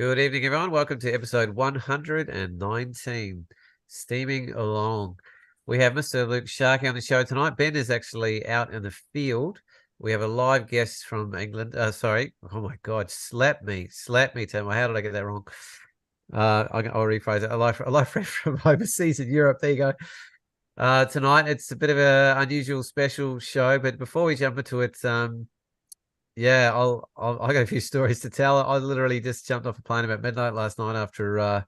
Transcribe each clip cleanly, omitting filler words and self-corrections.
Good evening, everyone. Welcome to episode 119, Steaming Along. We have Mr. Luke Tscharke on the show tonight. Ben is actually out in the field. We have a live guest from England. Sorry. Oh, my God. Slap me, Tim. How did I get that wrong? I'll rephrase it. A live friend from overseas in Europe. There you go. Tonight, it's a bit of an unusual special show, but before we jump into it, yeah, I got a few stories to tell. I literally just jumped off a plane about midnight last night after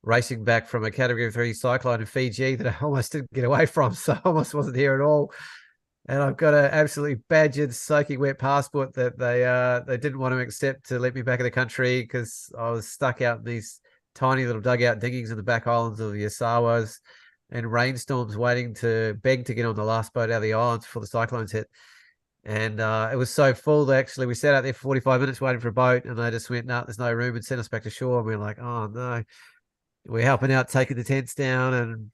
racing back from a Category 3 cyclone in Fiji that I almost didn't get away from, so I almost wasn't here at all. And I've got an absolutely badgered, soaking wet passport that they didn't want to accept to let me back in the country because I was stuck out in these tiny little dugout diggings in the back islands of the Asawas and rainstorms waiting to beg to get on the last boat out of the islands before the cyclones hit. And it was so full that actually we sat out there for 45 minutes waiting for a boat, and they just went, no, there's no room, and sent us back to shore. And we were like, oh, no. We're helping out, taking the tents down and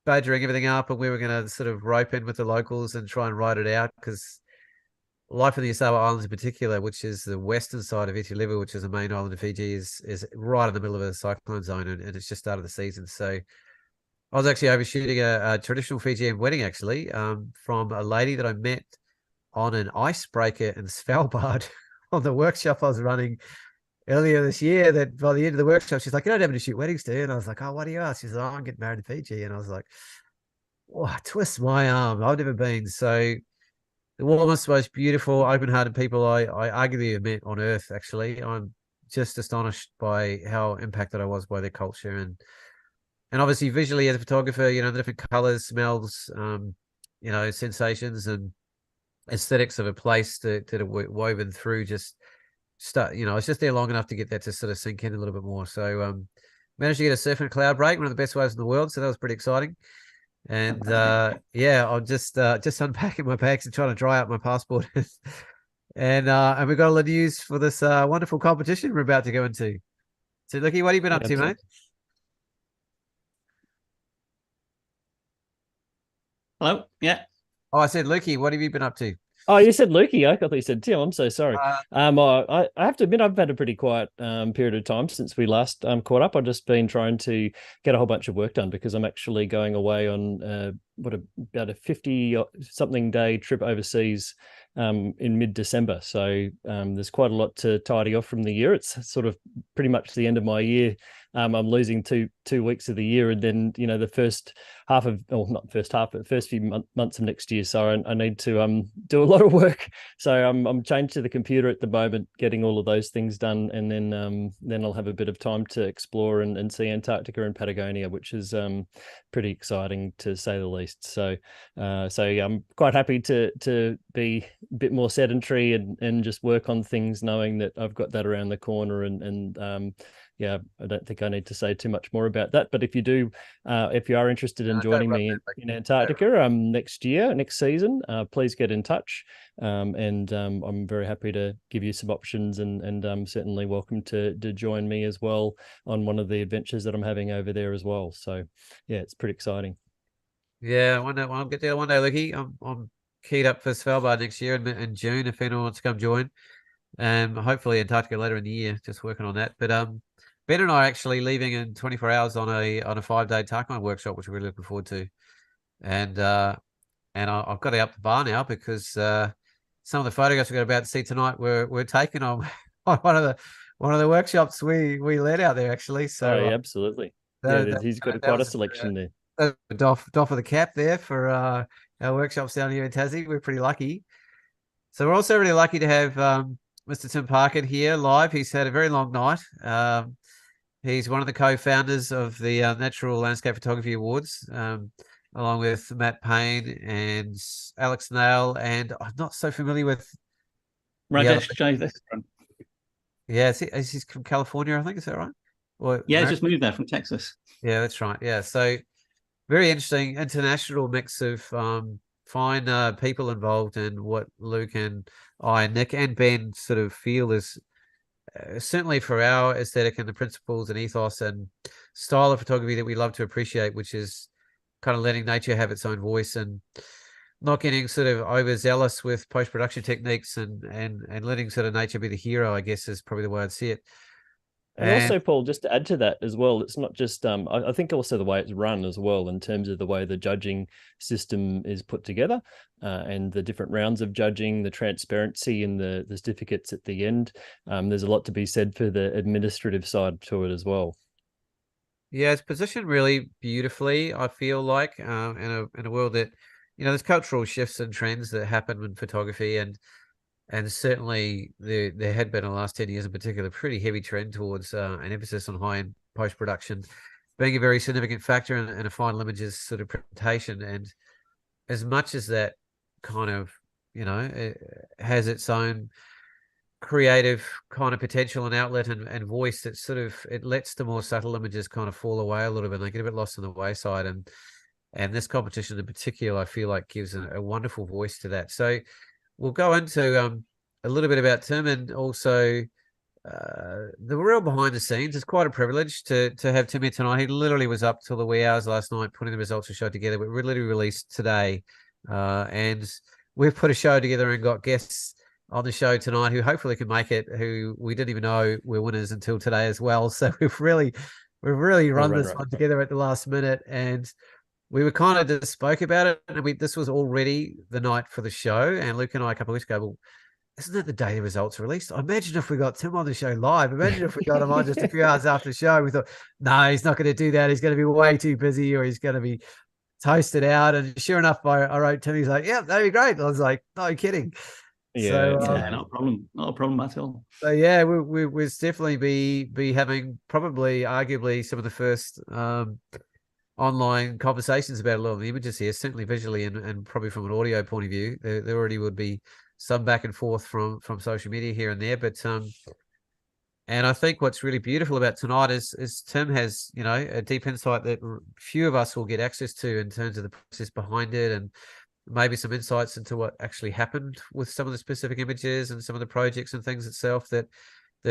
badgering everything up. And we were going to sort of rope in with the locals and try and ride it out because life in the Asawa Islands in particular, which is the western side of Iti, which is the main island of Fiji, is right in the middle of a cyclone zone, and it's just started the season. So I was actually overshooting a traditional Fijian wedding, actually, from a lady that I met on an icebreaker in Svalbard on the workshop I was running earlier this year. That by the end of the workshop, she's like, "You don't have to shoot weddings, do you?" And I was like, "Oh, what do you ask?" She's like, "Oh, I'm getting married in Fiji." And I was like, "Oh, twist my arm. I've never been." So the warmest, most beautiful, open-hearted people I arguably have met on earth, actually. I'm just astonished by how impacted I was by their culture and obviously visually as a photographer, the different colors, smells, sensations and aesthetics of a place that are woven through I was just there long enough to get that to sort of sink in a little bit more. So managed to get a surf and a cloud break, one of the best waves in the world. So that was pretty exciting. And yeah, I'm just unpacking my bags and trying to dry out my passport. And we've got a lot of news for this wonderful competition we're about to go into. So Lucky, what have you been up to, mate? Hello. Yeah. Oh, I said, Lukey, what have you been up to? Oh, you said Lukey. I thought you said Tim. I'm so sorry. Uh, I have to admit I've had a pretty quiet period of time since we last caught up. I've just been trying to get a whole bunch of work done because I'm actually going away on about a 50 something day trip overseas in mid-December. So there's quite a lot to tidy off from the year. It's sort of pretty much the end of my year. I'm losing two weeks of the year, and then the first half of, or not first half, but first few months of next year. So I need to do a lot of work. So I'm chained to the computer at the moment, getting all of those things done, and then I'll have a bit of time to explore and see Antarctica and Patagonia, which is pretty exciting to say the least. So yeah, I'm quite happy to be a bit more sedentary and just work on things, knowing that I've got that around the corner and yeah, I don't think I need to say too much more about that. But if you are interested in joining me in Antarctica next season, please get in touch. And I'm very happy to give you some options and certainly welcome to join me as well on one of the adventures that I'm having over there as well. So yeah, it's pretty exciting. Yeah, one day I'll get there one day, Lucky. I'm keyed up for Svalbard next year in June if anyone wants to come join. Hopefully Antarctica later in the year, just working on that. But Ben and I are actually leaving in 24 hours on a 5-day Tarkine workshop, which we're really looking forward to. And I've got to up the bar now because some of the photographs we're about to see tonight were taken on on one of the workshops we led out there actually. Oh, So yeah, absolutely. Yeah, that, he's got that quite a was selection there. doff of the cap there for our workshops down here in Tassie. We're pretty lucky. So we're also really lucky to have Mr. Tim Parkin here live. He's had a very long night. He's one of the co-founders of the Natural Landscape Photography Awards, along with Matt Payne and Alex Nail. And I'm not so familiar with the other. Rajesh Jay. Yeah, he's from California, I think. Is that right? Or Yeah, America? just moved there from Texas. Yeah, that's right. Yeah, so very interesting international mix of fine people involved in what Luke and I, Nick and Ben sort of feel is certainly for our aesthetic and the principles and ethos and style of photography that we love to appreciate, which is kind of letting nature have its own voice. And not getting sort of overzealous with post-production techniques and letting sort of nature be the hero, I guess, is probably the way I'd see it. And And also, Paul, just to add to that as well, it's not just I think also the way it's run as well, in terms of the way the judging system is put together, and the different rounds of judging, the transparency and the certificates at the end. There's a lot to be said for the administrative side to it as well. yeah, it's positioned really beautifully, I feel like, in a world that, there's cultural shifts and trends that happen in photography, and certainly there had been in the last 10 years in particular, a pretty heavy trend towards an emphasis on high-end post-production being a very significant factor in a final images sort of presentation. And as much as that kind of, it has its own creative kind of potential and outlet and voice, that sort of, it lets the more subtle images kind of fall away a little bit, and they get a bit lost in the wayside. And this competition in particular, I feel like gives a wonderful voice to that. So we'll go into a little bit about Tim, and also the real behind the scenes. It's quite a privilege to have Tim here tonight. He literally was up till the wee hours last night putting the results of the show together. We literally released today, and we've put a show together and got guests on the show tonight who hopefully can make it, who we didn't even know were winners until today as well. So we've really run this one together at the last minute, and we were kind of just spoke about it, and this was already the night for the show. And Luke and I a couple of weeks ago, well, isn't that the day the results are released? Imagine if we got Tim on the show live. Imagine if we got him on just a few hours after the show. We thought, no, he's not going to do that. He's going to be way too busy, or he's going to be toasted out. And sure enough, I wrote Tim. He's like, yeah, that'd be great. I was like, no kidding. Yeah, so, yeah, not a problem at all. So yeah, we'll definitely be having probably arguably some of the first online conversations about a lot of the images here, certainly visually and probably from an audio point of view. There already would be some back and forth from social media here and there, but and I think what's really beautiful about tonight is Tim has, a deep insight that few of us will get access to in terms of the process behind it, and maybe some insights into what actually happened with some of the specific images and some of the projects and things itself, that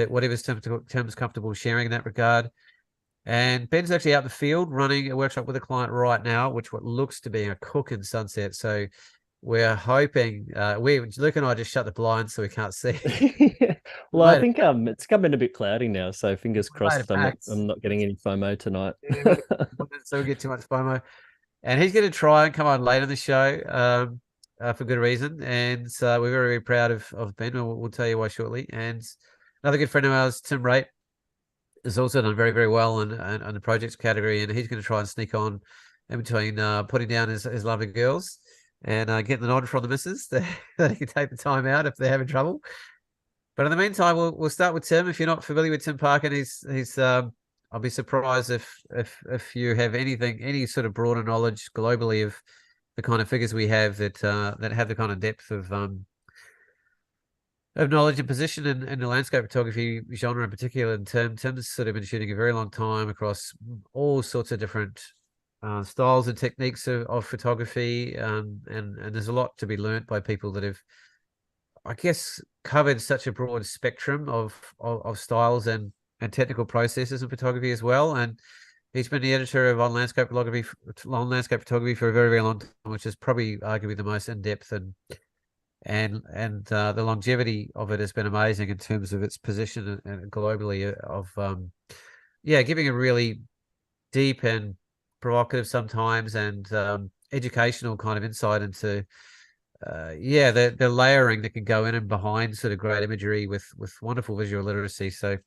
whatever's Tim's comfortable sharing in that regard. And Ben's actually out in the field running a workshop with a client right now, which what looks to be a cooking sunset. So we're hoping Luke and I just shut the blinds so we can't see. Well, I think it's coming a bit cloudy now, so fingers crossed I'm not getting any FOMO tonight. Yeah, so we get too much FOMO. And he's going to try and come on later in the show for good reason. And so we're very, very proud of Ben. We'll tell you why shortly. And another good friend of ours, Tim Wrate, has also done very, very well in the projects category. And he's going to try and sneak on in between putting down his lovely girls and getting the nod from the missus that he can take the time out if they're having trouble. But in the meantime, we'll start with Tim. If you're not familiar with Tim Parkin, he's I'll be surprised if you have any sort of broader knowledge globally of the kind of figures we have that have the kind of depth of knowledge and position in the landscape photography genre in particular. And Tim's sort of been shooting a very long time across all sorts of different styles and techniques of photography, and there's a lot to be learnt by people that have, I guess, covered such a broad spectrum of styles and technical processes in photography as well. And he's been the editor of On Landscape Photography for a very, very long time, which is probably arguably the most in-depth, and the longevity of it has been amazing in terms of its position and globally of giving a really deep and provocative sometimes and educational kind of insight into the layering that can go in and behind sort of great imagery with wonderful visual literacy. So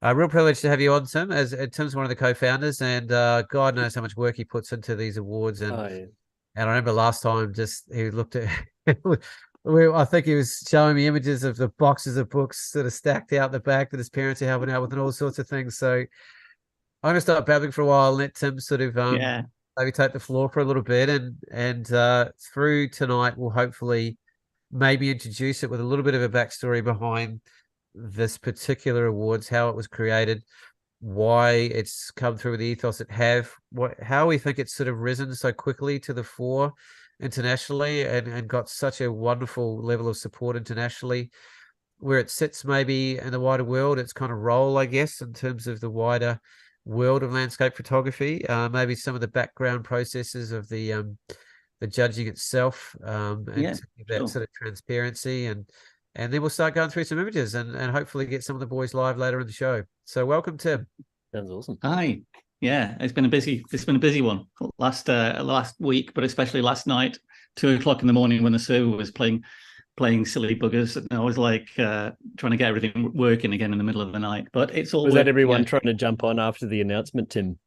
a real privilege to have you on, Tim, as Tim's one of the co-founders, and God knows how much work he puts into these awards. And and I remember last time he looked at I think he was showing me images of the boxes of books sort of stacked out the back that his parents are helping out with and all sorts of things. So I'm going to start babbling for a while and let Tim sort of maybe take the floor for a little bit, and through tonight we'll hopefully maybe introduce it with a little bit of a backstory behind this particular awards, how it was created, why it's come through with the ethos it have, how we think it's sort of risen so quickly to the fore internationally and got such a wonderful level of support internationally, where it sits maybe in the wider world, its kind of role, I guess, in terms of the wider world of landscape photography, maybe some of the background processes of the judging itself, Yeah, and to give that sure. sort of transparency, and then we'll start going through some images and hopefully get some of the boys live later in the show. So welcome, Tim. Sounds awesome. Hi. Yeah, it's been a busy one last week, but especially last night, 2:00 in the morning when the server was playing silly buggers, and I was like trying to get everything working again in the middle of the night. But it's all Was that everyone yeah. trying to jump on after the announcement, Tim?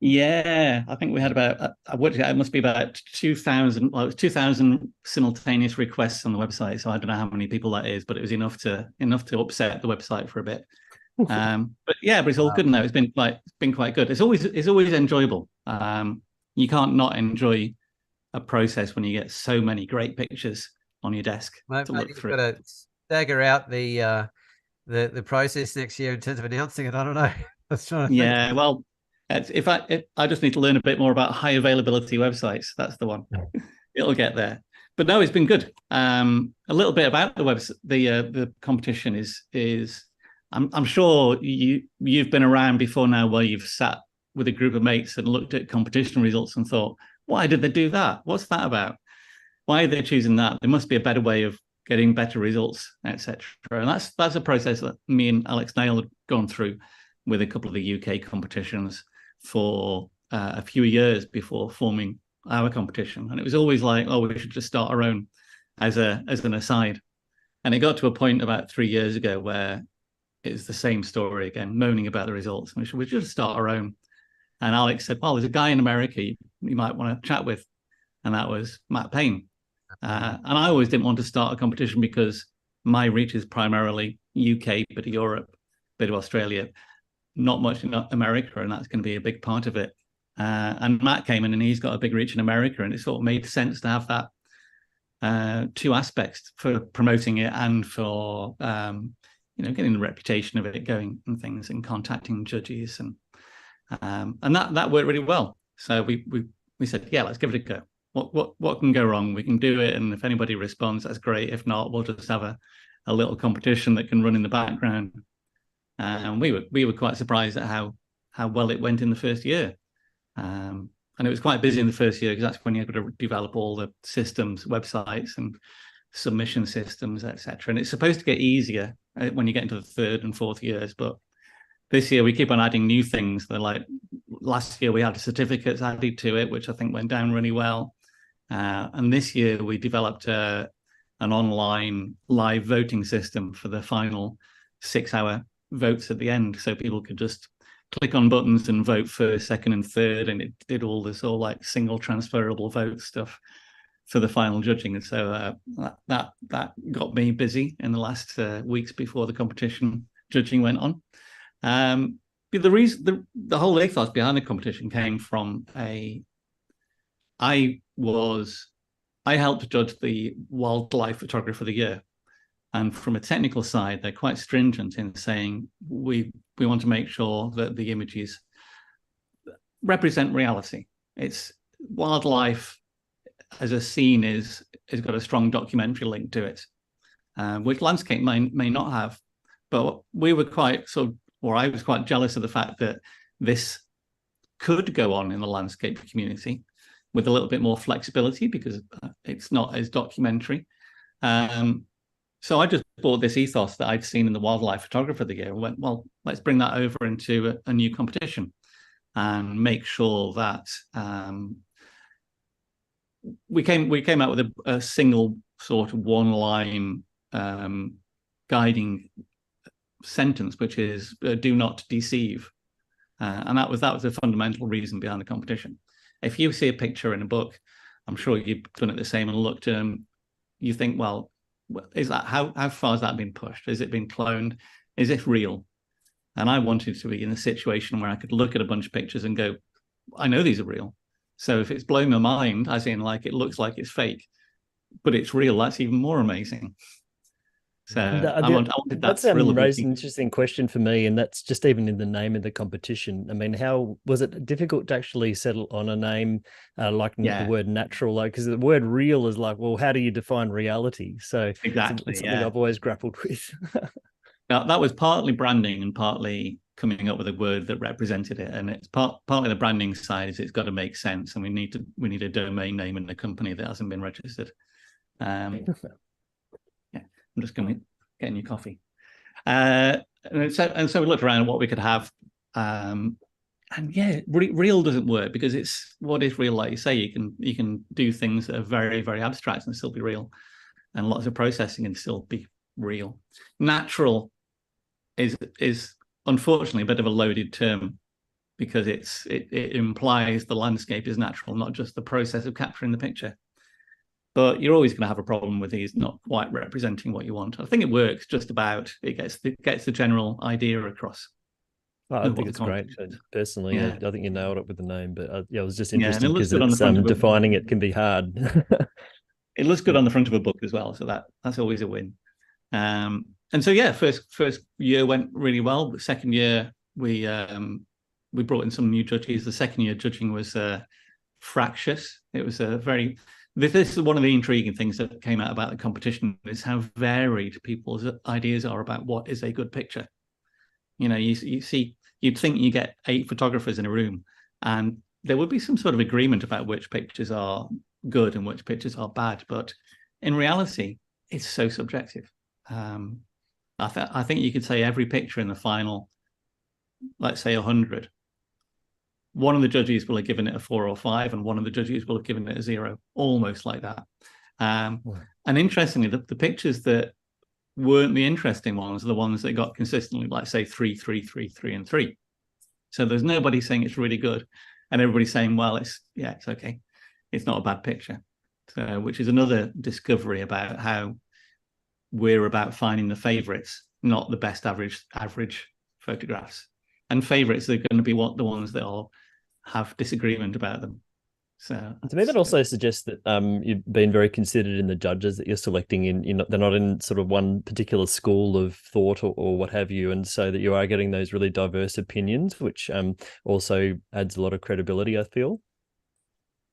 Yeah, I think we had about it must be about 2,000. Well, it was 2,000 simultaneous requests on the website. So I don't know how many people that is, but it was enough to upset the website for a bit. But it's all good now. It's been quite good. It's always enjoyable. You can't not enjoy a process when you get so many great pictures on your desk to look through. You've got to stagger out the process next year in terms of announcing it. I don't know. That's trying to think. Well, if I just need to learn a bit more about high availability websites, that's the one. It'll get there. But no, it's been good. A little bit about the website. The competition is. I'm sure you've been around before now, where you've sat with a group of mates and looked at competition results and thought, why did they do that? What's that about? Why are they choosing that? There must be a better way of getting better results, etc. And that's a process that me and Alex Nail have gone through with a couple of the UK competitions for a few years before forming our competition. And it was always like, oh, we should just start our own as an aside. And it got to a point about 3 years ago where it's the same story again, moaning about the results. We should just start our own. And Alex said, well, there's a guy in America you might want to chat with. And that was Matt Payne. And I always didn't want to start a competition because my reach is primarily UK, bit of Europe, bit of Australia, not much in America, and that's going to be a big part of it. And Matt came in and he's got a big reach in America, and it sort of made sense to have that two aspects for promoting it and for getting the reputation of it going and things, and contacting judges, and that worked really well. So we said, yeah, let's give it a go. What can go wrong? We can do it, and if anybody responds, that's great. If not, we'll just have a little competition that can run in the background. And we were quite surprised at how well it went in the first year. And it was quite busy in the first year because that's when you have to develop all the systems, websites, and submission systems, etc. And it's supposed to get easier when you get into the third and fourth years, but this year we keep on adding new things. They're like, last year we had certificates added to it, which I think went down really well. And this year we developed an online live voting system for the final 6-hour votes at the end, so people could just click on buttons and vote first, second, and third, and it did all this like single transferable vote stuff for the final judging. And so that got me busy in the last weeks before the competition judging went on. But the whole ethos behind the competition came from I helped judge the wildlife photographer of the year. And from a technical side, they're quite stringent in saying we want to make sure that the images represent reality. It's wildlife as a scene has got a strong documentary link to it, which landscape may not have. But we were I was quite jealous of the fact that this could go on in the landscape community with a little bit more flexibility because it's not as documentary. So I just bought this ethos that I'd seen in the wildlife photographer of the year and went, well, let's bring that over into a new competition and make sure that we came out with a single sort of one-line guiding sentence, which is do not deceive. And that was a fundamental reason behind the competition. If you see a picture in a book, I'm sure you've done it the same and looked at them, you think, well, is that how far has that been pushed? Is it been cloned? Is it real? And I wanted to be in a situation where I could look at a bunch of pictures and go, I know these are real. So if it's blowing my mind, as in like it looks like it's fake, but it's real, that's even more amazing. So I wanted that's raised an interesting question for me, and that's just even in the name of the competition. I mean, how was it difficult to actually settle on a name the word natural? Like, because the word real is like, well, how do you define reality? So exactly, it's something I've always grappled with. Now, that was partly branding and partly coming up with a word that represented it. And it's partly the branding side is it's got to make sense, and we need a domain name in the company that hasn't been registered. Yeah, I'm just going to get you coffee. And so we looked around at what we could have. And yeah, real doesn't work because it's what is real, like you say. You can do things that are very, very abstract and still be real, and lots of processing and still be real. Natural is unfortunately a bit of a loaded term because it implies the landscape is natural, not just the process of capturing the picture. But you're always going to have a problem with these not quite representing what you want. I think it works just about. It gets the general idea across. I think it's great. Personally, yeah. I think you nailed it with the name. But yeah, I was just Yeah, and interested it looks because good on the front of a defining book. it can be hard. It looks good on the front of a book as well, so that's always a win. And so yeah, first year went really well. The second year we brought in some new judges. The second year judging was fractious. It was a very. This is one of the intriguing things that came out about the competition is how varied people's ideas are about what is a good picture. You know, you see, you'd think you get 8 photographers in a room, and there would be some sort of agreement about which pictures are good and which pictures are bad. But in reality, it's so subjective. I think you could say every picture in the final, let's say 100, one of the judges will have given it a 4 or 5, and one of the judges will have given it a 0, almost like that. And interestingly, the pictures that weren't the interesting ones are the ones that got consistently, like say 3, 3, 3, 3, and 3. So there's nobody saying it's really good, and everybody's saying, well, it's okay. It's not a bad picture. So, which is another discovery about how we're about finding the favorites, not the best average photographs. And favorites are going to be the ones that all have disagreement about them. So to me, that also suggests that you've been very considered in the judges that you're selecting in. They're not in sort of one particular school of thought or what have you, and so that you are getting those really diverse opinions, which also adds a lot of credibility, I feel.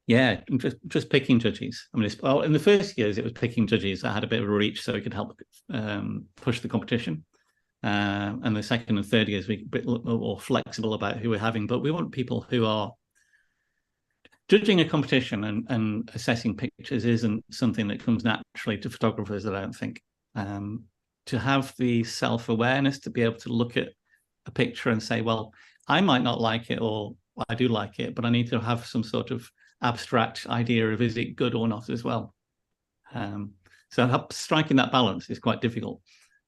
Yeah, just picking judges. I mean, in the first years, it was picking judges that had a bit of a reach, so we could help push the competition. And the second and third years, we're a bit more flexible about who we're having, but we want people who are judging a competition and assessing pictures isn't something that comes naturally to photographers, I don't think. To have the self-awareness to be able to look at a picture and say, well, I might not like it, or I do like it, but I need to have some sort of abstract idea of is it good or not as well. So striking that balance is quite difficult,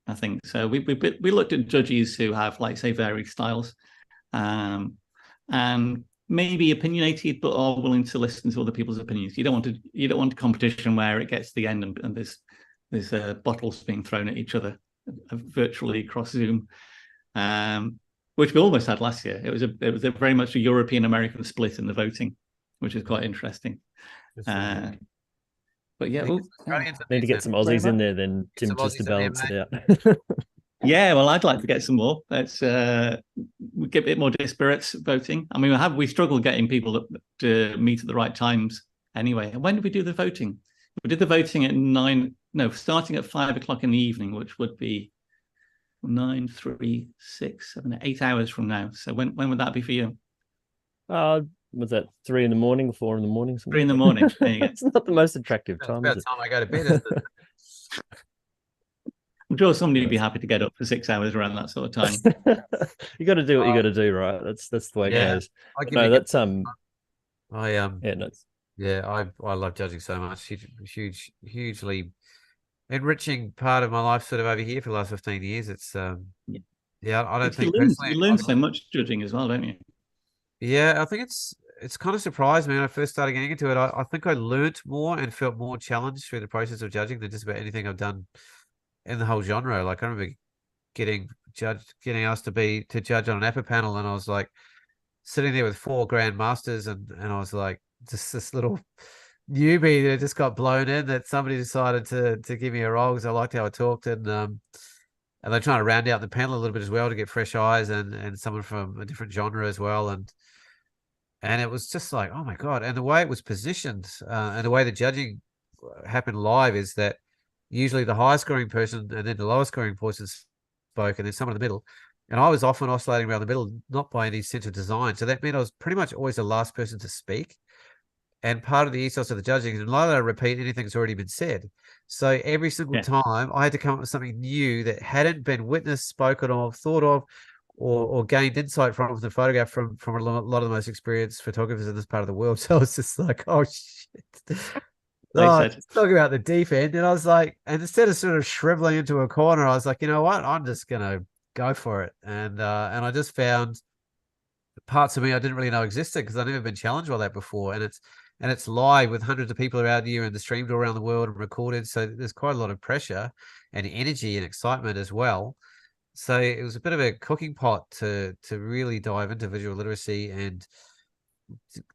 I think. So we looked at judges who have, like, say, varied styles, and maybe opinionated, but are willing to listen to other people's opinions. You don't want a competition where it gets to the end and there's bottles being thrown at each other virtually across Zoom, which we almost had last year. It was a very much a European American split in the voting, which is quite interesting. But yeah, need to get some Aussies in there then, Tim, just to balance it out. Yeah, well, I'd like to get some more. Let's we get a bit more disparate voting. I mean, we struggled getting people to meet at the right times anyway. And when did we do the voting? We did the voting at starting at 5 o'clock in the evening, which would be 9, 3, 6, 7, 8 hours from now. So when would that be for you? Was that 3 in the morning, 4 in the morning? 3 in the morning. There you go. It's not the most attractive time. It's about the time I go to bed, isn't it? I'm sure somebody would be happy to get up for 6 hours around that sort of time. You got to do what you got to do, right? That's the way it goes. No, that's I love judging so much. Hugely enriching part of my life, sort of over here for the last 15 years. It's I don't think you learn so much judging as well, don't you? Yeah, I think it's kind of surprised me when I first started getting into it. I think I learnt more and felt more challenged through the process of judging than just about anything I've done in the whole genre. Like, I remember getting asked to judge on an APA panel, and I was like sitting there with 4 grandmasters, and I was like just this little newbie that just got blown in, that somebody decided to give me a role because I liked how I talked, and they're trying to round out the panel a little bit as well to get fresh eyes and someone from a different genre as well, and it was just like, oh my God. And the way it was positioned and the way the judging happened live is that usually the high scoring person and then the lower scoring person spoke, and then someone in the middle. And I was often oscillating around the middle, not by any sense of design. So that meant I was pretty much always the last person to speak. And part of the ethos of the judging is not to repeat anything that's already been said. So every single time I had to come up with something new that hadn't been witnessed, spoken of, thought of, or gained insight from the photograph from a lot of the most experienced photographers in this part of the world. So I was just like, oh shit. Talking about the deep end. And I was like, and instead of sort of shriveling into a corner, I was like, you know what? I'm just gonna go for it. And I just found parts of me I didn't really know existed because I've never been challenged by that before. And it's live with hundreds of people around you and the streamed all around the world and recorded. So there's quite a lot of pressure and energy and excitement as well. So it was a bit of a cooking pot to really dive into visual literacy and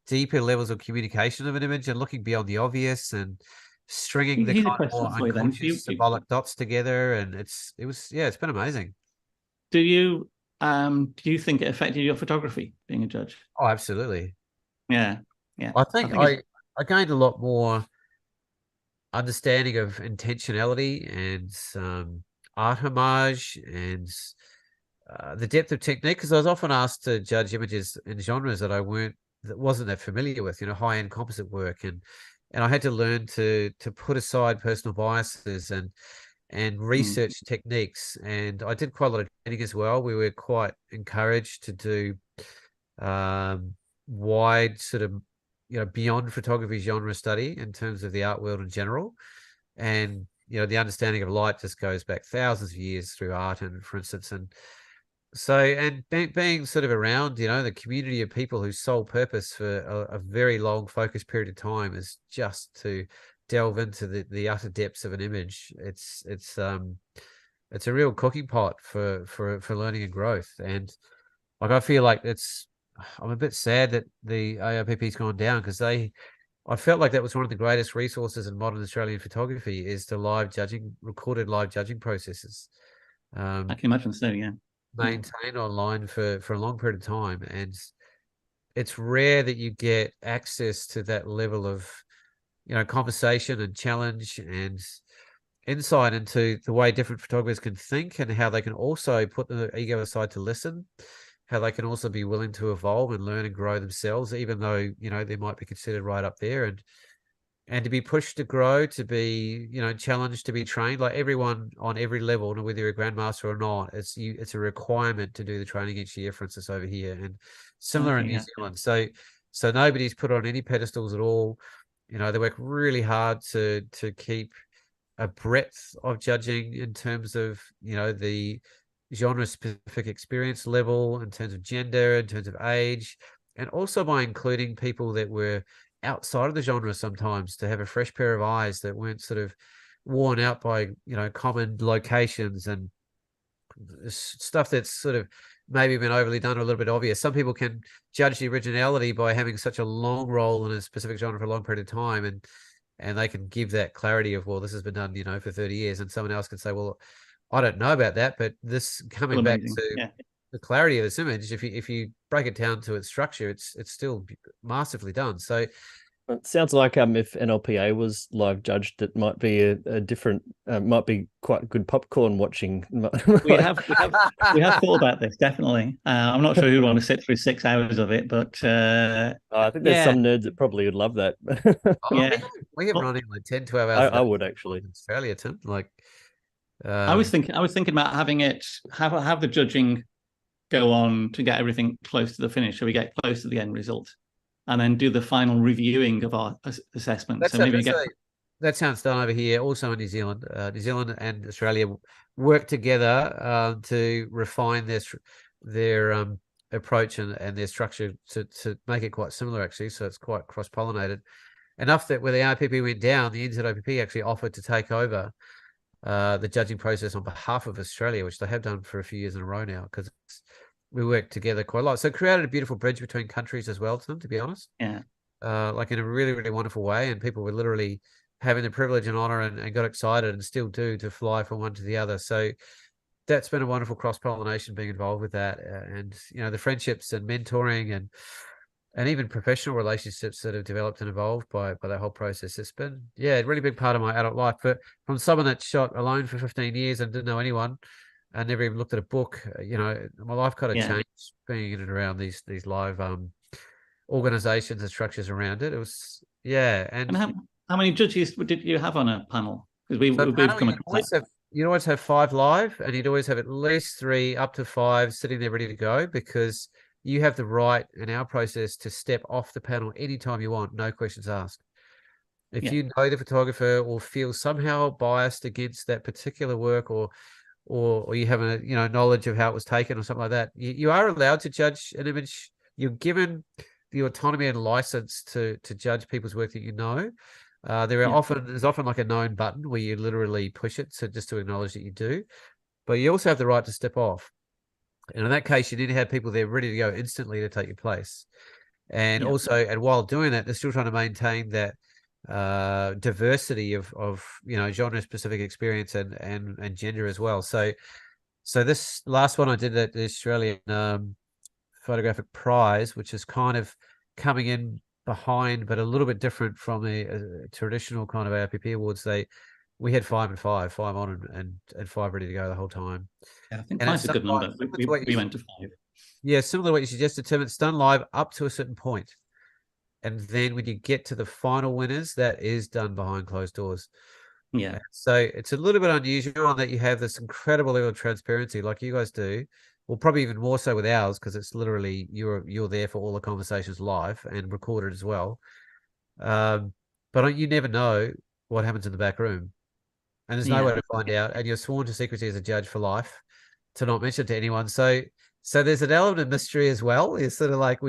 deeper levels of communication of an image and looking beyond the obvious and stringing the kind of more unconscious symbolic dots together. And it's been amazing. Do you think it affected your photography being a judge? Oh, absolutely. Yeah. I think I gained a lot more understanding of intentionality and art homage and the depth of technique, because I was often asked to judge images in genres that wasn't that familiar with, high-end composite work, and I had to learn to put aside personal biases and research techniques. And I did quite a lot of training as well. We were quite encouraged to do wide sort of beyond photography genre study in terms of the art world in general. And the understanding of light just goes back thousands of years through art, and for instance, and so, and being sort of around the community of people whose sole purpose for a very long focused period of time is just to delve into the utter depths of an image. It's a real cooking pot for learning and growth. And like, I feel like I'm a bit sad that the AIPP's gone down, because I felt like that was one of the greatest resources in modern Australian photography, is the recorded live judging processes. I can imagine so, yeah. Maintained online for a long period of time. And it's rare that you get access to that level of conversation and challenge and insight into the way different photographers can think, and how they can also put the ego aside to listen, how they can also be willing to evolve and learn and grow themselves, even though they might be considered right up there, and to be pushed to grow, to be challenged, to be trained. Like, everyone on every level, whether you're a grandmaster or not, it's a requirement to do the training each year, for instance, over here, and similar in New Zealand. So nobody's put on any pedestals at all. They work really hard to keep a breadth of judging in terms of the genre specific experience level, in terms of gender, in terms of age, and also by including people that were outside of the genre sometimes, to have a fresh pair of eyes that weren't sort of worn out by common locations and stuff that's sort of maybe been overly done or a little bit obvious. Some people can judge the originality by having such a long role in a specific genre for a long period of time, and they can give that clarity of, well, this has been done for 30 years, and someone else can say, well, I don't know about that, but this coming back to the clarity of this image, if you break it down to its structure, it's still masterfully done. So it sounds like if NLPA was live judged, it might be a different, might be quite good popcorn watching. we have thought about this, definitely. I'm not sure who'd want to sit through 6 hours of it, but I think there's some nerds that probably would love that. We have running like 10, 12 hours. I would actually. In Australia, Tim. Like, I was thinking about having it have the judging go on to get everything close to the finish, so we get close to the end result, and then do the final reviewing of our assessment. That sounds done over here, also in New Zealand. New Zealand and Australia work together to refine their approach and their structure to make it quite similar, actually. So it's quite cross-pollinated enough that when the RPP went down, the NZOPP actually offered to take over the judging process on behalf of Australia, which they have done for a few years in a row now, because we work together quite a lot. So it created a beautiful bridge between countries as well, Tim, to be honest. Yeah. Like, in a really, really wonderful way. And people were literally having the privilege and honor and got excited, and still do, to fly from one to the other. So that's been a wonderful cross-pollination, being involved with that. And, the friendships and mentoring and even professional relationships that have developed and evolved by that whole process. It's been, a really big part of my adult life. But from someone that shot alone for 15 years and didn't know anyone, I never even looked at a book. You know, my life kind of Yeah. changed being in and around these live organizations and structures around it. It was, yeah. And And how many judges did you have on a panel? Because so we've panel, come across that. you'd always have 5 live, and you'd always have at least 3 up to 5 sitting there ready to go, because you have the right in our process to step off the panel anytime you want, no questions asked. If Yeah. you know the photographer or feel somehow biased against that particular work, or you have a knowledge of how it was taken or something like that, you are allowed to judge an image. You're given the autonomy and license to judge people's work that you know. There's often like a known button where you literally push it, so just to acknowledge that you do, but you also have the right to step off. And in that case, you need to have people there ready to go instantly to take your place. And also, and while doing that, they're still trying to maintain that diversity of genre specific experience and gender as well. So this last one I did at the Australian Photographic Prize, which is kind of coming in behind, but a little bit different from the traditional kind of ARPP awards. We had 5 and 5 on and 5 ready to go the whole time. Yeah, I think and 5's a good number. We went to 5. Yeah, similar to what you suggested, Tim. It's done live up to a certain point. And then when you get to the final winners, that is done behind closed doors. Yeah. So it's a little bit unusual in that you have this incredible level of transparency like you guys do. Well, probably even more so with ours, because it's literally you're there for all the conversations live and recorded as well. But you never know what happens in the back room. And there's no way to find out. And you're sworn to secrecy as a judge for life to not mention it to anyone. So there's an element of mystery as well. It's sort of like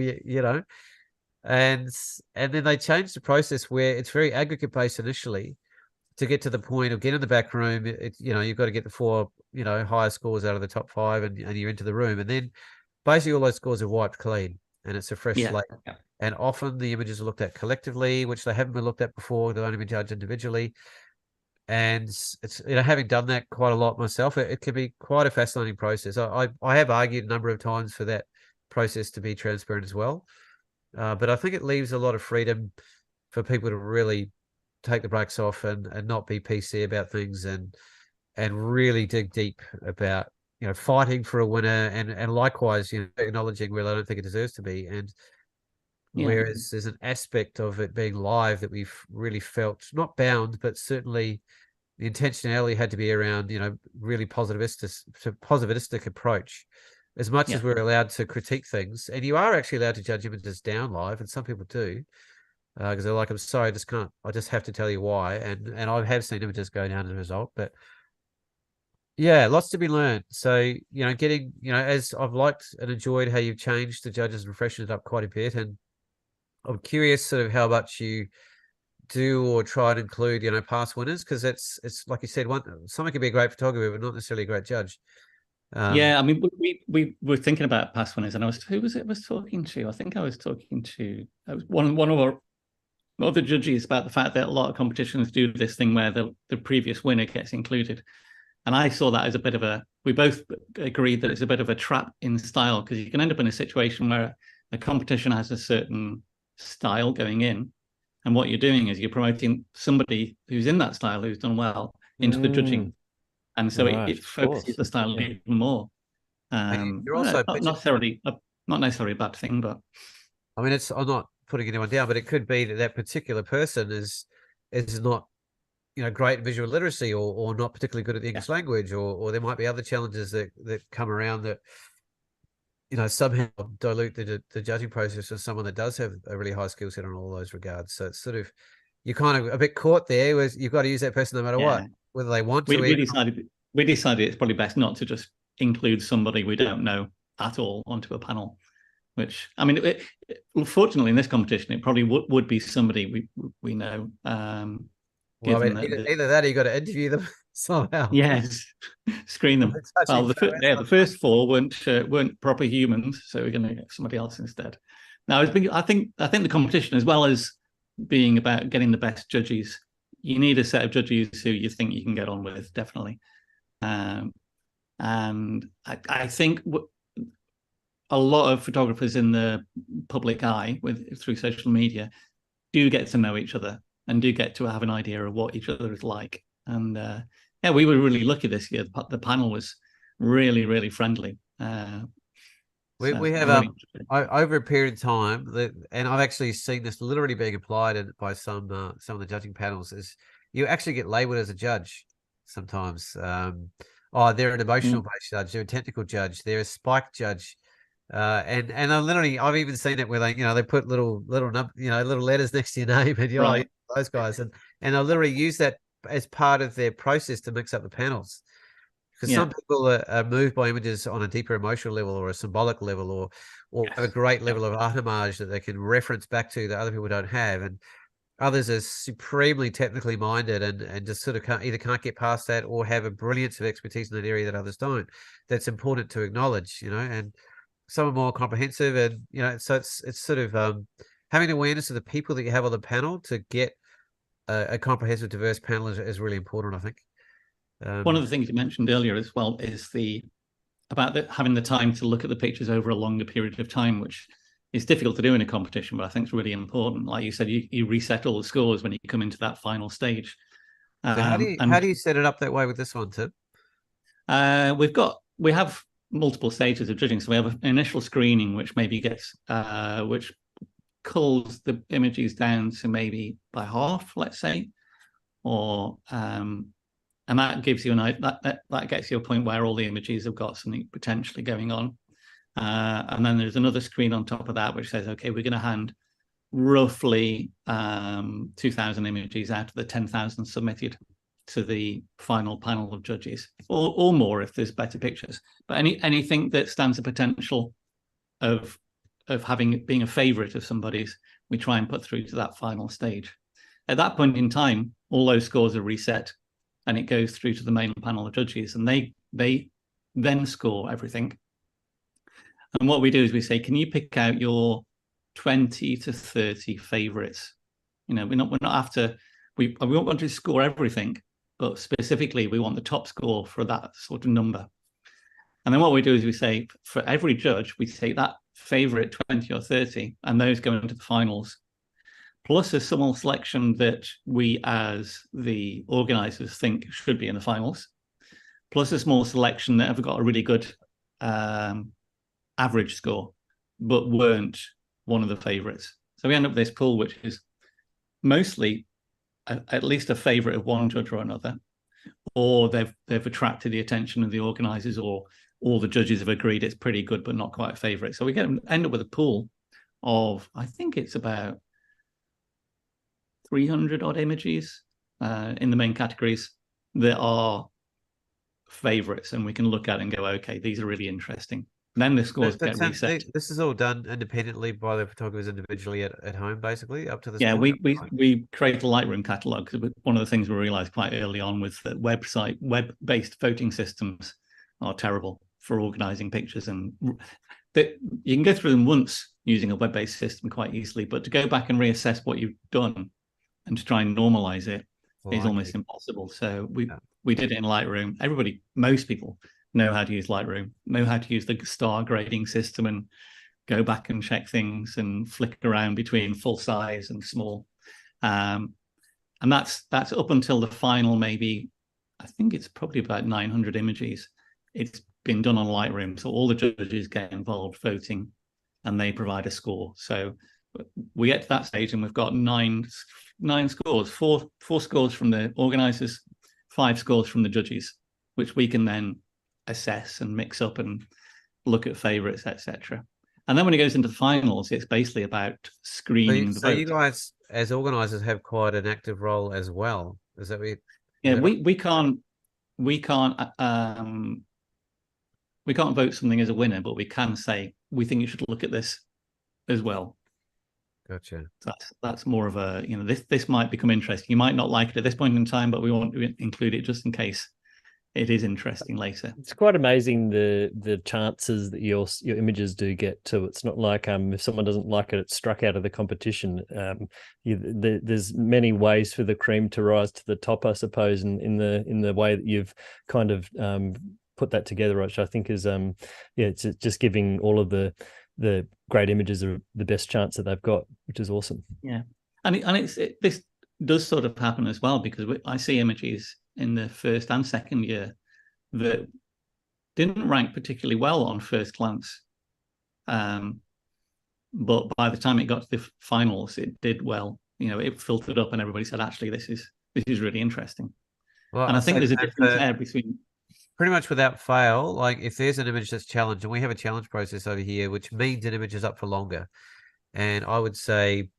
and then they changed the process where it's very aggregate based initially to get to the point of getting in the back room. You've got to get the 4 higher scores out of the top 5, and you're into the room, and then basically all those scores are wiped clean and it's a fresh slate. Yeah. And often the images are looked at collectively, which they haven't been looked at before. They've only been judged individually. And it's having done that quite a lot myself, it can be quite a fascinating process. I have argued a number of times for that process to be transparent as well. But I think it leaves a lot of freedom for people to really take the brakes off and not be PC about things and really dig deep about, fighting for a winner and likewise, acknowledging where they don't think it deserves to be. And whereas there's an aspect of it being live that we've really felt not bound, but certainly the intentionality had to be around, really positivistic approach. As much as we're allowed to critique things, and you are actually allowed to judge images down live, and some people do, because they're like, I'm sorry, I just have to tell you why. And I have seen images go down as a result, but yeah, lots to be learned. So, getting, as I've liked and enjoyed how you've changed the judges and freshened it up quite a bit. And I'm curious sort of how much you do or try and include, past winners, because it's like you said, someone can be a great photographer, but not necessarily a great judge. I mean, we were thinking about past winners, and who was it I was talking to? I think I was talking to one of our other judges about the fact that a lot of competitions do this thing where the previous winner gets included. And I saw that as we both agreed that it's a bit of a trap in style, because you can end up in a situation where a competition has a certain style going in, and what you're doing is you're promoting somebody who's in that style, who's done well, into the judging. And so it focuses the style even more. You're also not necessarily a bad thing, but I mean, I'm not putting anyone down, but it could be that particular person is not, great in visual literacy or not particularly good at the English language, or there might be other challenges that come around that, somehow dilute the judging process of someone that does have a really high skill set on all those regards. So it's sort of, you're kind of a bit caught there, where you've got to use that person no matter what. Whether they want to. We decided it's probably best not to just include somebody we don't know at all onto a panel. Which, I mean, fortunately in this competition, it probably would be somebody we know. Either that or you got to interview them somehow. Yes, screen them. Well, the first 4 weren't proper humans, so we're going to get somebody else instead. Now, I think the competition, as well as being about getting the best judges, you need a set of judges who you think you can get on with, definitely. And I think a lot of photographers in the public eye through social media do get to know each other and do get to have an idea of what each other is like. And we were really lucky this year. The panel was really, really friendly. We have over a period of time and I've actually seen this literally being applied by some of the judging panels, is you actually get labeled as a judge sometimes. They're an emotional based judge, they're a technical judge, they're a spike judge. And I've even seen it where they put little letters next to your name, and you're like, those guys, and they'll literally use that as part of their process to mix up the panels. Because some people are moved by images on a deeper emotional level or a symbolic level, or have a great level of art homage that they can reference back to that other people don't have, and others are supremely technically minded and just sort of can't get past that, or have a brilliance of expertise in that area that others don't. That's important to acknowledge, and some are more comprehensive, and so it's sort of having awareness of the people that you have on the panel to get a comprehensive, diverse panel is really important, I think. One of the things you mentioned earlier as well is having the time to look at the pictures over a longer period of time, which is difficult to do in a competition, but I think it's really important. Like you said, you reset all the scores when you come into that final stage. So how do you set it up that way with this one, Tim? We have multiple stages of judging. So we have an initial screening, which maybe gets which culls the images down to maybe by half, let's say, or and that gives you that gets you a point where all the images have got something potentially going on. And then there's another screen on top of that which says, okay, we're going to hand roughly 2,000 images out of the 10,000 submitted to the final panel of judges, or more if there's better pictures. But anything that stands the potential of being a favorite of somebody's, we try and put through to that final stage. At that point in time, all those scores are reset, and it goes through to the main panel of judges, and they then score everything. And what we do is we say, can you pick out your 20 to 30 favorites? We're not after, we won't want to score everything, but specifically we want the top score for that sort of number. And then what we do is we say, for every judge, we take that favorite 20 or 30, and those go into the finals, plus a small selection that we as the organizers think should be in the finals, plus a small selection that have got a really good average score, but weren't one of the favorites. So we end up with this pool, which is mostly at least a favorite of one judge or another, or they've attracted the attention of the organizers, or all the judges have agreed it's pretty good, but not quite a favorite. So we end up with a pool of, I think it's about 300 odd images in the main categories that are favorites, and we can look at and go, okay, these are really interesting. And then the scores get reset. This is all done independently by the photographers individually at home, basically, up to this point. Yeah, we create a Lightroom catalog. One of the things we realized quite early on was that web-based voting systems are terrible for organizing pictures, and that you can go through them once using a web-based system quite easily, but to go back and reassess what you've done and to try and normalize it is almost impossible. So we did it in Lightroom. Most people know how to use Lightroom, know how to use the star grading system, and go back and check things and flick around between full size and small. And that's up until the final, maybe, I think it's probably about 900 images. It's been done on Lightroom. So all the judges get involved voting, and they provide a score. So we get to that stage, and we've got nine scores, four scores from the organizers, 5 scores from the judges, which we can then assess and mix up and look at favorites, etc. And then when it goes into the finals, it's basically about screening the vote. So you guys, as organizers, have quite an active role as well. Is that what we can't vote something as a winner, but we can say we think you should look at this as well. Gotcha. That's more of a, this might become interesting. You might not like it at this point in time, but we want to include it just in case it is interesting later. It's quite amazing the chances that your images do get to. It's not like if someone doesn't like it, it's struck out of the competition. There's many ways for the cream to rise to the top, I suppose, in the way that you've kind of put that together, which I think is it's just giving all of the great images the best chance that they've got, which is awesome. Yeah, and this does sort of happen as well, because I see images in the first and second year that didn't rank particularly well on first glance. But by the time it got to the finals, it did well. It filtered up and everybody said, actually, this is really interesting. Well, and I think there's a difference there between... Pretty much without fail, like if there's an image that's challenged, and we have a challenge process over here, which means an image is up for longer. And I would say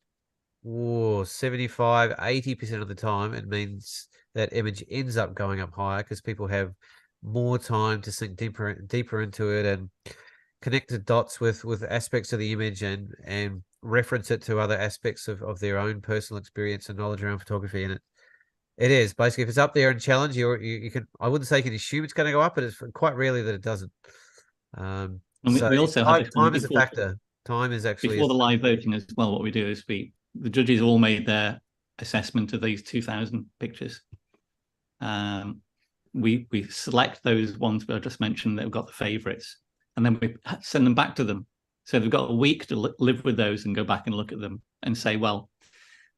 75, 80% of the time, it means that image ends up going up higher because people have more time to sink deeper into it and connect the dots with aspects of the image and reference it to other aspects of their own personal experience and knowledge around photography. And it is basically, if it's up there and challenge, you can, I wouldn't say you can assume it's going to go up, but it's quite rarely that it doesn't. And we also have time is a factor. Time is actually before the live voting as well. What we do is the judges all made their assessment of these 2,000 pictures. We select those ones that I just mentioned that have got the favorites, and then we send them back to them. So they've got a week to live with those and go back and look at them and say, well,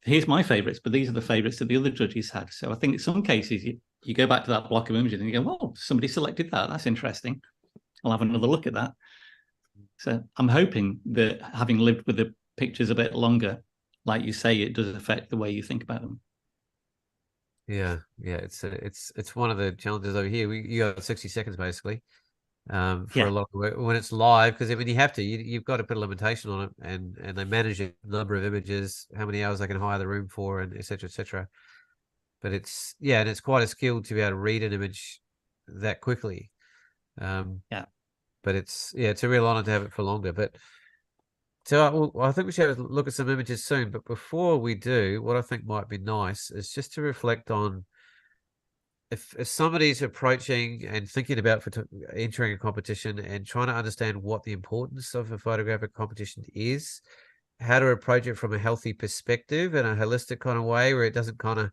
here's my favorites, but these are the favorites that the other judges had. So I think in some cases you go back to that block of images and you go, well, somebody selected that. That's interesting. I'll have another look at that. So I'm hoping that having lived with the pictures a bit longer, like you say, it does affect the way you think about them. Yeah, it's one of the challenges over here. You got 60 seconds basically for a lot of work when it's live, because I mean you've got to put a limitation on it, and they manage the number of images, how many hours they can hire the room for, and etc. etc. But it's and it's quite a skill to be able to read an image that quickly. But it's a real honor to have it for longer. But so I think we should have a look at some images soon. But before we do, what I think might be nice is just to reflect on if somebody's approaching and thinking about entering a competition and trying to understand what the importance of a photographic competition is, how to approach it from a healthy perspective in a holistic kind of way where it doesn't kind of,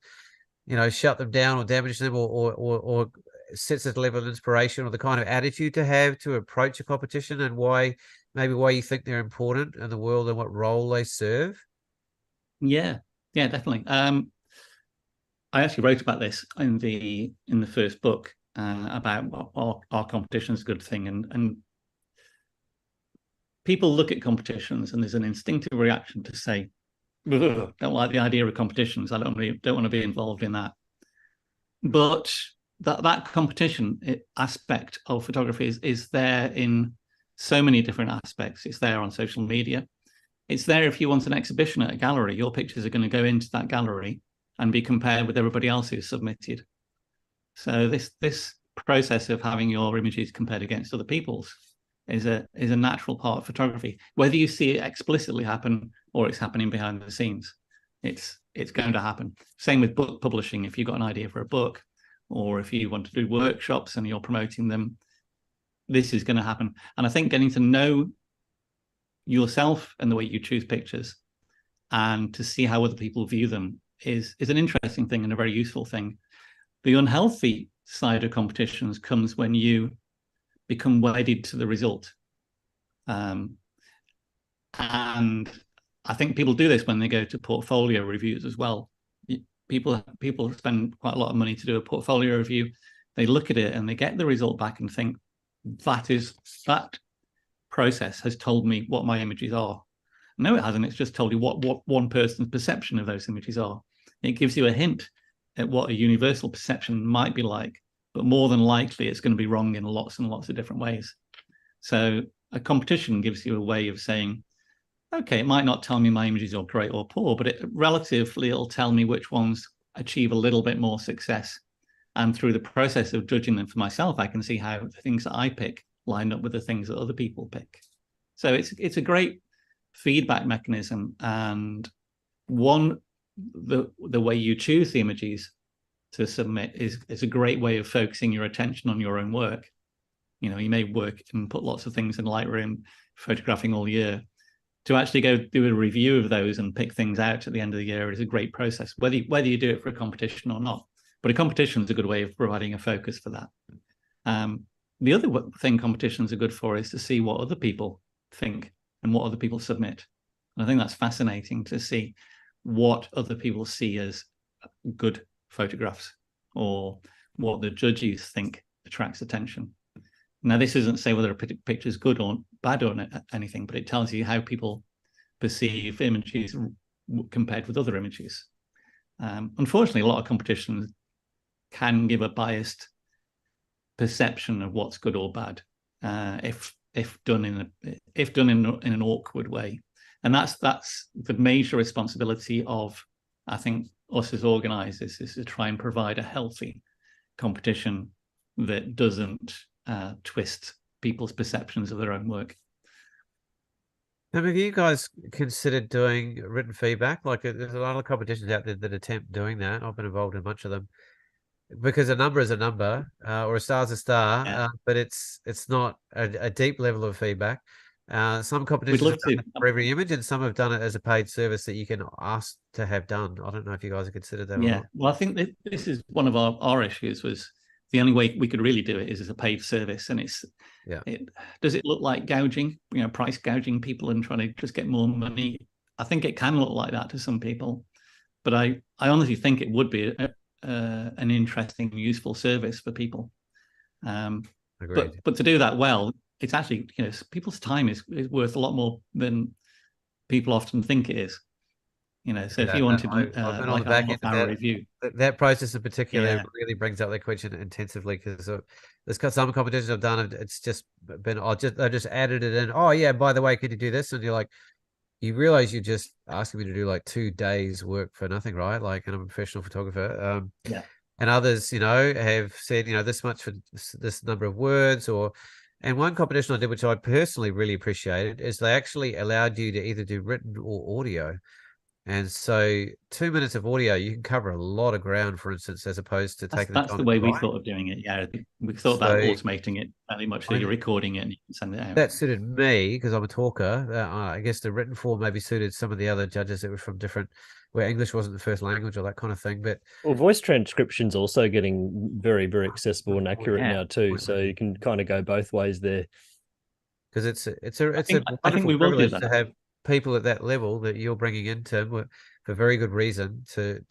shut them down or damage them or sets a level of inspiration, or the kind of attitude to have to approach a competition, and why you think they're important in the world and what role they serve. Yeah, definitely. I actually wrote about this in the first book about our competition is a good thing, and people look at competitions and there's an instinctive reaction to say, don't like the idea of competitions. I don't want to be involved in that. But that competition aspect of photography is there in so many different aspects. It's there on social media. It's there if you want an exhibition at a gallery. Your pictures are going to go into that gallery and be compared with everybody else who's submitted. So this process of having your images compared against other people's is a natural part of photography. Whether you see it explicitly happen or it's happening behind the scenes, it's going to happen. Same with book publishing. If you've got an idea for a book, or if you want to do workshops and you're promoting them, this is going to happen. And I think getting to know yourself and the way you choose pictures and to see how other people view them is an interesting thing and a very useful thing. The unhealthy side of competitions comes when you become wedded to the result. And I think people do this when they go to portfolio reviews as well. People spend quite a lot of money to do a portfolio review. They look at it and they get the result back and think, that process has told me what my images are. No, it hasn't. It's just told you what one person's perception of those images are. It gives you a hint at what a universal perception might be like, but more than likely it's going to be wrong in lots and lots of different ways. So a competition gives you a way of saying, okay, it might not tell me my images are great or poor, but it'll tell me which ones achieve a little bit more success. And through the process of judging them for myself, I can see how the things that I pick line up with the things that other people pick. So it's a great feedback mechanism, and the way you choose the images to submit is a great way of focusing your attention on your own work. You may work and put lots of things in Lightroom, photographing all year. To actually go do a review of those and pick things out at the end of the year is a great process, whether you do it for a competition or not. But a competition is a good way of providing a focus for that. The other thing competitions are good for is to see what other people think and what other people submit. And I think that's fascinating to see what other people see as good photographs or what the judges think attracts attention. Now, this doesn't say whether a picture is good or bad or anything, but it tells you how people perceive images compared with other images. Unfortunately, a lot of competitions can give a biased perception of what's good or bad, if done in an awkward way, and that's the major responsibility of, I think, us as organisers, is to try and provide a healthy competition that doesn't twist people's perceptions of their own work. Have you guys considered doing written feedback? Like, there's a lot of competitions out there that attempt doing that. I've been involved in a bunch of them, because a number is a number, or a star is a star, but it's not a deep level of feedback. Some competitions have done it for every image, and some have done it as a paid service that you can ask to have done. I don't know if you guys have considered that. Yeah, well, I think that this is one of our issues. Was the only way we could really do it is as a paid service, and does it look like gouging, price gouging people and trying to just get more money? I think it can look like that to some people, but I honestly think it would be an interesting, useful service for people. But to do that well, it's actually, people's time is worth a lot more than people often think it is. So if you wanted like a half-hour review, that process in particular really brings up that question intensively, because there's got some competitions I've done, it's just been I just added it in. Oh yeah, by the way, could you do this? And you're like, you realize you're just asking me to do like 2 days work for nothing, right? Like, and I'm a professional photographer. And others, have said, this much for this number of words, and one competition I did, which I personally really appreciated, is they actually allowed you to either do written or audio. And so 2 minutes of audio, you can cover a lot of ground, for instance, as opposed to taking that's the way we thought of doing it. Yeah, we thought about automating it very much, so you're recording it and you can send it out. That suited me because I'm a talker. I guess the written form maybe suited some of the other judges that were from different, where English wasn't the first language or that kind of thing. But voice transcription's also getting very, very accessible and accurate now too. So you can kind of go both ways there. Because it's a wonderful privilege to have people at that level that you're bringing in, Tim, for very good reason, to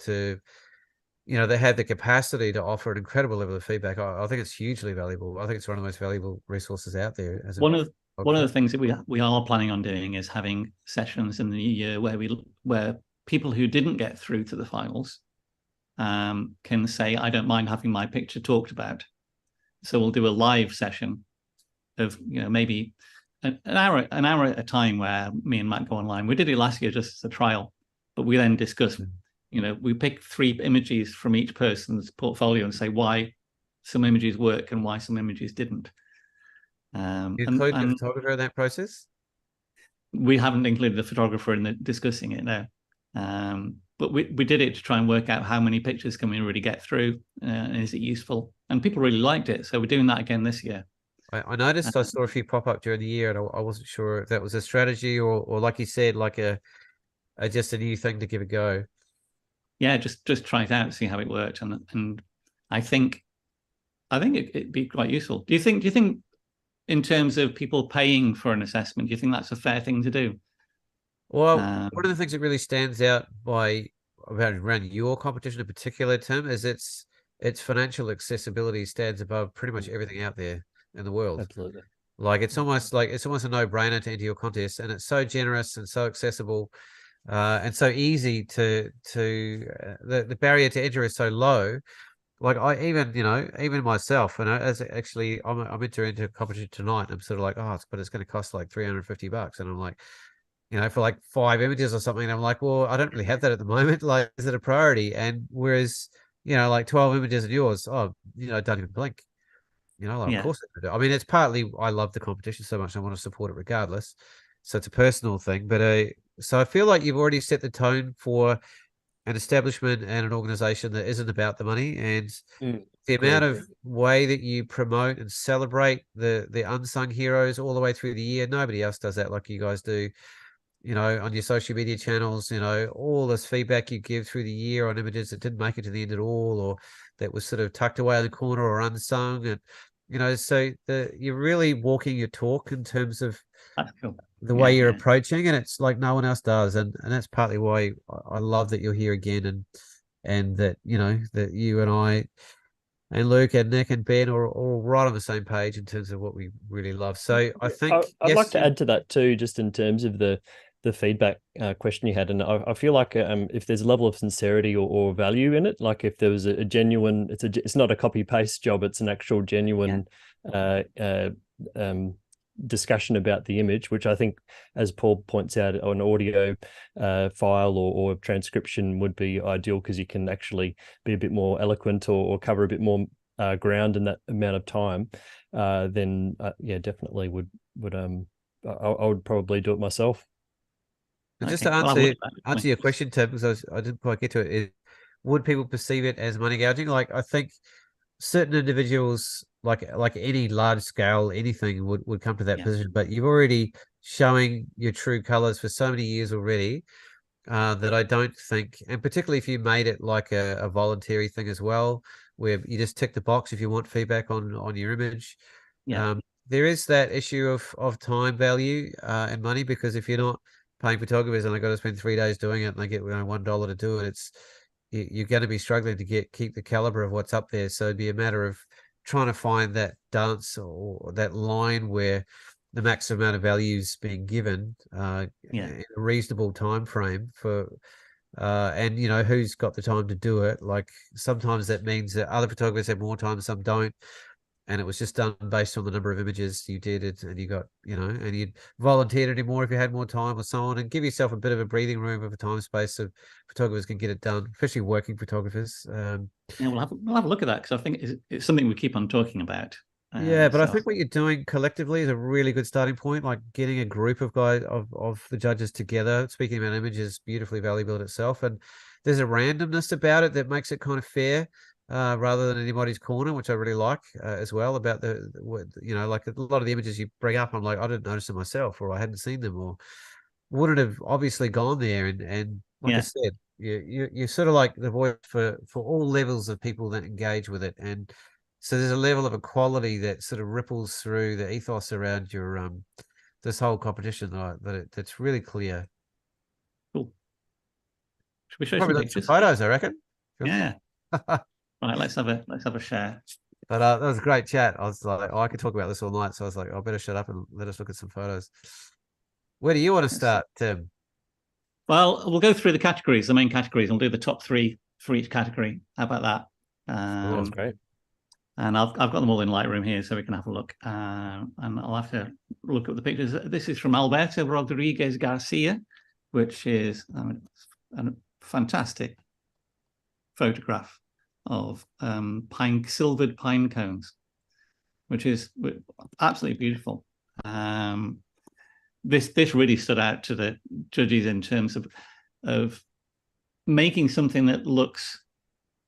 they have the capacity to offer an incredible level of feedback. I think it's hugely valuable. I think it's one of the most valuable resources out there. One of the things that we are planning on doing is having sessions in the new year where people who didn't get through to the finals can say, I don't mind having my picture talked about. So we'll do a live session of maybe an hour at a time, where me and Matt go online. We did it last year just as a trial, but we then discuss, we pick 3 images from each person's portfolio and say why some images work and why some images didn't. You include the photographer in that process? We haven't included the photographer in discussing it now. But we did it to try and work out how many pictures can we really get through, and is it useful? And people really liked it. So we're doing that again this year. I noticed I saw a few pop up during the year, and I wasn't sure if that was a strategy or like you said, like just a new thing to give a go. Yeah, just try it out, see how it worked, and I think it'd be quite useful. Do you think in terms of people paying for an assessment, do you think that's a fair thing to do? Well, one of the things that really stands out around your competition in particular, Tim, is its financial accessibility stands above pretty much everything out there in the world. Absolutely. Like it's almost a no-brainer to enter your contest, and it's so generous and so accessible, and so easy the barrier to enter is so low. Like I even myself, as actually I'm entering into a competition tonight, I'm sort of like, but it's going to cost like $350, and I'm like, for like 5 images or something, and I'm like, well, I don't really have that at the moment. Like, is it a priority? And whereas like 12 images of yours, don't even blink. Of course I do. I mean, it's partly I love the competition so much, I want to support it regardless. So it's a personal thing. But so I feel like you've already set the tone for an establishment and an organization that isn't about the money, and the amount of way that you promote and celebrate the unsung heroes all the way through the year. Nobody else does that like you guys do. On your social media channels, all this feedback you give through the year on images that didn't make it to the end at all, or that was sort of tucked away in the corner or unsung. And, so you're really walking your talk in terms of the way you're approaching, and it's like no one else does. And that's partly why I love that you're here again, and that, that you and I and Luke and Nick and Ben are all right on the same page in terms of what we really love. So I think I'd like to add to that too, just in terms of the feedback question you had, and I feel like if there's a level of sincerity or value in it, like if there was a genuine, it's not a copy paste job, it's an actual genuine discussion about the image, which I think, as Paul points out, an audio file or transcription would be ideal, because you can actually be a bit more eloquent or cover a bit more ground in that amount of time. Then definitely would I would probably do it myself. But just to answer your question, Tim, because I didn't quite get to it, would people perceive it as money gouging? Like, I think certain individuals, like any large scale anything, would come to that position. But you've already showing your true colors for so many years already, that I don't think, and particularly if you made it like a voluntary thing as well, where you just tick the box if you want feedback on your image. There is that issue of time value and money, because if you're not paying photographers and I got to spend 3 days doing it and I get $1 to do it, you're going to be struggling to keep the caliber of what's up there. So it'd be a matter of trying to find that dance or that line where the maximum amount of value is being given in a reasonable time frame for and who's got the time to do it. Like, sometimes that means that other photographers have more time, some don't, and it was just done based on the number of images you did it, and you got and you'd volunteered anymore if you had more time or so on, and give yourself a bit of a breathing room of a time space so photographers can get it done, especially working photographers. We'll have a look at that, because I think it's something we keep on talking about. But I think what you're doing collectively is a really good starting point. Like, getting a group of guys of the judges together, speaking about images, beautifully valuable in itself. And there's a randomness about it that makes it kind of fair, rather than anybody's corner, which I really like as well. About like a lot of the images you bring up, I'm like, I didn't notice them myself, or I hadn't seen them, or wouldn't have obviously gone there. And like I said, you're sort of like the voice for all levels of people that engage with it. And so there's a level of equality that sort of ripples through the ethos around your this whole competition that's really clear. Cool. Should we show Probably some some pictures? photos, I reckon. Yeah. Right, let's have a share. But that was a great chat. I was like, I could talk about this all night, so I was like, I better shut up and let us look at some photos. Where do you want to start, Tim? Well, we'll go through the categories, the main categories. We'll do the top three for each category. How about that? That's great. And I've got them all in Lightroom here, so we can have a look. And I'll have to look at the pictures. This is from Alberto Rodriguez Garcia, which is a fantastic photograph of silvered pine cones, which is absolutely beautiful. This really stood out to the judges in terms of making something that looks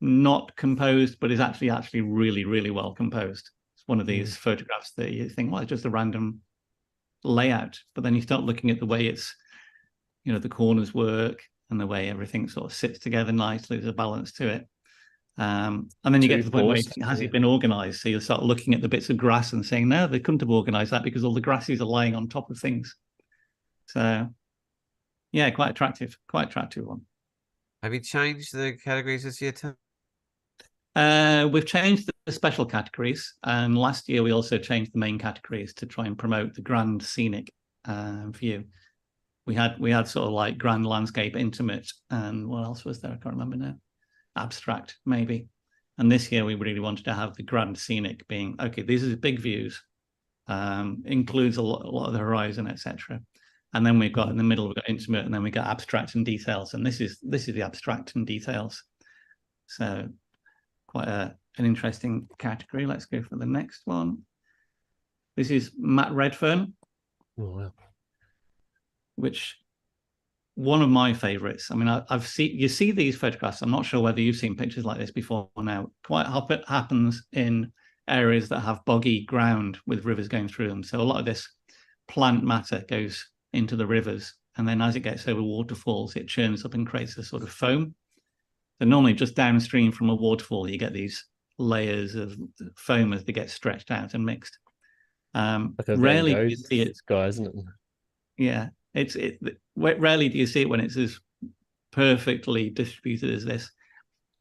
not composed, but is actually really, really well composed. It's one of these photographs that you think, well, it's just a random layout, but then you start looking at the way it's, the corners work and the way everything sort of sits together nicely. There's a balance to it. And then you get to the point where you think, has it been organized? So you'll start looking at the bits of grass and saying, no, they couldn't have organized that because all the grasses are lying on top of things. So yeah, quite attractive one. Have you changed the categories this year, Tim? We've changed the special categories, and last year we also changed the main categories to try and promote the grand scenic view. We had sort of like grand landscape, intimate, and what else was there? I can't remember now. Abstract, maybe. And this year we really wanted to have the grand scenic being, okay, these are big views, includes a lot of the horizon, etc. And then we've got in the middle, we've got intimate, and then we got abstract and details. And this is the abstract and details. So quite an interesting category. Let's go for the next one. This is Matt Redfern, which one of my favorites. I mean, you see these photographs. I'm not sure whether you've seen pictures like this before now. Quite often it happens in areas that have boggy ground with rivers going through them. So a lot of this plant matter goes into the rivers, and then as it gets over waterfalls, it churns up and creates a sort of foam. So normally just downstream from a waterfall, you get these layers of foam as they get stretched out and mixed. Rarely do you see it, guy, isn't it? Yeah, rarely do you see it when it's as perfectly distributed as this.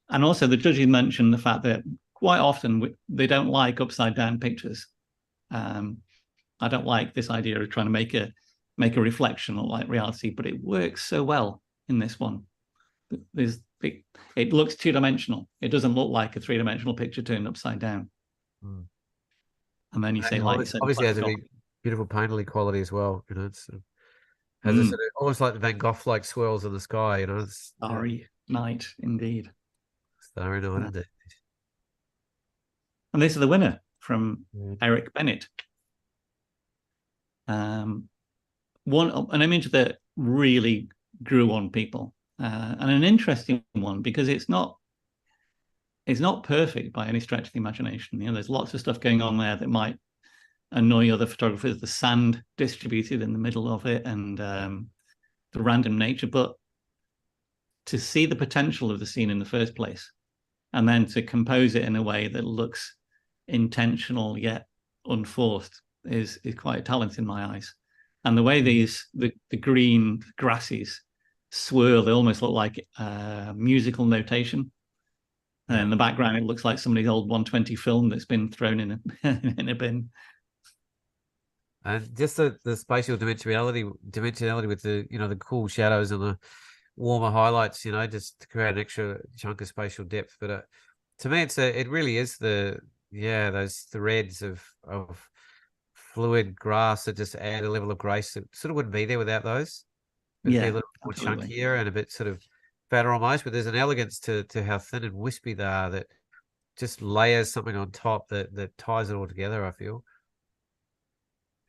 And also the judges mentioned the fact that quite often they don't like upside down pictures. I don't like this idea of trying to make a reflection look like reality, but it works so well in this one. It looks two-dimensional. It doesn't look like a three-dimensional picture turned upside down. Mm. And then you say, obviously has a very beautiful painterly quality as well. You know, it's has a sort of almost like the Van Gogh-like swirls in the sky. You know, it's Starry night indeed. Starry night indeed. And this is the winner from Eric Bennett. An image that really grew on people, and an interesting one because it's not perfect by any stretch of the imagination. You know, there's lots of stuff going on there that might annoy other photographers. The sand distributed in the middle of it, and the random nature. But to see the potential of the scene in the first place, and then to compose it in a way that looks intentional yet unforced is quite a talent in my eyes. And the way the green grasses swirl, they almost look like musical notation. And in the background, it looks like somebody's old 120 film that's been thrown in a bin. And just the spatial dimensionality with the, you know, the cool shadows and the warmer highlights, you know, just to create an extra chunk of spatial depth. But to me, it really is those threads of fluid grass that just add a level of grace that sort of wouldn't be there without those. It'd be a little more chunkier and a bit sort of fatter almost, but there's an elegance to how thin and wispy they are that just layers something on top that ties it all together, I feel.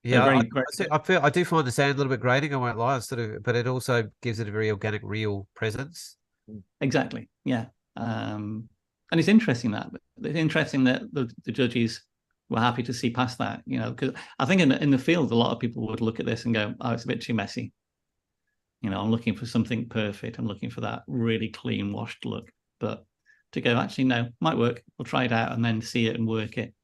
Yeah, I do find the sand a little bit grating, I won't lie, but it also gives it a very organic, real presence. Exactly, yeah. And it's interesting that the judges were happy to see past that, you know, because I think in the field, a lot of people would look at this and go, oh, it's a bit too messy. You know, I'm looking for something perfect. I'm looking for that really clean, washed look. But to go, actually, no, might work. We'll try it out and then see it and work it.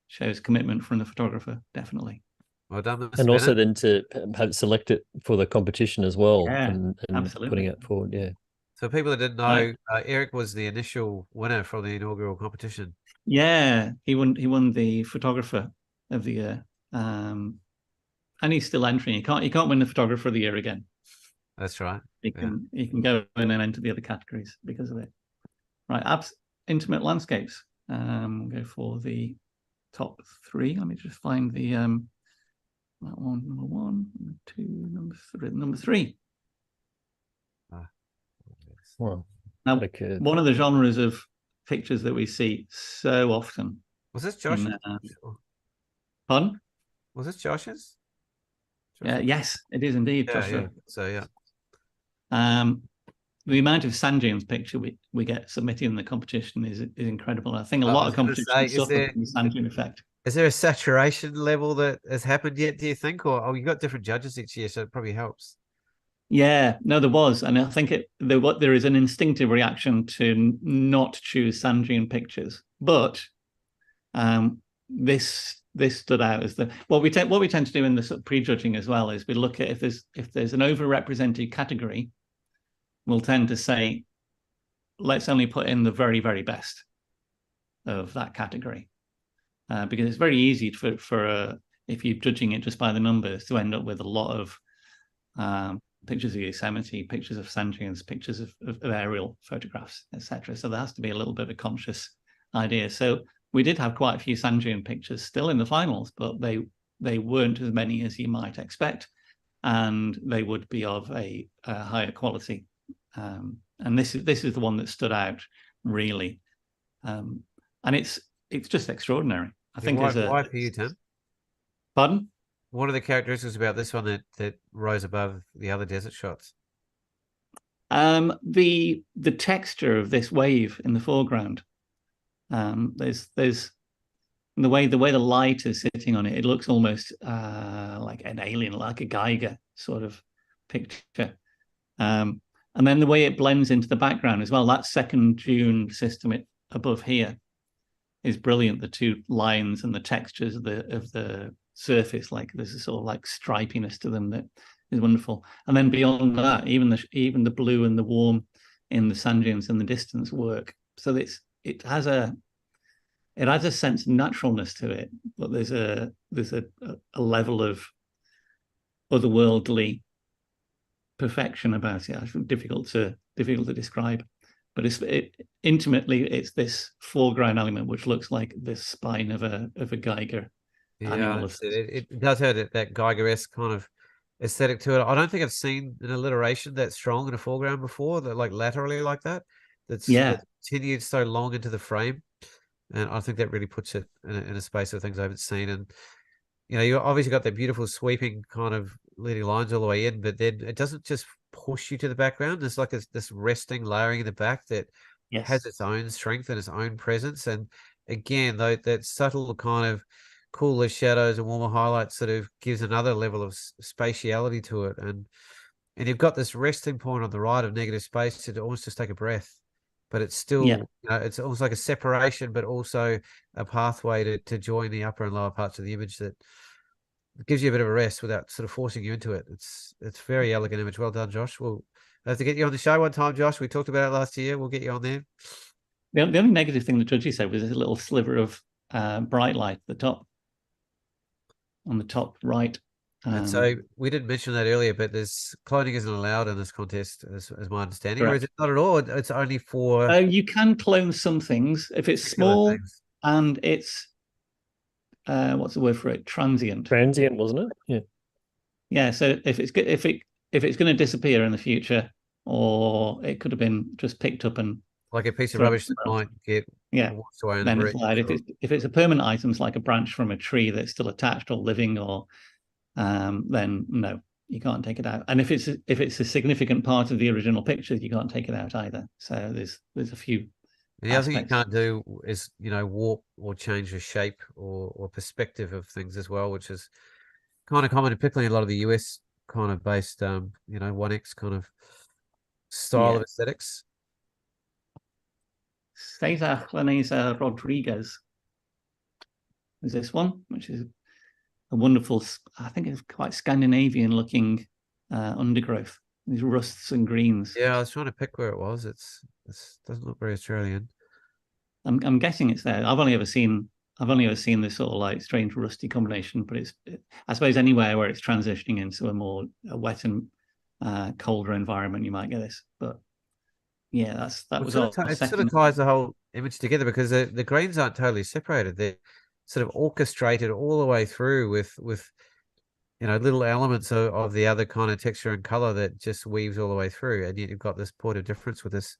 Shows commitment from the photographer, definitely. Well done, and also then to have select it for the competition as well, and absolutely putting it forward. Yeah. So people that didn't know, Eric was the initial winner for the inaugural competition. Yeah, he won the photographer of the year, and he's still entering. He can't win the photographer of the year again. That's right. He can go in and enter the other categories because of it. Right, intimate landscapes. We'll go for the top three. Let me just find the that one, number one, number two, number three. Wow. Now, one of the genres of pictures that we see so often. Was this Josh's? Pardon? Was this Josh's? Yes, it is indeed. Yeah. So yeah. The amount of sand dunes picture we get submitted in the competition is incredible. I think a lot of competitions suffer from the sand dune effect. Is there a saturation level that has happened yet, do you think? Or you got different judges each year, so it probably helps. Yeah, no, there was. And I think there is an instinctive reaction to not choose sand dune pictures. But this stood out as what we tend to do in the sort of prejudging as well is we look at if there's an overrepresented category, we'll tend to say, let's only put in the very, very best of that category. Because it's very easy for if you're judging it just by the numbers to end up with a lot of pictures of Yosemite, pictures of sand dunes, pictures of aerial photographs, etc. So there has to be a little bit of a conscious idea. So we did have quite a few sand dune pictures still in the finals, but they weren't as many as you might expect, and they would be of a higher quality. And this is the one that stood out really, and it's just extraordinary. I think why for you, Tim? Pardon? What are the characteristics about this one that rose above the other desert shots? The texture of this wave in the foreground. There's the way the light is sitting on it. It looks almost like an alien, like a Geiger sort of picture. And then the way it blends into the background as well. That second dune system above here is brilliant. The two lines and the textures of the surface, like there's a sort of like stripiness to them that is wonderful. And then beyond that, even the blue and the warm in the sand dunes and the distance work. So it has it has a sense of naturalness to it, but there's a level of otherworldly perfection about it. I think difficult to describe, but intimately it's this foreground element which looks like the spine of a Geiger animal. It does have that Geiger-esque kind of aesthetic to it. I don't think I've seen an alliteration that strong in a foreground before, that like laterally like that. That's continued so long into the frame, and I think that really puts it in a space of things I haven't seen. And you obviously got that beautiful sweeping kind of leading lines all the way in, but then it doesn't just push you to the background. There's like this resting layering in the back that has its own strength and its own presence. And again, though, that subtle kind of cooler shadows and warmer highlights sort of gives another level of spatiality to it. And you've got this resting point on the right of negative space to almost just take a breath. But it's still, it's almost like a separation, but also a pathway to join the upper and lower parts of the image that gives you a bit of a rest without sort of forcing you into it. It's very elegant image. Well done, Josh. We'll have to get you on the show one time, Josh. We talked about it last year. We'll get you on there. The only negative thing the judges said was a little sliver of bright light at the top, on the top right. And so we didn't mention that earlier, but cloning isn't allowed in this contest, as my understanding. Correct. Or is it not at all? It's only for... you can clone some things if it's small things. And it's, what's the word for it? Transient. Transient, wasn't it? Yeah. Yeah, so if it's going to disappear in the future, or it could have been just picked up and... Like a piece of rubbish that might get washed away in the brick. If it's a permanent item, like a branch from a tree that's still attached or living, or... then no, you can't take it out. And if it's a significant part of the original picture, you can't take it out either. So there's a few. And the other thing you can't do is warp or change the shape or perspective of things as well, which is kind of common, particularly in a lot of the US kind of based 1X kind of style of aesthetics. Cesar Laneza Rodriguez is this one, which is a wonderful, I think it's quite Scandinavian looking undergrowth, these rusts and greens. Yeah, I was trying to pick where it was. It doesn't look very Australian. I'm guessing it's there. I've only ever seen this sort of like strange rusty combination, but I suppose anywhere where it's transitioning into a wet and colder environment, you might get this. But yeah, it sort of ties the whole image together, because the greens aren't totally separated. They're sort of orchestrated all the way through with little elements of the other kind of texture and color that just weaves all the way through. And yet you've got this point of difference with this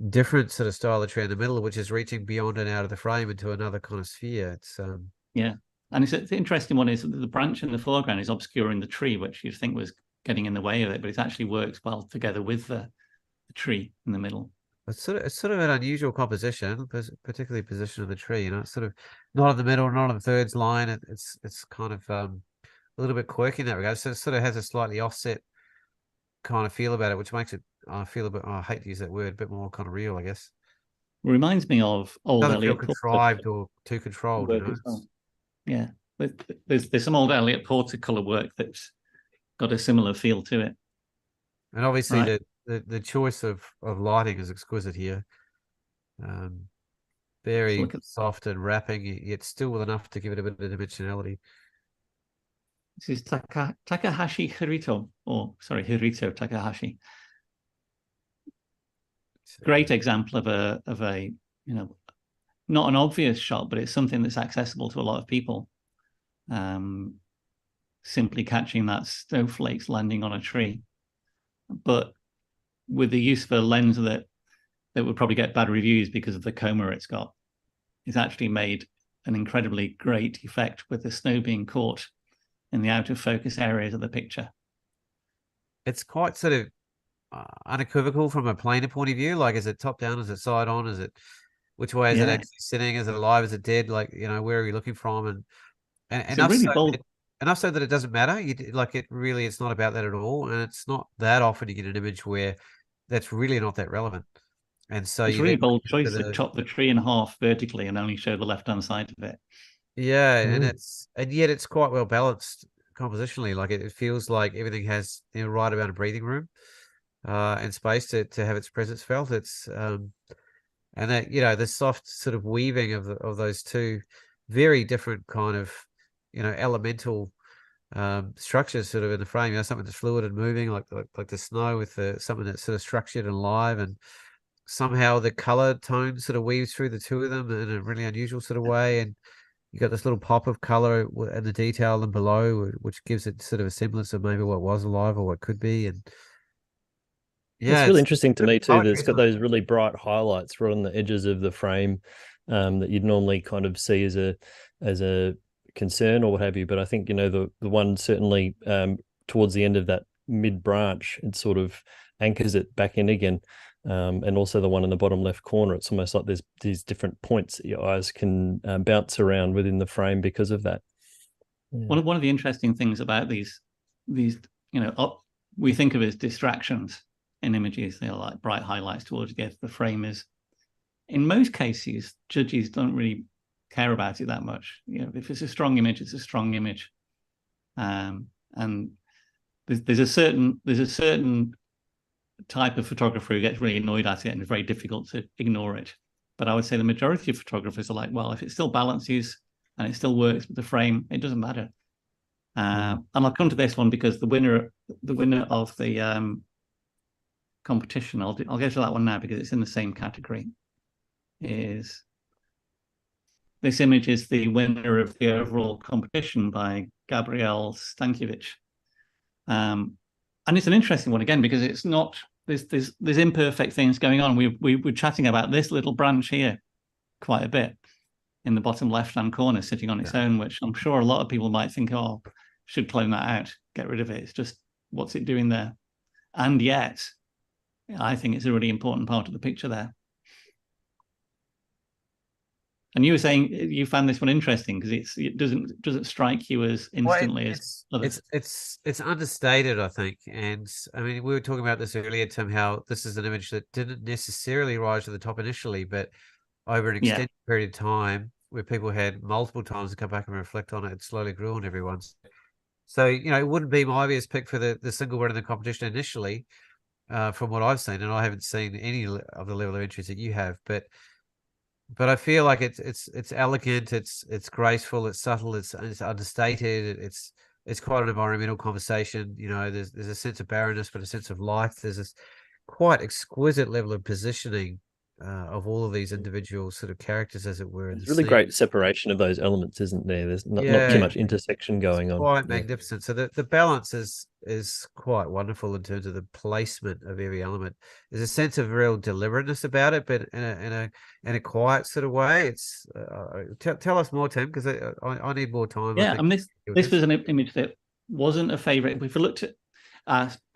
different sort of stylometry in the middle, which is reaching beyond and out of the frame into another kind of sphere. It's and it's the interesting one is that the branch in the foreground is obscuring the tree, which you'd think was getting in the way of it, but it actually works well together with the tree in the middle. It's sort of an unusual composition, particularly position of the tree. It's sort of not in the middle, not on the thirds line. It's kind of a little bit quirky in that regard. So it sort of has a slightly offset kind of feel about it, which makes it feel a bit. I hate to use that word, a bit more kind of real, I guess. It reminds me of old Elliot. Elliot Doesn't feel contrived or too controlled. Well. Yeah, there's some old Elliot Porter color work that's got a similar feel to it. And obviously the choice of lighting is exquisite here. Very soft and wrapping, yet still with enough to give it a bit of dimensionality. This is Takahashi Hirito, Hirito Takahashi. Great example of a not an obvious shot, but it's something that's accessible to a lot of people. Simply catching that snowflakes landing on a tree, but with the use of a lens that would probably get bad reviews because of the coma it's got, it's actually made an incredibly great effect with the snow being caught in the out of focus areas of the picture. It's quite sort of unequivocal from a planar point of view. Like, is it top down? Is it side on? Is it which way is it actually sitting? Is it alive? Is it dead? Like, where are you looking from? And enough so that it doesn't matter. It's not about that at all, and it's not that often you get an image where that's really not that relevant. And so it's really bold choice to chop the tree in half vertically and only show the left-hand side of it. Yeah, and yet it's quite well balanced compositionally. Like it feels like everything has right amount of breathing room and space to have its presence felt. It's And that, you know, the soft sort of weaving of those two very different kind of, you know, elemental structures sort of in the frame, you know, something that's fluid and moving like the snow with something that's sort of structured and live, and somehow the color tone sort of weaves through the two of them in a really unusual sort of way. And you got this little pop of color and the detail and below, which gives it sort of a semblance of maybe what was alive or what could be. And yeah, it's really interesting to me too. poetry, That it's got isn't it? those really bright highlights right on the edges of the frame that you'd normally kind of see as a concern or what have you. But I think, you know, the one certainly towards the end of that mid branch, it sort of anchors it back in again. And also the one in the bottom left corner, it's almost like there's these different points that your eyes can bounce around within the frame because of that. Yeah. One of the interesting things about these, you know, we think of as distractions in images. They're like bright highlights towards the edge of the frame. Is in most cases, judges don't really care about it that much. You know, if it's a strong image, it's a strong image. And there's a certain type of photographer who gets really annoyed at it, and it's very difficult to ignore it. But I would say the majority of photographers are like, well, if it still balances and it still works with the frame, it doesn't matter. And I'll come to this one because the winner of the competition, I'll go to that one now because it's in the same category. Is this image is the winner of the overall competition by Gabriel Stankiewicz. And it's an interesting one again because it's not there's imperfect things going on. We were chatting about this little branch here quite a bit in the bottom left-hand corner, sitting on its own, which I'm sure a lot of people might think, oh, should clone that out, get rid of it. It's just, what's it doing there? And yet, I think it's a really important part of the picture there. And you were saying you found this one interesting because it doesn't strike you as instantly as others. It's understated, I think. And I mean, we were talking about this earlier, Tim, how this is an image that didn't necessarily rise to the top initially, but over an extended period of time, where people had multiple times to come back and reflect on it, it slowly grew on everyone. So, you know, it wouldn't be my obvious pick for the single winner in the competition initially, from what I've seen, and I haven't seen any of the level of interest that you have, but I feel like it's elegant, it's graceful, it's subtle, it's understated, it's quite an environmental conversation. You know, there's a sense of barrenness, but a sense of life. There's this quite exquisite level of positioning of all of these individual sort of characters, as it were. In There's the really scene. great separation of those elements, isn't there? There's not too much intersection going on. Quite magnificent. So the balance is quite wonderful in terms of the placement of every element. There's a sense of real deliberateness about it, but in a quiet sort of way. It's tell us more, Tim, because I need more time. Yeah, and this was an image that wasn't a favorite. If we looked at,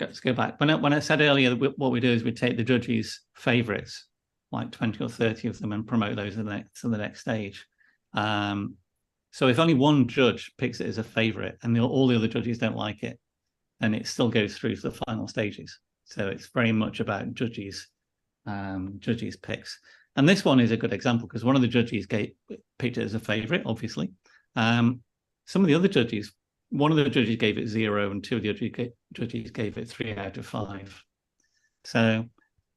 let's go back. When I said earlier that what we do is we take the judges' favorites, like 20 or 30 of them, and promote those to the next stage. So if only one judge picks it as a favorite and all the other judges don't like it, then it still goes through to the final stages. So it's very much about judges' picks. And this one is a good example because one of the judges picked it as a favorite, obviously. Some of the other judges, one of the judges gave it 0 and two of the judges gave it 3 out of 5. So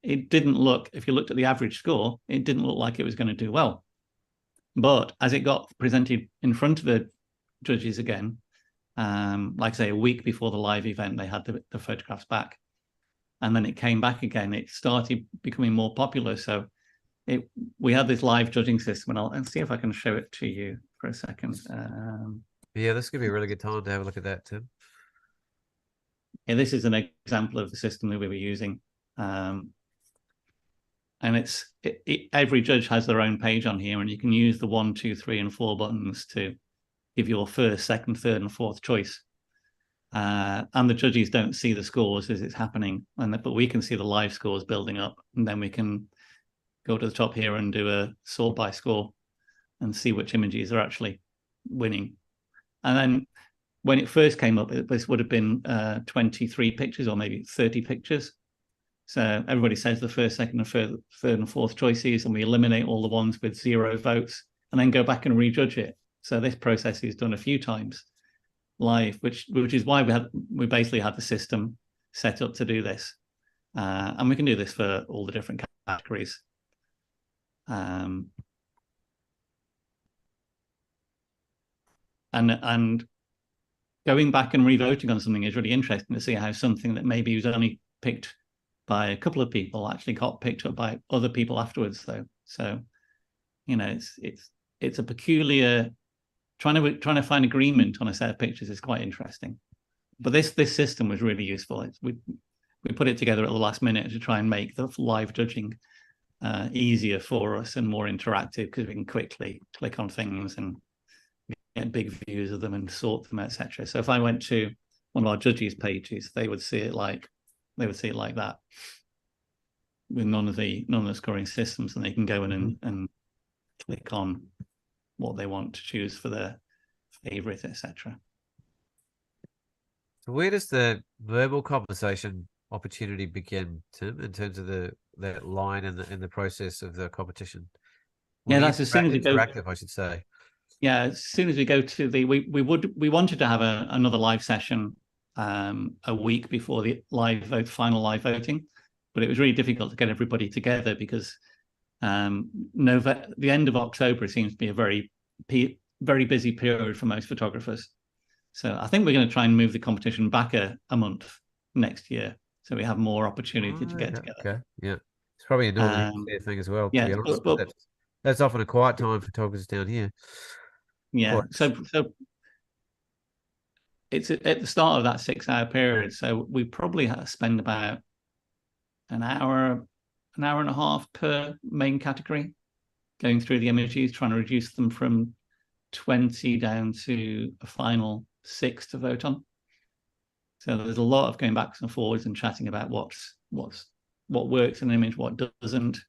it didn't look, if you looked at the average score, it didn't look like it was going to do well. But as it got presented in front of the judges again, like I say, a week before the live event, they had the photographs back. And then it came back again. It started becoming more popular. So we had this live judging system, and I'll see if I can show it to you for a second. Yeah, this could be a really good time to have a look at that, Tim. Yeah, this is an example of the system that we were using. And every judge has their own page on here, and you can use the 1, 2, 3, and 4 buttons to give your first, second, third, and fourth choice. And the judges don't see the scores as it's happening, but we can see the live scores building up, and then we can go to the top here and do a sort by score and see which images are actually winning. And then when it first came up, this would have been 23 pictures or maybe 30 pictures. So everybody says the first, second, and third and fourth choices, and we eliminate all the ones with 0 votes and then go back and rejudge it. So this process is done a few times live, which is why we basically had the system set up to do this. And we can do this for all the different categories. And going back and revoting on something is really interesting to see how something that maybe was only picked by a couple of people actually got picked up by other people afterwards, though. So, you know, it's a peculiar trying to find agreement on a set of pictures is quite interesting. But this system was really useful. We put it together at the last minute to try and make the live judging easier for us and more interactive, because we can quickly click on things and get big views of them and sort them, etc. So if I went to one of our judges' pages, they would see it like that, with none of the scoring systems, and they can go in and click on what they want to choose for their favorite, etc. So where does the verbal conversation opportunity begin, Tim, in terms of that line in the process of the competition? Yeah, that's as soon as we go interactive, I should say. Yeah, as soon as we go to the we wanted to have another live session a week before the final live voting, but it was really difficult to get everybody together because the end of October seems to be a very busy period for most photographers. So I think we're going to try and move the competition back a month next year, so we have more opportunity to get together. Okay, yeah, it's probably a northern thing as well. Yeah, to be honest. That's often a quiet time for photographers down here. Yeah, so it's at the start of that 6-hour period, so we probably spend about an hour and a half per main category, going through the images, trying to reduce them from 20 down to a final 6 to vote on. So there's a lot of going backwards and forwards and chatting about what works in an image, what doesn't,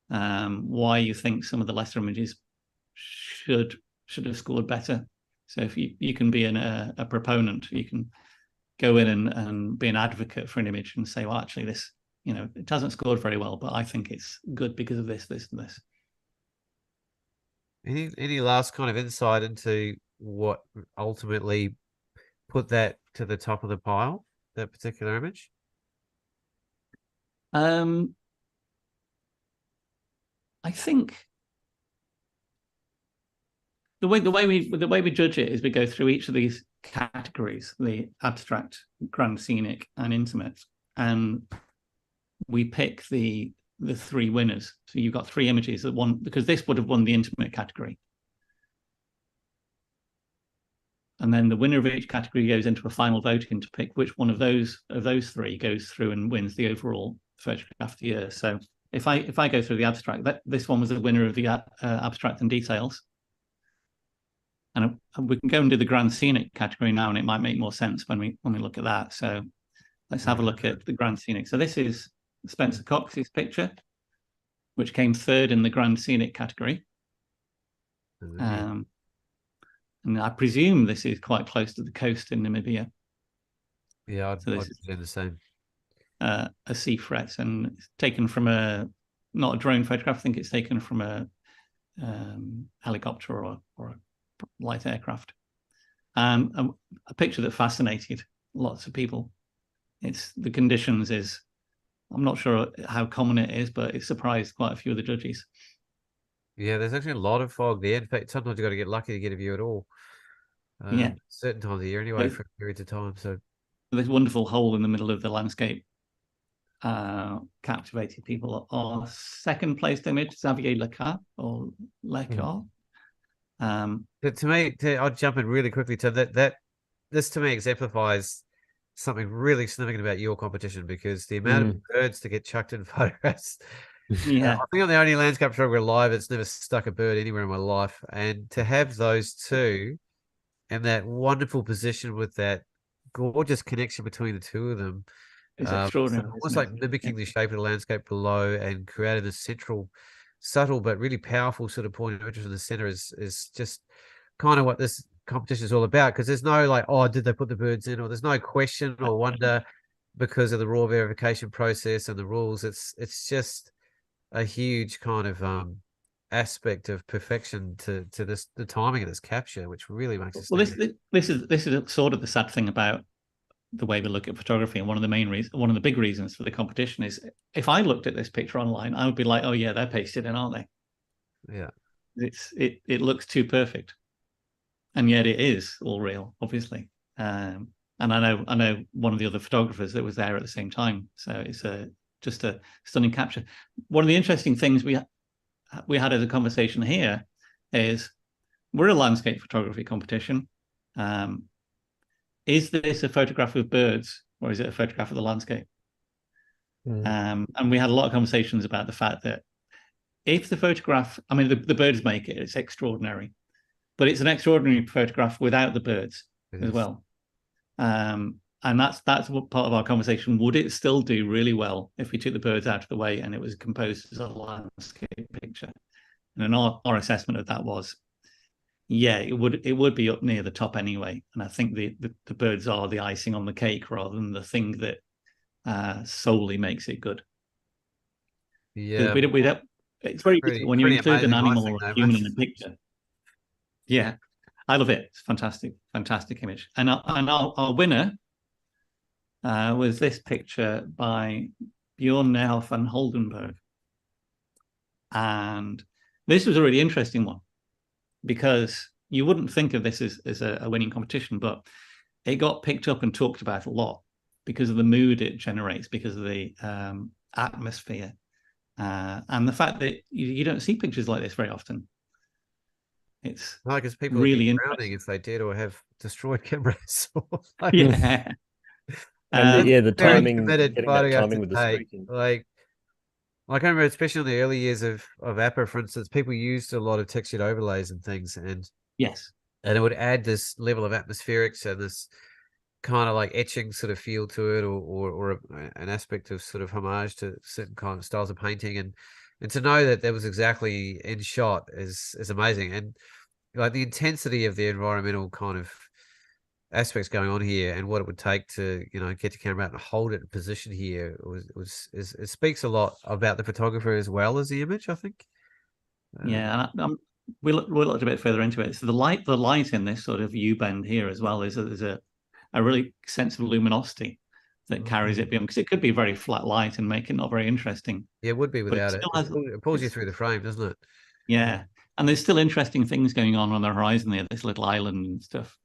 why you think some of the lesser images should have scored better. So if you can be a proponent, you can go in and be an advocate for an image and say, well, actually this, it hasn't scored very well, but I think it's good because of this, this, and this. Any last kind of insight into what ultimately put that to the top of the pile, that particular image? I think the way we judge it is we go through each of these categories: the abstract, grand scenic, and intimate, and we pick the 3 winners. So you've got 3 images that won, because this would have won the intimate category. And then the winner of each category goes into a final voting to pick which one of those 3 goes through and wins the overall photograph of the year. So if I go through the abstract, this one was the winner of the abstract and details. And we can go and do the grand scenic category now, and it might make more sense when we look at that. So let's have a look at the grand scenic. So this is Spencer Cox's picture, which came 3rd in the grand scenic category. And I presume this is quite close to the coast in Namibia. Yeah, I'd do the same. A sea fret, and it's taken from not a drone photograph. I think it's taken from a helicopter or a light aircraft. A picture that fascinated lots of people. It's the conditions is, I'm not sure how common it is, but it surprised quite a few of the judges. Yeah, there's actually a lot of fog there. In fact, sometimes you've got to get lucky to get a view at all. Certain times of the year anyway, for periods of time. So this wonderful hole in the middle of the landscape captivated people. Our second placed image, Xavier Lecar, or Lecar. But to me, I'll jump in really quickly to that. This to me exemplifies something really significant about your competition, because the amount of birds to get chucked in photographs. Yeah, I think I'm the only landscape photographer alive that's never stuck a bird anywhere in my life, and to have those 2 and that wonderful position with that gorgeous connection between the 2 of them, it's extraordinary. Almost like mimicking the shape of the landscape below and creating this central, subtle but really powerful sort of point of interest in the center is just kind of what this competition is all about. Because there's no like, oh, did they put the birds in? Or there's no question or wonder because of the raw verification process and the rules. It's just a huge kind of aspect of perfection to the timing of this capture, which really makes it. Well, this is sort of the sad thing about the way we look at photography, and one of the big reasons for the competition is, if I looked at this picture online, I would be like, oh yeah, they're pasted in, aren't they? Yeah. It looks too perfect, and yet it is all real, obviously. And I know one of the other photographers that was there at the same time. So it's just a stunning capture. One of the interesting things we had as a conversation here is we're a landscape photography competition. Is this a photograph of birds or is it a photograph of the landscape? And we had a lot of conversations about the fact that if the photograph, I mean, the birds make it, it's extraordinary, but it's an extraordinary photograph without the birds as well. And that's what part of our conversation. Would it still do really well if we took the birds out of the way and it was composed as a landscape picture? And our assessment of that was, yeah, it would be up near the top anyway. And I think the birds are the icing on the cake rather than the thing that solely makes it good. Yeah. It's very difficult when you include an animal or a human in a picture. Yeah, I love it. It's fantastic image. And our winner was this picture by Bjorn Nehoff van Holdenberg. And this was a really interesting one because you wouldn't think of this as a winning competition, but it got picked up and talked about a lot because of the mood it generates, because of the atmosphere, and the fact that you don't see pictures like this very often. It's because people really would be drowning if they did, or have destroyed cameras. Yeah. And the timing, getting that timing with the streaking. I can remember, especially in the early years of APA, for instance, people used a lot of textured overlays and things, and yes, and it would add this level of atmospherics and this kind of like etching sort of feel to it, or an aspect of sort of homage to certain kind of styles of painting, and to know that was exactly in shot is amazing, and like the intensity of the environmental kind of aspects going on here and what it would take to get your camera out and hold it in position here it speaks a lot about the photographer as well as the image, I think. Yeah, and we looked a bit further into it. So the light in this sort of U-bend here as well is a really sense of luminosity that carries it beyond, because it could be very flat light and make it not very interesting. Yeah, it would be without it. It pulls you through the frame, doesn't it? Yeah, and there's still interesting things going on the horizon there. This little island and stuff,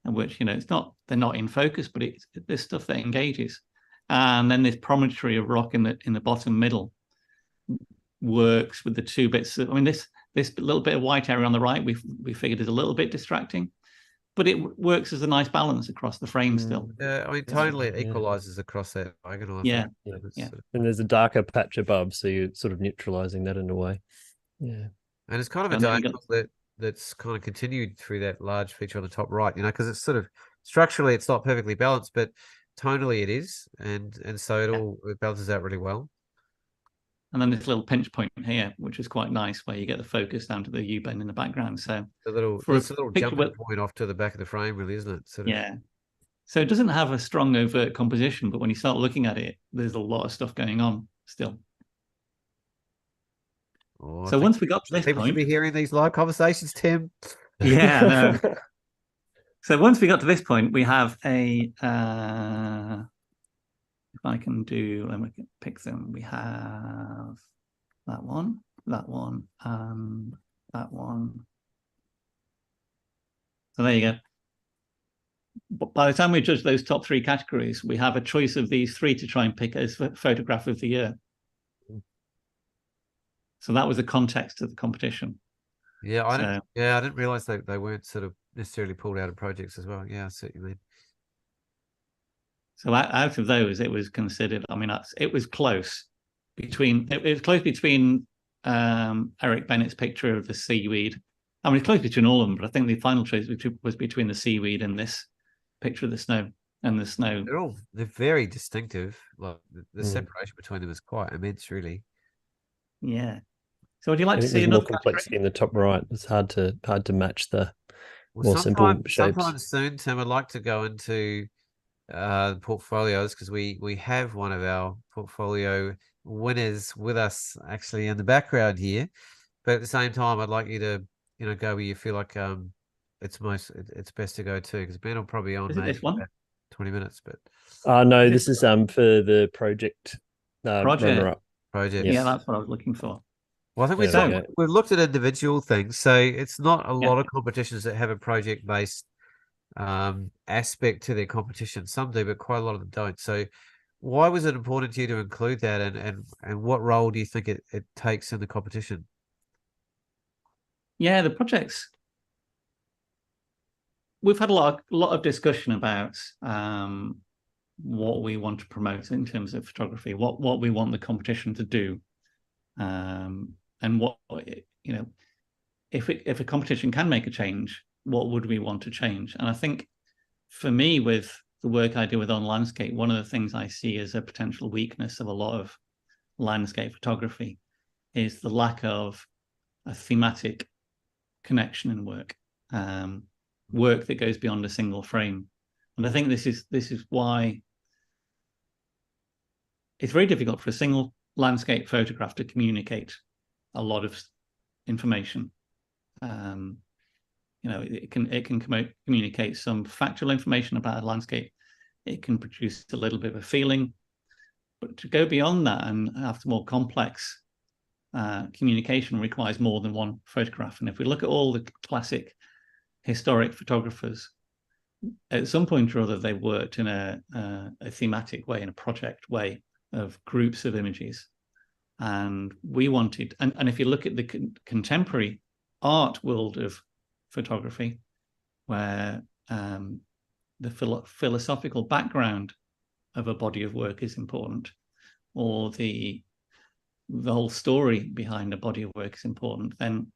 and which they're not in focus, but there's stuff that engages. And then this promontory of rock in the bottom middle works with the two bits. I mean, this little bit of white area on the right we figured is a little bit distracting, but it works as a nice balance across the frame still. I mean, tonally it equalizes across that diagonal. Yeah. And there's a darker patch above, so you're sort of neutralizing that in a way. Yeah. And it's kind of a diagonal that's kind of continued through that large feature on the top right, because it's sort of structurally it's not perfectly balanced, but tonally it is, and so it balances out really well. And then this little pinch point here, which is quite nice, where you get the focus down to the U-bend in the background. So it's a little jumping point off to the back of the frame, really, isn't it? Yeah. So it doesn't have a strong overt composition, but when you start looking at it, there's a lot of stuff going on still. So once we got to this people should be hearing these live conversations, Tim. Yeah. No. So once we got to this point, we have a. If I can let me pick them. We have that one, and that one. So there you go. But by the time we judge those top three categories, we have a choice of these three to try and pick as photograph of the year. So that was the context of the competition. Yeah, I didn't realize they weren't sort of necessarily pulled out of projects as well. Yeah, I see what you mean. So out of those, it was considered. I mean, it was close between. It was close between Eric Bennett's picture of the seaweed. I mean, it's close between all of them, but I think the final choice was between the seaweed and this picture of the snow and the snow. They're very distinctive. Like the separation between them is quite immense, really. Yeah. So would you like to see more complexity in the top right? It's hard to match the more simple shapes. Sometime soon, Tim, I'd like to go into portfolios, because we have one of our portfolio winners with us actually in the background here. But at the same time, I'd like you to go where you feel like it's best to go to, because Ben will probably on maybe this one? 20 minutes. But no, this is for the project runner-up. Project. Yeah, that's what I was looking for. Well, I think So, we've looked at individual things, so it's not a Yeah. lot of competitions that have a project-based aspect to their competition. Some do, but quite a lot of them don't. So, why was it important to you to include that, and what role do you think it takes in the competition? Yeah, the projects. We've had a lot of discussion about what we want to promote in terms of photography, what we want the competition to do, and what, you know, if a competition can make a change, what would we want to change? And I think for me, with the work I do with on landscape, one of the things I see as a potential weakness of a lot of landscape photography is the lack of a thematic connection in work, work that goes beyond a single frame. And I think this is why it's very difficult for a single landscape photograph to communicate a lot of information. You know, it can communicate some factual information about a landscape. It can produce a little bit of a feeling, but to go beyond that and have more complex communication requires more than one photograph. And if we look at all the classic historic photographers, at some point or other, they worked in a thematic way, in a project way of groups of images. And we wanted, and if you look at the contemporary art world of photography, where the philosophical background of a body of work is important, or the whole story behind a body of work is important, then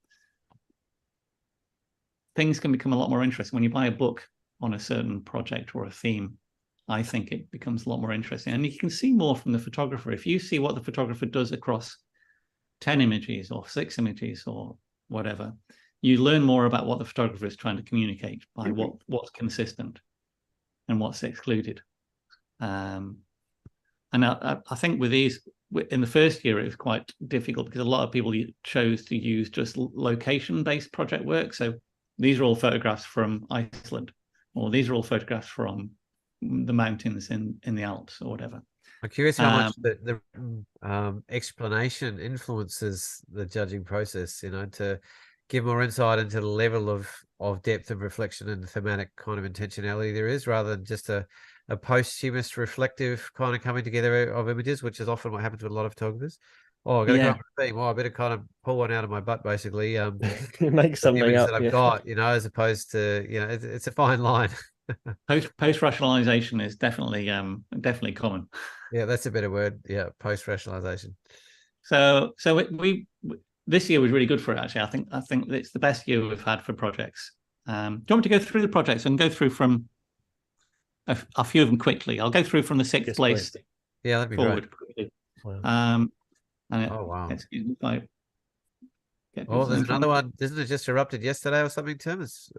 things can become a lot more interesting. When you buy a book on a certain project or a theme, I think it becomes a lot more interesting. And you can see more from the photographer. If you see what the photographer does across 10 images or 6 images or whatever, you learn more about what the photographer is trying to communicate by what's consistent and what's excluded. And I think with these, in the first year, it was quite difficult because a lot of people chose to use just location-based project work. So these are all photographs from Iceland, or these are all photographs from the mountains in the Alps or whatever. I'm curious how much the explanation influences the judging process, you know, to give more insight into the level of depth of reflection and the thematic kind of intentionality there is, rather than just a posthumous reflective kind of coming together of images, which is often what happens with a lot of photographers. Oh, I got to come up with a theme. Oh, I better kind of pull one out of my butt, basically. Make something up that I've got, you know, as opposed to, you know, it's a fine line. Post rationalization is definitely common. Yeah, that's a better word. Yeah, post rationalization. So we this year was really good for it. Actually, I think it's the best year we've had for projects. Do you want me to go through the projects and go through from a few of them quickly? I'll go through from the 6th place. Please. Yeah, that'd be forward great. quickly. Wow. Oh wow. Excuse me if I get Oh, there's another one. Isn't it just erupted yesterday or something, Tim? It's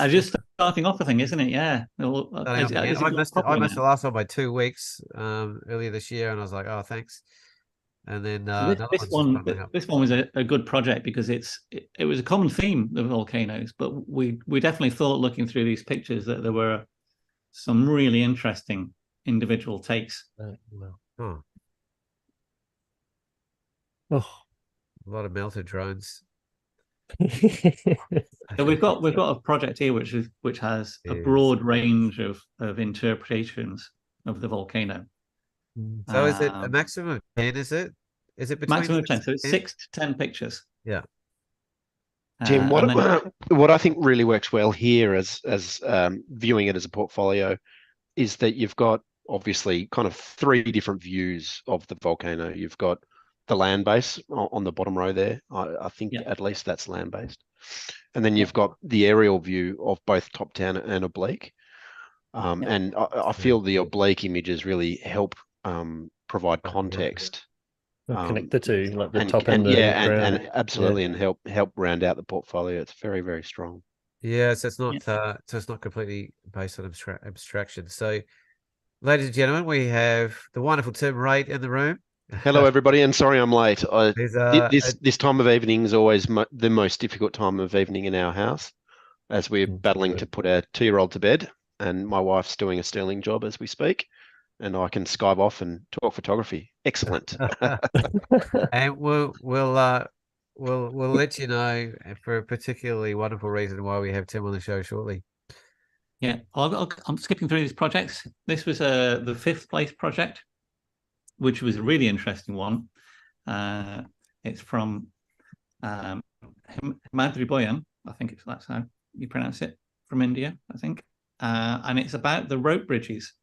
just starting off, I think, isn't it? Yeah. I missed the last one by 2 weeks earlier this year, and I was like, oh, thanks. And then this one was a good project because it was a common theme, the volcanoes, but we definitely thought, looking through these pictures, that there were some really interesting individual takes. Oh. A lot of melted drones. So we've got a project here which has a broad range of interpretations of the volcano. So is it a maximum of 10? Is it between maximum of 10? So it's 6 to 10 pictures. Yeah. Tim, what I think really works well here as viewing it as a portfolio is that you've got obviously kind of 3 different views of the volcano. You've got the land base on the bottom row there. I think at least that's land based. And then you've got the aerial view of both top down and oblique. And I feel the oblique images really help provide context. Connect the two, like the top and the ground. And absolutely, and help round out the portfolio. It's very, very strong. Yeah, so it's not completely based on abstraction. So, ladies and gentlemen, we have the wonderful Tim Wrate in the room. Hello, everybody, and sorry I'm late. This time of evening is always the most difficult time of evening in our house, as we're battling to put our 2-year-old to bed, and my wife's doing a sterling job as we speak, and I can Skype off and talk photography. Excellent. And we'll we'll let you know for a particularly wonderful reason why we have Tim on the show shortly. Yeah, I'm skipping through these projects. This was the 5th place project, which was a really interesting one. It's from Himadri Boyan, I think that's how you pronounce it, from India, I think. And it's about the rope bridges.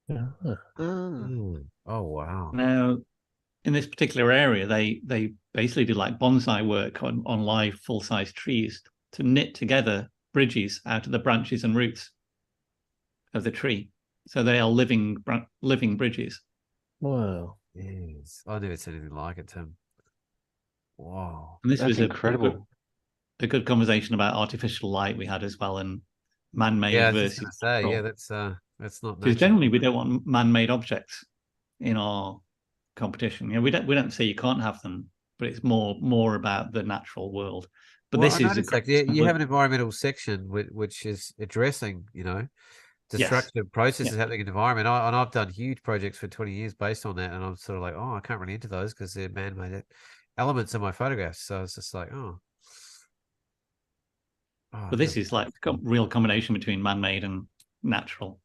Oh wow. Now, in this particular area, they basically do like bonsai work on live full-size trees to knit together bridges out of the branches and roots of the tree. So they are living bridges. Wow. Yes. I never seen anything like it, Tim. Wow. And this That's was incredible. a good conversation about artificial light we had as well, and man-made Yeah, I was just versus gonna say, natural. that's not Because natural. generally we don't want man-made objects in our competition. We don't say you can't have them, but it's more about the natural world. But Well, this I is noticed, like, you have an environmental section which is addressing, destructive processes happening in the environment. And I've done huge projects for 20 years based on that, and I'm sort of like, I can't really into those because they're man-made elements in my photographs. So it's just like, But this is like a real combination between man-made and natural.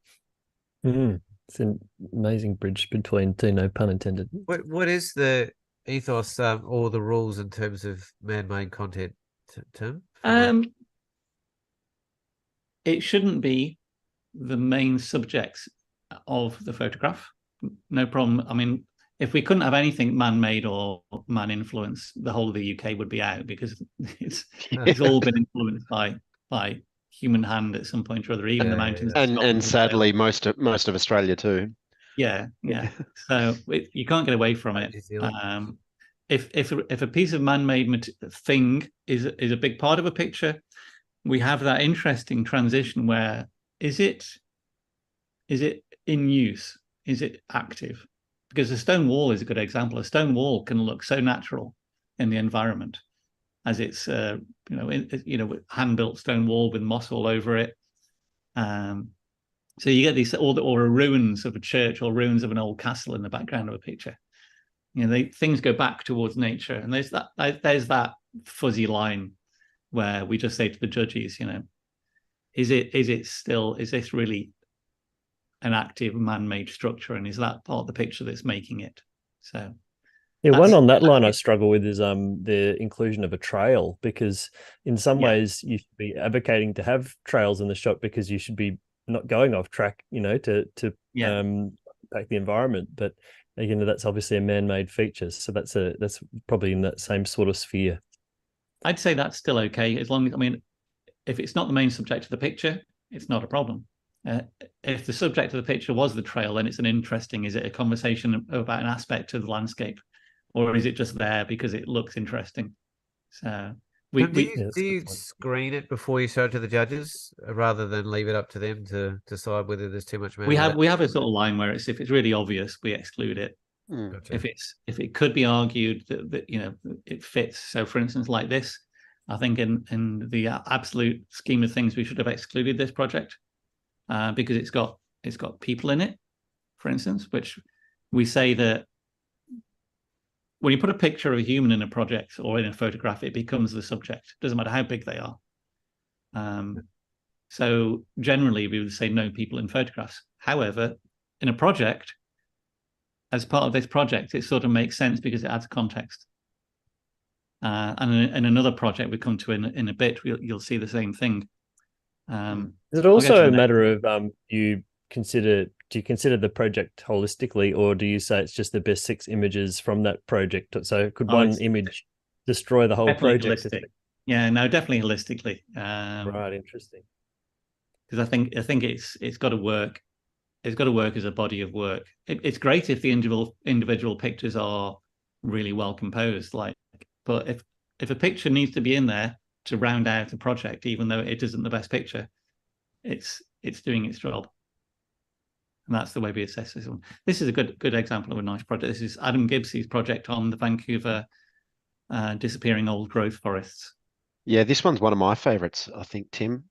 It's an amazing bridge between two, no pun intended. What is the ethos or the rules in terms of man-made content, Tim? It shouldn't be the main subjects of the photograph. No problem. I mean, if we couldn't have anything man-made or man-influenced, the whole of the UK would be out, because it's all been influenced by human hand at some point or other, even the mountains. And sadly, most of Australia too. Yeah. So you can't get away from it. If a piece of man-made thing is a big part of a picture, we have that interesting transition where is it in use? Is it active? Because a stone wall is a good example. A stone wall can look so natural in the environment, as it's hand-built stone wall with moss all over it. So you get these or a ruins of a church or ruins of an old castle in the background of a picture. Things go back towards nature, and there's that fuzzy line where we just say to the judges, is this really an active man-made structure, and is that part of the picture that's making it? So one on that line I struggle with is the inclusion of a trail, because in some ways you should be advocating to have trails in the shot because you should be not going off track, to impact the environment. But that's obviously a man-made feature, so that's probably in that same sort of sphere. I'd say that's still okay, as long as, if it's not the main subject of the picture, it's not a problem. If the subject of the picture was the trail, then it's is it a conversation about an aspect of the landscape, or is it just there because it looks interesting? So do you screen it before you show it to the judges, rather than leave it up to them to decide whether there's too much man? We have a sort of line where if it's really obvious, we exclude it. Gotcha. If it could be argued that it fits. So for instance, like this, I think in the absolute scheme of things, we should have excluded this project because it's got people in it, for instance, which we say that when you put a picture of a human in a project or in a photograph, it becomes the subject. Doesn't matter how big they are. So generally we would say no people in photographs. However, in a project, as part of this project, it sort of makes sense because it adds context. And in another project we come to in a bit, you'll see the same thing. Is it also a matter of do you consider the project holistically, or do you say it's just the best 6 images from that project? So could one image destroy the whole project? Holistic. Yeah, no, definitely holistically. Right, interesting. Because I think it's got to work. It's got to work as a body of work. It's great if the individual pictures are really well composed, but if a picture needs to be in there to round out a project, even though it isn't the best picture, it's doing its job. And that's the way we assess this one. This is a good example of a nice project. This is Adam Gibbs's project on the Vancouver disappearing old growth forests. Yeah, this one's one of my favorites, I think, Tim.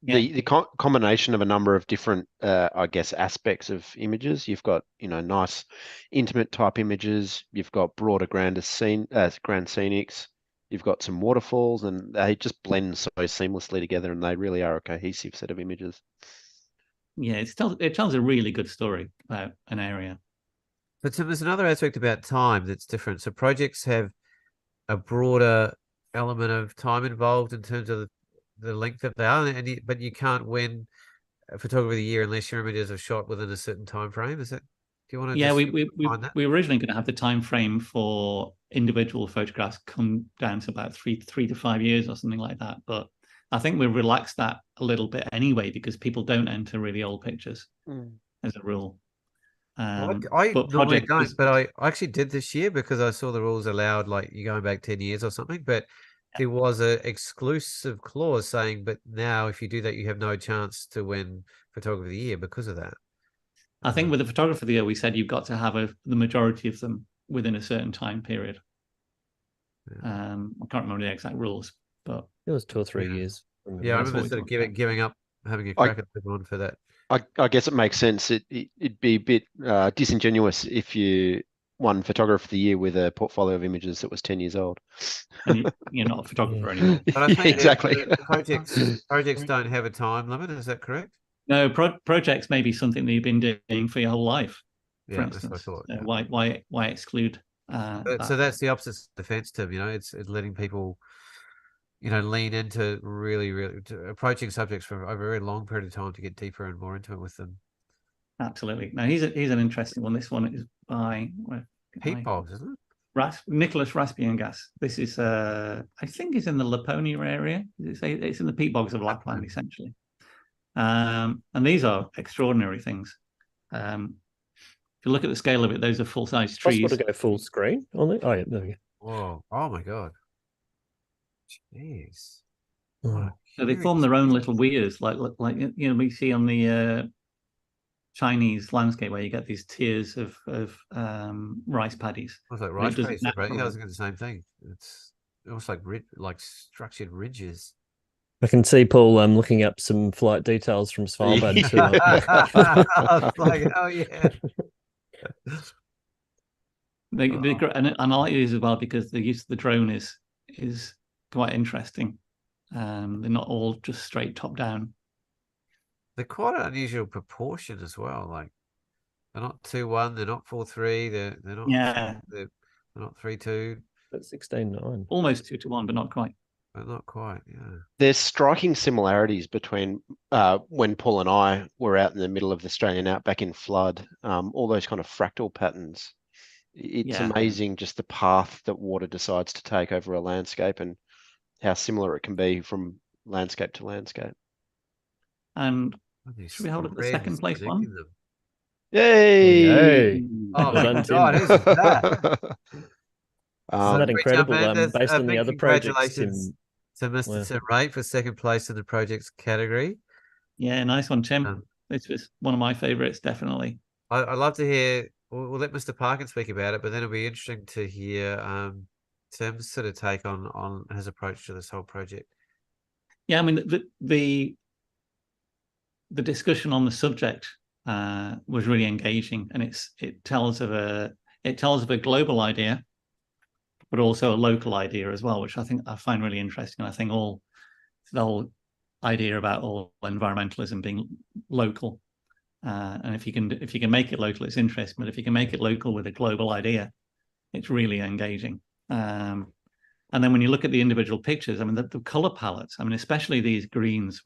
the combination of a number of different, I guess, aspects of images. You've got, nice intimate type images. You've got broader, grand scenics. You've got some waterfalls, and they just blend so seamlessly together, and they really are a cohesive set of images. Yeah, it tells a really good story about an area. But Tim, there's another aspect about time that's different. So projects have a broader element of time involved in terms of the length that they are, but you can't win a photographer of the year unless your images are shot within a certain time frame. Is that? Do you want to? Yeah, we were originally going to have the time frame for individual photographs come down to about 3 to 5 years or something like that, but I think we've relaxed that a little bit anyway because people don't enter really old pictures as a rule. I normally don't, but I actually did this year because I saw the rules allowed like you going back 10 years or something, but there was an exclusive clause saying, but now if you do that, you have no chance to win photographer of the year because of that. I think with the photographer of the year, we said you've got to have the majority of them within a certain time period. I can't remember the exact rules, but it was 2 or 3 years. Yeah, I remember sort of giving up having a crack at everyone for that. I guess it makes sense. It'd be a bit disingenuous if you won photographer of the year with a portfolio of images that was 10 years old. And you're not a photographer anymore. But I think exactly. projects don't have a time limit. Is that correct? No, projects may be something that you've been doing for your whole life. For Yeah, instance, that's what I thought. Why exclude? So that's the opposite defense, Tim. It's letting people, lean into really approaching subjects for over a very long period of time to get deeper and more intimate with them. Absolutely. Now he's an interesting one. This one is by Peat bogs, isn't it? Nicholas Raspiengas. This is I think it's in the Laponia area. It's in the peat bogs of Lapland, essentially. And these are extraordinary things. If you look at the scale of it, those are full-size trees. Possible to go full screen on it? Oh yeah, there we go. Whoa! Oh my god! Jeez. So they form their own little weirs, like we see on the Chinese landscape where you get these tiers of rice paddies. I was like rice paddies, right? Yeah, I was going to the same thing. It's almost like structured ridges. I can see Paul looking up some flight details from Svalbard. I was like, oh yeah. And I like these as well because the use of the drone is quite interesting. They're not all just straight top down. They're quite an unusual proportion as well. Like they're not 2:1, they're not 4:3, they're not they're not 3:2. That's 16:9. Almost 2:1, but not quite. But not quite, yeah. There's striking similarities between when Paul and I were out in the middle of the Australian outback in flood, all those kind of fractal patterns. It's amazing just the path that water decides to take over a landscape and how similar it can be from landscape to landscape. And should we hold it the second place one? Yay! Oh my God, who's that? Isn't that incredible? Based on the other projects, to Mr. Tim Wrate for second place in the projects category. Yeah, nice one, Tim. This was one of my favorites, definitely. I'd love to hear. We'll let Mr. Parkin speak about it, but then it'll be interesting to hear Tim's sort of take on his approach to this whole project. Yeah, I mean the discussion on the subject was really engaging, and it tells of a global idea, but also a local idea as well, which I find really interesting. And I think the whole idea about all environmentalism being local, and if you can make it local, it's interesting. But if you can make it local with a global idea, it's really engaging. And then when you look at the individual pictures, I mean, the color palettes, I mean, especially these greens,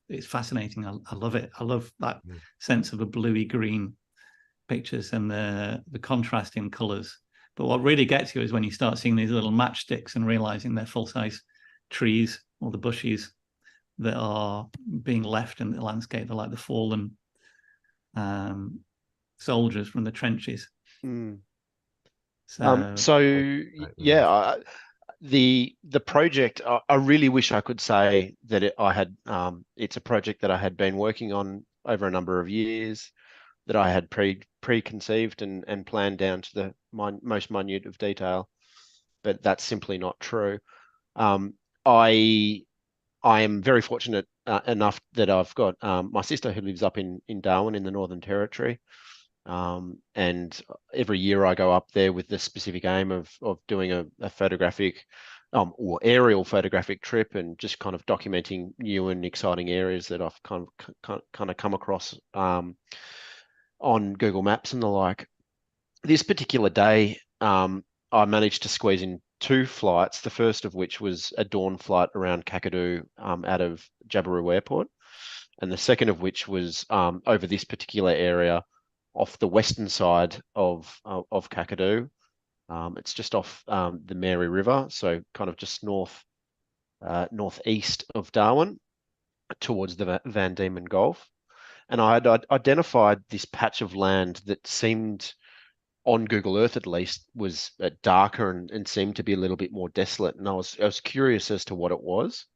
it's fascinating. I love it. I love that sense of a bluey green pictures and the contrast in colors. But what really gets you is when you start seeing these little matchsticks and realizing they're full-size trees or the bushes that are being left in the landscape. They're like the fallen soldiers from the trenches. So yeah, the project, I really wish I could say that it's a project that I had been working on over a number of years, that I had preconceived and planned down to the most minute of detail, but that's simply not true. I am very fortunate enough that I've got my sister who lives up in Darwin in the Northern Territory. And every year I go up there with the specific aim of doing a photographic or aerial photographic trip, and just kind of documenting new and exciting areas that I've kind of come across on Google Maps and the like. This particular day, I managed to squeeze in 2 flights, the first of which was a dawn flight around Kakadu out of Jabiru Airport, and the second of which was over this particular area off the western side of Kakadu. It's just off the Mary River, so kind of just northeast of Darwin towards the Van Diemen Gulf. And I had identified this patch of land that seemed, on Google Earth at least, was darker and seemed to be a little bit more desolate. And I was curious as to what it was.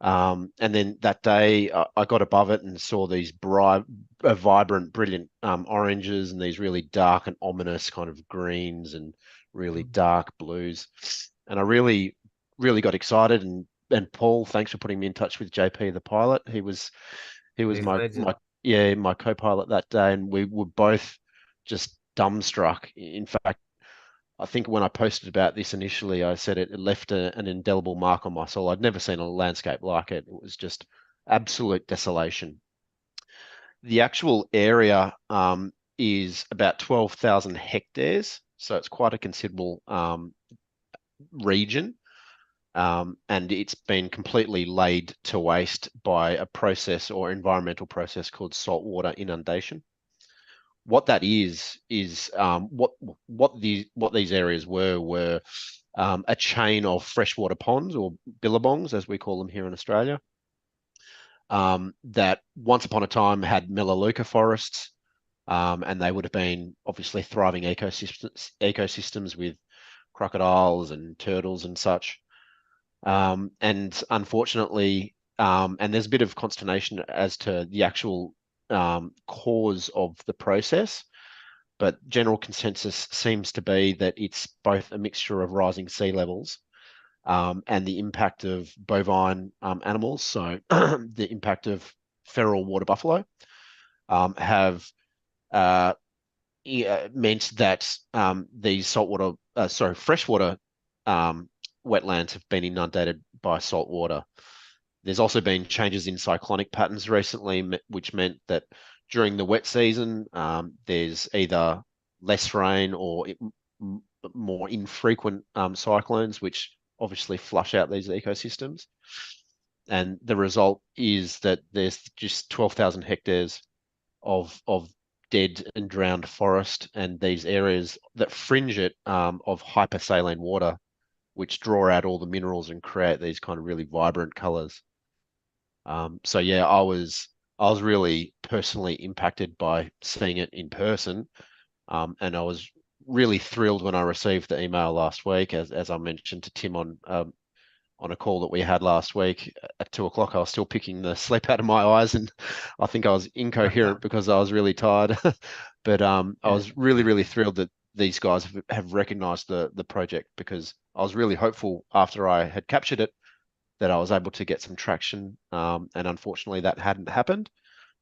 And then that day I got above it and saw these vibrant, brilliant oranges, and these really dark and ominous kind of greens and really dark blues. And I really, really got excited. And Paul, thanks for putting me in touch with JP, the pilot. He was my co-pilot that day, and we were both just dumbstruck. In fact, I think when I posted about this initially, I said it left an indelible mark on my soul. I'd never seen a landscape like it. It was just absolute desolation. The actual area is about 12,000 hectares, so it's quite a considerable region, and it's been completely laid to waste by a process or environmental process called saltwater inundation. What that is what these areas were a chain of freshwater ponds, or billabongs as we call them here in Australia, that once upon a time had melaleuca forests, and they would have been obviously thriving ecosystems with crocodiles and turtles and such. And unfortunately, and there's a bit of consternation as to the actual cause of the process, but general consensus seems to be that it's both a mixture of rising sea levels and the impact of bovine animals. So the impact of feral water buffalo have meant that these freshwater wetlands have been inundated by salt water. There's also been changes in cyclonic patterns recently, which meant that during the wet season, there's either less rain or more infrequent cyclones, which obviously flush out these ecosystems. And the result is that there's just 12,000 hectares of dead and drowned forest, and these areas that fringe it of hypersaline water, which draw out all the minerals and create these kind of really vibrant colors. So yeah, I was really personally impacted by seeing it in person, and I was really thrilled when I received the email last week, as I mentioned to Tim on a call that we had last week at 2 o'clock. I was still picking the sleep out of my eyes, and I think I was incoherent because I was really tired. But I was really, really thrilled that these guys have recognized the project, because I was really hopeful after I had captured it that I was able to get some traction, and unfortunately that hadn't happened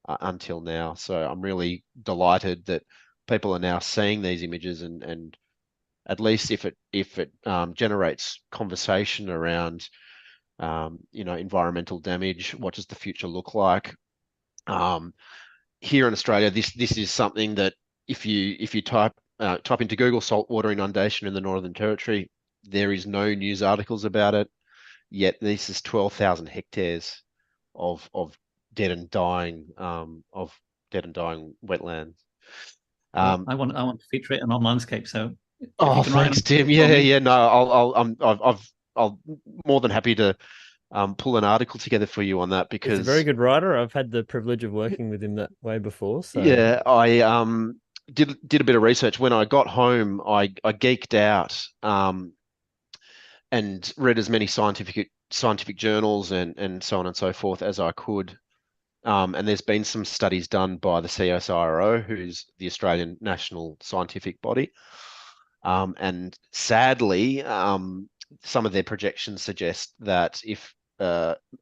until now. So I'm really delighted that people are now seeing these images, and at least if it generates conversation around environmental damage, what does the future look like? Here in Australia, this is something that if you type into Google saltwater inundation in the Northern Territory, there is no news articles about it. Yet this is 12,000 hectares of dead and dying wetlands. I want to feature it on landscape. So thanks, Tim. Yeah. No, I'll more than happy to pull an article together for you on that, because he's a very good writer. I've had the privilege of working with him that way before. So yeah, I did a bit of research. When I got home, I geeked out and read as many scientific journals and so on and so forth as I could. And there's been some studies done by the CSIRO, who's the Australian National Scientific Body. And sadly, some of their projections suggest that if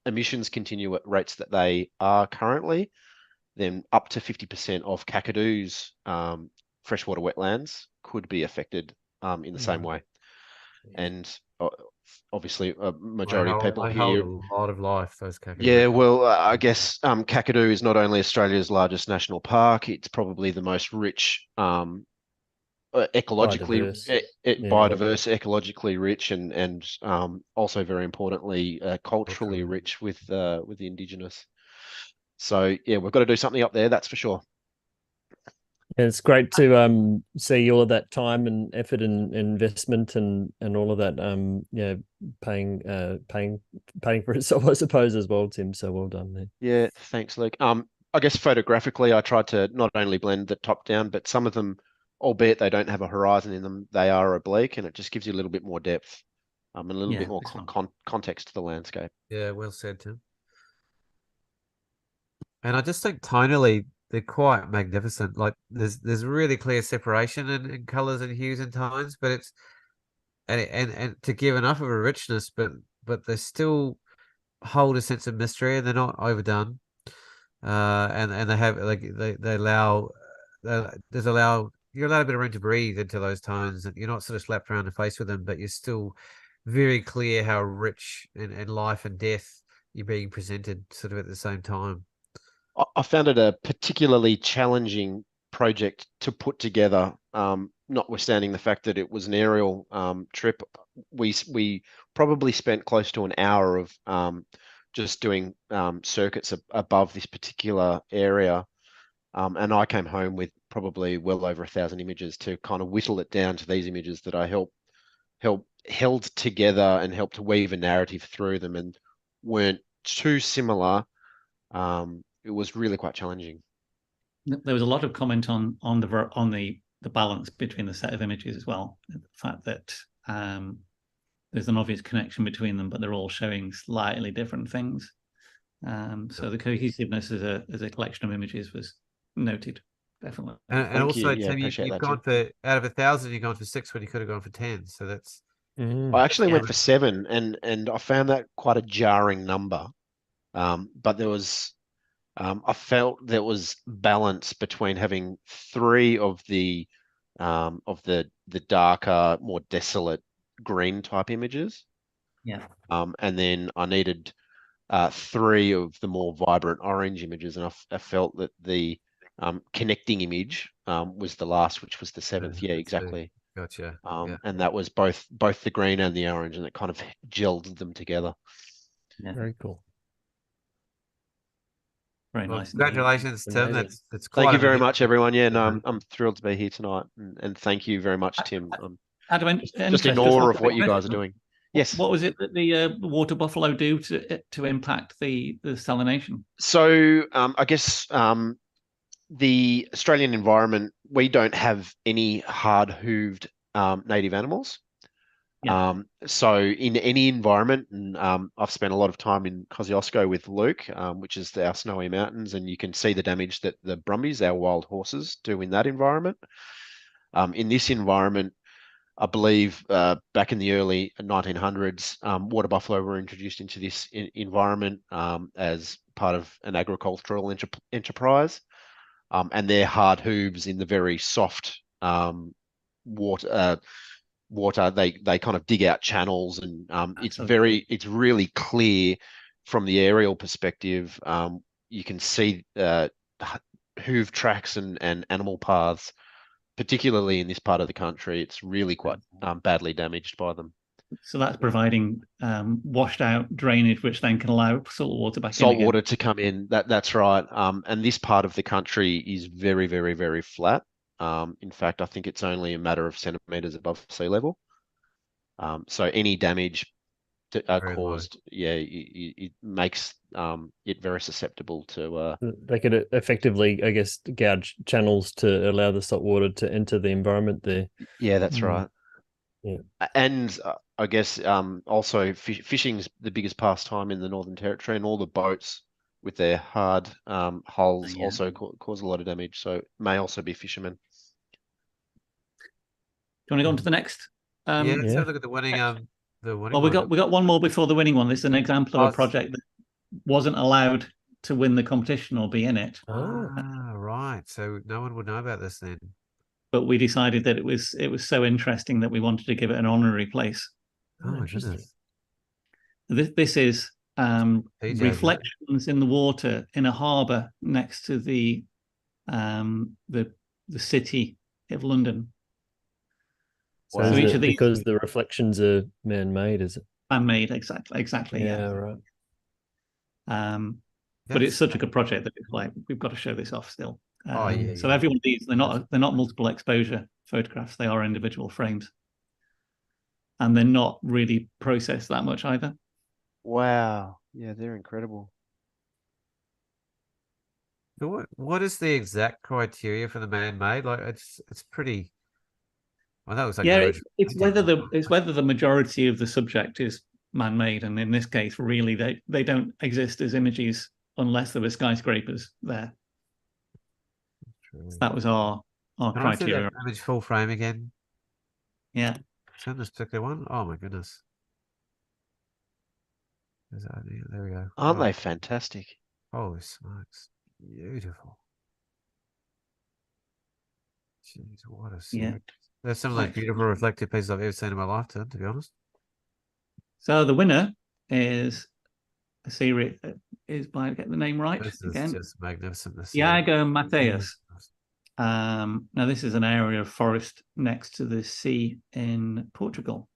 emissions continue at rates that they are currently, then up to 50% of Kakadoo's freshwater wetlands could be affected in the same way. And obviously, a majority of people They here. hold a lot of life, those kakadu. Yeah, well, I guess Kakadu is not only Australia's largest national park, it's probably the most rich, ecologically biodiverse, ecologically rich, and also very importantly, culturally rich with the indigenous. So yeah, we've got to do something up there, that's for sure. It's great to see all of that time and effort and investment and all of that paying for itself, I suppose, as well, Tim. So well done there. Yeah, thanks, Luke. I guess photographically I tried to not only blend the top down, but some of them, albeit they don't have a horizon in them, they are oblique, and it just gives you a little bit more depth and a little bit more context to the landscape. Yeah, well said, Tim. And I just think tonally they're quite magnificent. Like there's really clear separation in colors and hues and tones, but it's and to give enough of a richness, but they still hold a sense of mystery and they're not overdone. And they have they allow you're allowed a bit of room to breathe into those tones, and you're not sort of slapped around the face with them, but you're still very clear how rich in life and death you're being presented sort of at the same time. I found it a particularly challenging project to put together, notwithstanding the fact that it was an aerial trip. We probably spent close to an hour of just doing circuits above this particular area. And I came home with probably well over 1,000 images to kind of whittle it down to these images that I held together and helped to weave a narrative through them, and weren't too similar. It was really quite challenging. There was a lot of comment on the balance between the set of images as well. The fact that there's an obvious connection between them, but they're all showing slightly different things. So the cohesiveness as a collection of images was noted, definitely. And also, Tim, you've gone for, out of 1,000, you've gone for 6 when you could have gone for 10. So that's. I actually went for 7, and I found that quite a jarring number. But there was, I felt there was balance between having 3 of the darker, more desolate green type images. Yeah. And then I needed 3 of the more vibrant orange images, and I felt that the connecting image was the last, which was the 7th. Yeah, exactly. Gotcha. And that was both the green and the orange, and it kind of gelled them together. Yeah. Very cool. Very nice. Congratulations, Tim. That's thank you very much, everyone. Yeah, no, I'm thrilled to be here tonight, and thank you very much, Tim. Just in awe of what you guys are doing. Yes. What was it that the water buffalo do to impact the salination? So I guess the Australian environment, we don't have any hard-hooved native animals. Yeah. So in any environment, and I've spent a lot of time in Kosciuszko with Luke, which is our snowy mountains, and you can see the damage that the brumbies, our wild horses, do in that environment. In this environment, I believe back in the early 1900s, water buffalo were introduced into this environment as part of an agricultural enterprise, and their hard hooves in the very soft water. They kind of dig out channels, and it's really clear from the aerial perspective. You can see hoof tracks and animal paths, particularly in this part of the country. It's really quite badly damaged by them. So that's providing washed out drainage, which then can allow salt water back in. Salt water to come in. That's right. And this part of the country is very, very, very flat. In fact, I think it's only a matter of centimeters above sea level. So any damage caused, it makes it very susceptible to. They could effectively, I guess, gouge channels to allow the salt water to enter the environment there. Yeah, that's right. Yeah, and I guess also fishing's the biggest pastime in the Northern Territory, and all the boats with their hard hulls also cause a lot of damage. So it may also be fishermen. Do you want to go on to the next? Let's have a look at the winning the winning Well, we got one more before the winning one. This is an example of a project that wasn't allowed to win the competition or be in it. Right. So no one would know about this then. But we decided that it was so interesting that we wanted to give it an honorary place. Oh my goodness. This is reflections in the water in a harbour next to the city of London. So is it because the reflections are man-made, is it? Man-made, exactly. Yeah, right. But it's such a good project that it's like we've got to show this off still. So yeah. every one of these, they're not multiple exposure photographs, they are individual frames. And they're not really processed that much either. Wow. Yeah, they're incredible. So what is the exact criteria for the man-made? Like it's pretty. I know it's like it's whether the majority of the subject is man-made, and in this case, really they don't exist as images unless there were skyscrapers there. So that was our criteria. I see that image full frame again? Yeah. So this particular one. Oh my goodness. There we go. Aren't they fantastic? Holy smokes. Beautiful. Jeez, what a series. Yeah. There's some of those beautiful reflective pieces I've ever seen in my lifetime, to be honest. So the winner is a series, is by get the name right this again. Is just magnificent. Iago Mateus. Now this is an area of forest next to the sea in Portugal.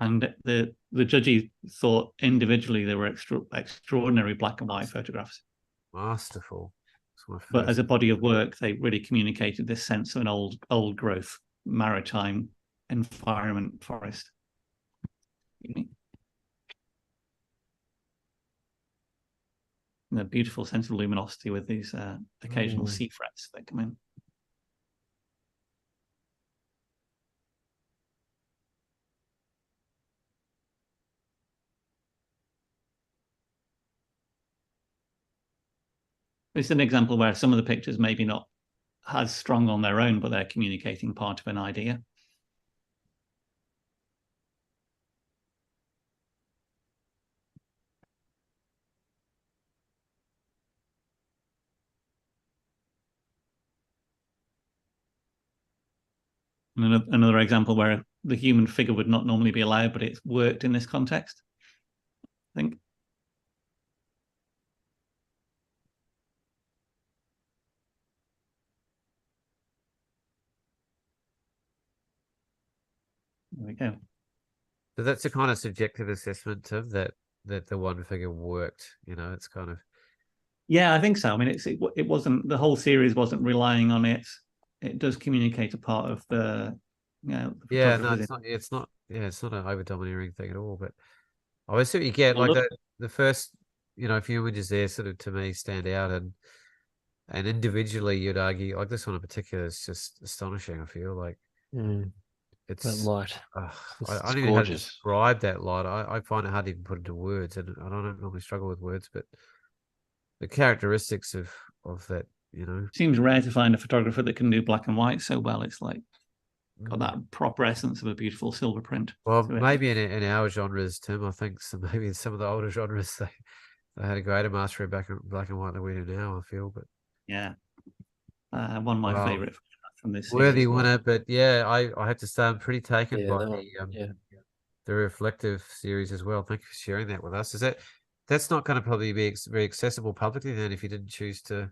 And the judges thought individually they were extraordinary black and white photographs. Masterful. But as a body of work, they really communicated this sense of an old growth maritime environment forest. And a beautiful sense of luminosity with these occasional sea frets that come in. It's an example where some of the pictures maybe not as strong on their own, but they're communicating part of an idea. And another example where the human figure would not normally be allowed, but it's worked in this context, I think. There we go. So that's a kind of subjective assessment, Tim, that the one figure worked. You know, it's kind of. Yeah, I think so. I mean, it wasn't, the whole series wasn't relying on it. It does communicate a part of the, the yeah, no, it's not an over domineering thing at all. But I see what you get. Like the first, few images there, sort of to me stand out, and individually you'd argue like this one in particular is just astonishing. I feel like. It's that light. I don't even know how to describe that light. I find it hard to even put into words, and I don't normally struggle with words, but the characteristics of that, seems rare to find a photographer that can do black and white so well. It's like got that proper essence of a beautiful silver print. Well, maybe in our genres, Tim, I think maybe in some of the older genres they had a greater mastery of black and white than we do now. I feel, but yeah, one of my favorite from this worthy winner. But yeah, I have to say I'm pretty taken by the reflective series as well. Thank you for sharing that with us. That's not going to probably be very accessible publicly then if you didn't choose to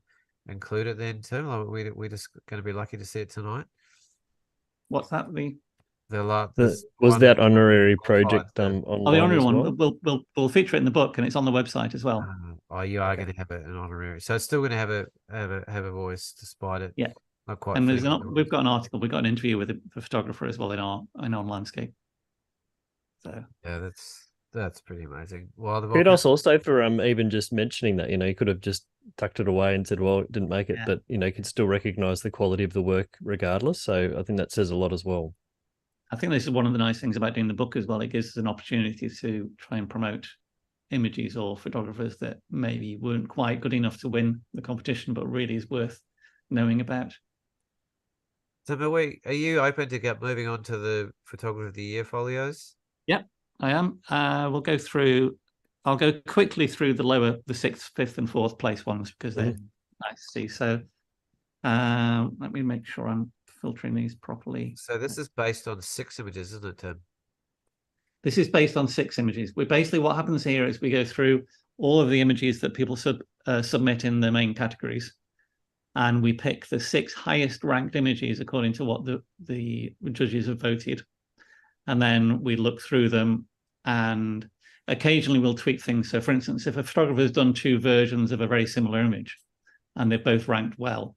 include it then too? Like we're just going to be lucky to see it tonight. What's that? Was that honorary project online? The honorary one. We'll feature it in the book, and it's on the website as well. You are going to have an honorary, so it's still going to have a voice despite it. Yeah, not quite. And we've got an article. We've got an interview with the photographer as well in our landscape. So yeah, that's pretty amazing. Well, kudos also for even just mentioning that. You could have just tucked it away and said, "Well, it didn't make it," but you could still recognise the quality of the work regardless. So I think that says a lot as well. I think this is one of the nice things about doing the book as well. It gives us an opportunity to try and promote images or photographers that maybe weren't quite good enough to win the competition, but really is worth knowing about. So, are you open to get moving on to the Photographer of the Year folios? Yep, I am. We'll go through. I'll go quickly through the 6th, 5th, and 4th place ones because they're nice to see. So let me make sure I'm filtering these properly. So this is based on 6 images, isn't it, Tim? This is based on 6 images. What happens here is we go through all of the images that people submit in the main categories, and we pick the 6 highest ranked images according to what the judges have voted. And then we look through them, and occasionally we'll tweak things. So for instance, if a photographer has done 2 versions of a very similar image and they've both ranked well,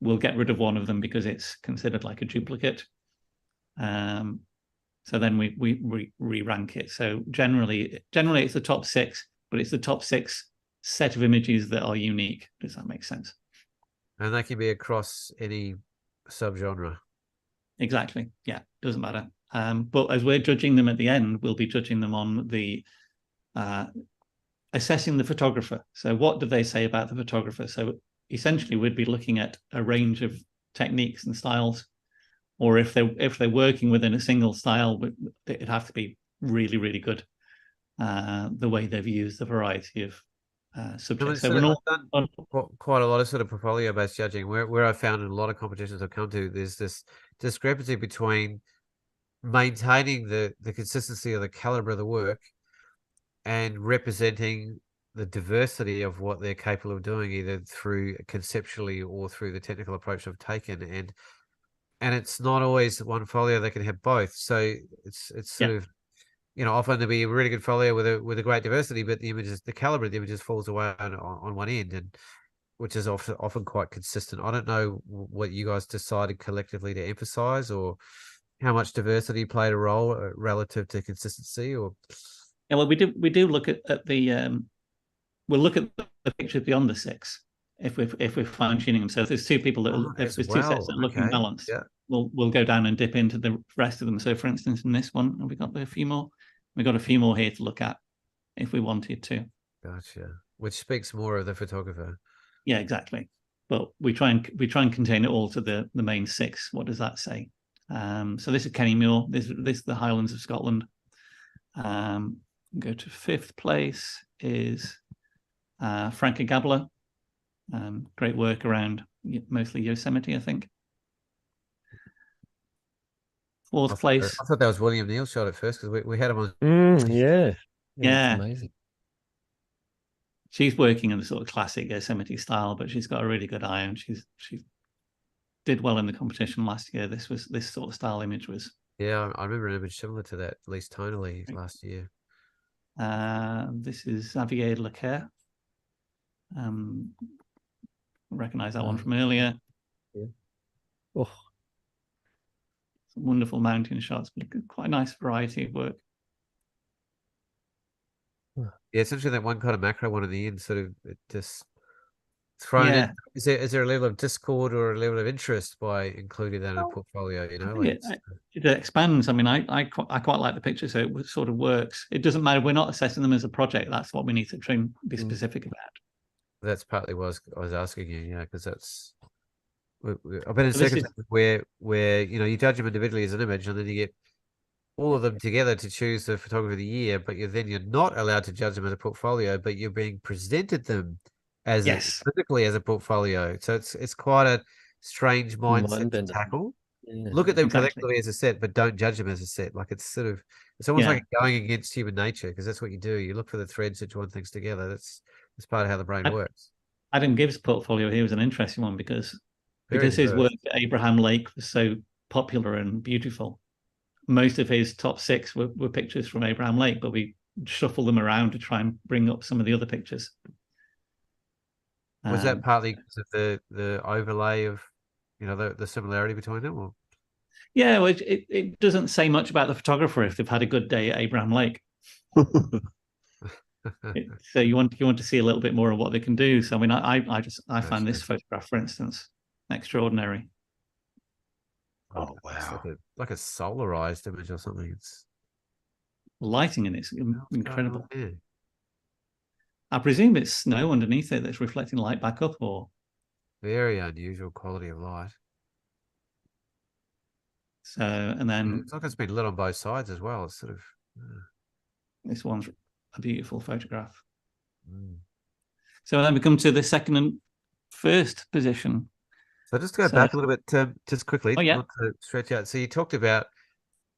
we'll get rid of one of them because it's considered like a duplicate. So then we re-rank it. So generally it's the top 6, but it's the top 6 set of images that are unique. Does that make sense? And that can be across any subgenre. Exactly. Yeah, doesn't matter. But as we're judging them at the end, we'll be judging them on the assessing the photographer. So what do they say about the photographer? So essentially we'd be looking at a range of techniques and styles, or if they're working within a single style, it'd have to be really, really good. The way they've used the variety of subjects. So we're not done quite a lot of sort of portfolio-based judging where I found in a lot of competitions I've come to, there's this discrepancy between maintaining the consistency of the caliber of the work and representing the diversity of what they're capable of doing, either through conceptually or through the technical approach I've taken. And it's not always one folio that can have both. So it's sort of, often there'll be a really good folio with a great diversity, but the caliber of the images falls away on one end, and which is often quite consistent. I don't know what you guys decided collectively to emphasize, or how much diversity played a role relative to consistency. Or well, we do look at the we'll look at the pictures beyond the 6 if we're fine tuning them. So if there's 2 people that if there's 2 sets that look in balance, we'll go down and dip into the rest of them. So for instance, in this one, we got a few more. We got a few more here to look at if we wanted to. Gotcha. Which speaks more of the photographer. Yeah, exactly. But we try and contain it all to the main 6. What does that say? So this is Kenny Muir. This is the Highlands of Scotland. Go to 5th place is Franca Gabler. Great work around mostly Yosemite, I think. 4th place. I thought that was William Neal's shot at first because we had him on. Yeah. That's amazing. She's working in the sort of classic Yosemite style, but she's got a really good eye, and she did well in the competition last year. This sort of style image was. Yeah, I remember an image similar to that, at least tonally, last year. This is Xavier Lecaire. Recognize that one from earlier. Yeah. Oh, some wonderful mountain shots, but quite a nice variety of work. Yeah, essentially that one kind of macro one in the end, sort of just thrown in. Is there a level of discord or a level of interest by including that in a portfolio? It expands. I mean, I quite like the picture, so it sort of works. It doesn't matter. We're not assessing them as a project. That's what we need to try and be specific about. That's partly what I was asking you, because that's. I've been in circumstances where you judge them individually as an image, and then you get all of them together to choose the photographer of the year, but you're not allowed to judge them as a portfolio, but you're being presented them as physically as a portfolio. So it's quite a strange mindset to tackle. Yeah, look at them collectively as a set, but don't judge them as a set. Like it's almost like going against human nature, because that's what you do. You look for the threads that join things together. That's part of how the brain works. Adam Gibbs' portfolio here was an interesting one because his work at Abraham Lake was so popular and beautiful. Most of his top 6 were pictures from Abraham Lake, but we shuffle them around to try and bring up some of the other pictures. Was that partly because of the overlay of, the similarity between them? Or? Yeah, well, it doesn't say much about the photographer if they've had a good day at Abraham Lake. So you want to see a little bit more of what they can do. So I mean, I find this photograph, for instance, extraordinary. Oh wow! It's like a solarized image or something. It's lighting in it's incredible. I presume it's snow underneath it that's reflecting light back up, or very unusual quality of light. So, and then it's like it's been lit on both sides as well. It's sort of. This one's a beautiful photograph. Mm. So then we come to the second and first position. So just to go back a little bit, just quickly, Oh, yeah. not to stretch out. So you talked about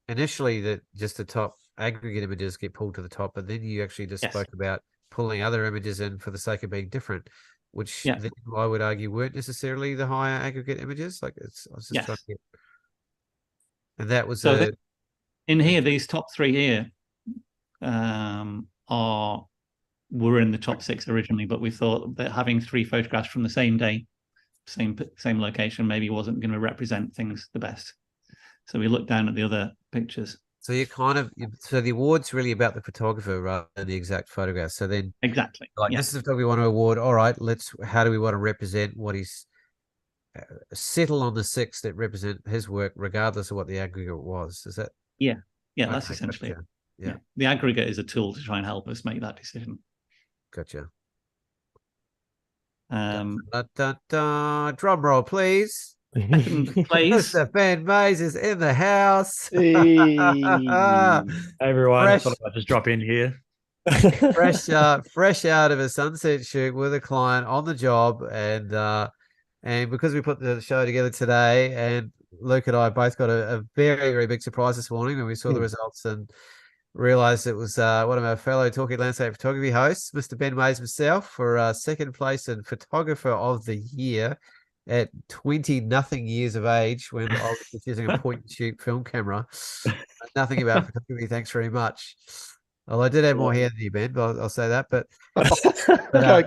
initially that just the top aggregate images get pulled to the top, but then you actually just spoke about pulling other images in for the sake of being different, which then I would argue weren't necessarily the higher aggregate iges. Like I was just trying to get, and that was so in here, these top three here were in the top 6 originally, but we thought that having 3 photographs from the same day, same location, maybe wasn't going to represent things the best. So we looked down at the other pictures. So you so the award's really about the photographer rather than the exact photograph. So then exactly, this is the photographer we want to award. All right, how do we want to represent what he's settle on the 6 that represent his work, regardless of what the aggregate was? Is that? Yeah, that's essentially it. Yeah, the aggregate is a tool to try and help us make that decision. Gotcha. Drum roll, please. Mr. Ben Mays is in the house. Hey, everyone, I thought I'd just drop in here. fresh out of a sunset shoot with a client on the job, and because we put the show together today, and Luke and I both got a very, very big surprise this morning when we saw the results and realized it was one of our fellow Talking Landscape Photography hosts, Mr. Ben Mays himself, for second place in Photographer of the Year at 20-nothing years of age, when I was just using a point-and-shoot film camera. Nothing about photography, thanks very much. Well, I did have more hair than you, Ben, but I'll say that. But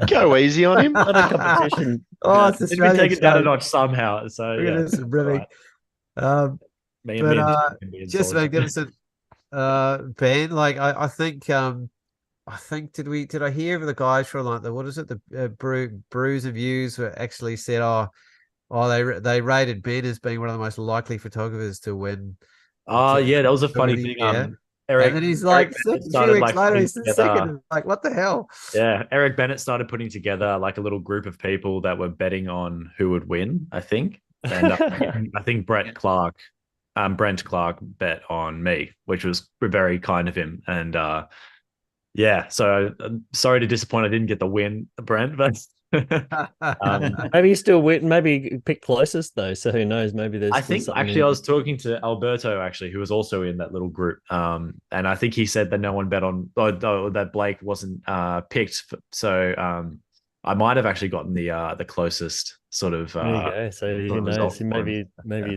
go easy on him. Not a competition. It's It's been taken down a notch somehow. So really. Just magnificent, Ben. Like I think did I hear of the guys from like what is it, the Brews and Views were actually said they rated Ben as being one of the most likely photographers to win. Oh yeah, that was a funny thing. Eric, and then he's like, a few weeks later, he's second. Like, what the hell? Yeah, Eric Bennett started putting together like a little group of people that were betting on who would win, I think. And I think Brent Clark bet on me, which was very kind of him. And so I'm sorry to disappoint I didn't get the win, Brent, but maybe you still win. Maybe pick closest though, so who knows? Maybe there's. I think actually I was talking to Alberto actually, who was also in that little group, and I think he said that no one bet on that Blake wasn't picked, so I might have actually gotten the closest sort of. There you go. So who knows? Maybe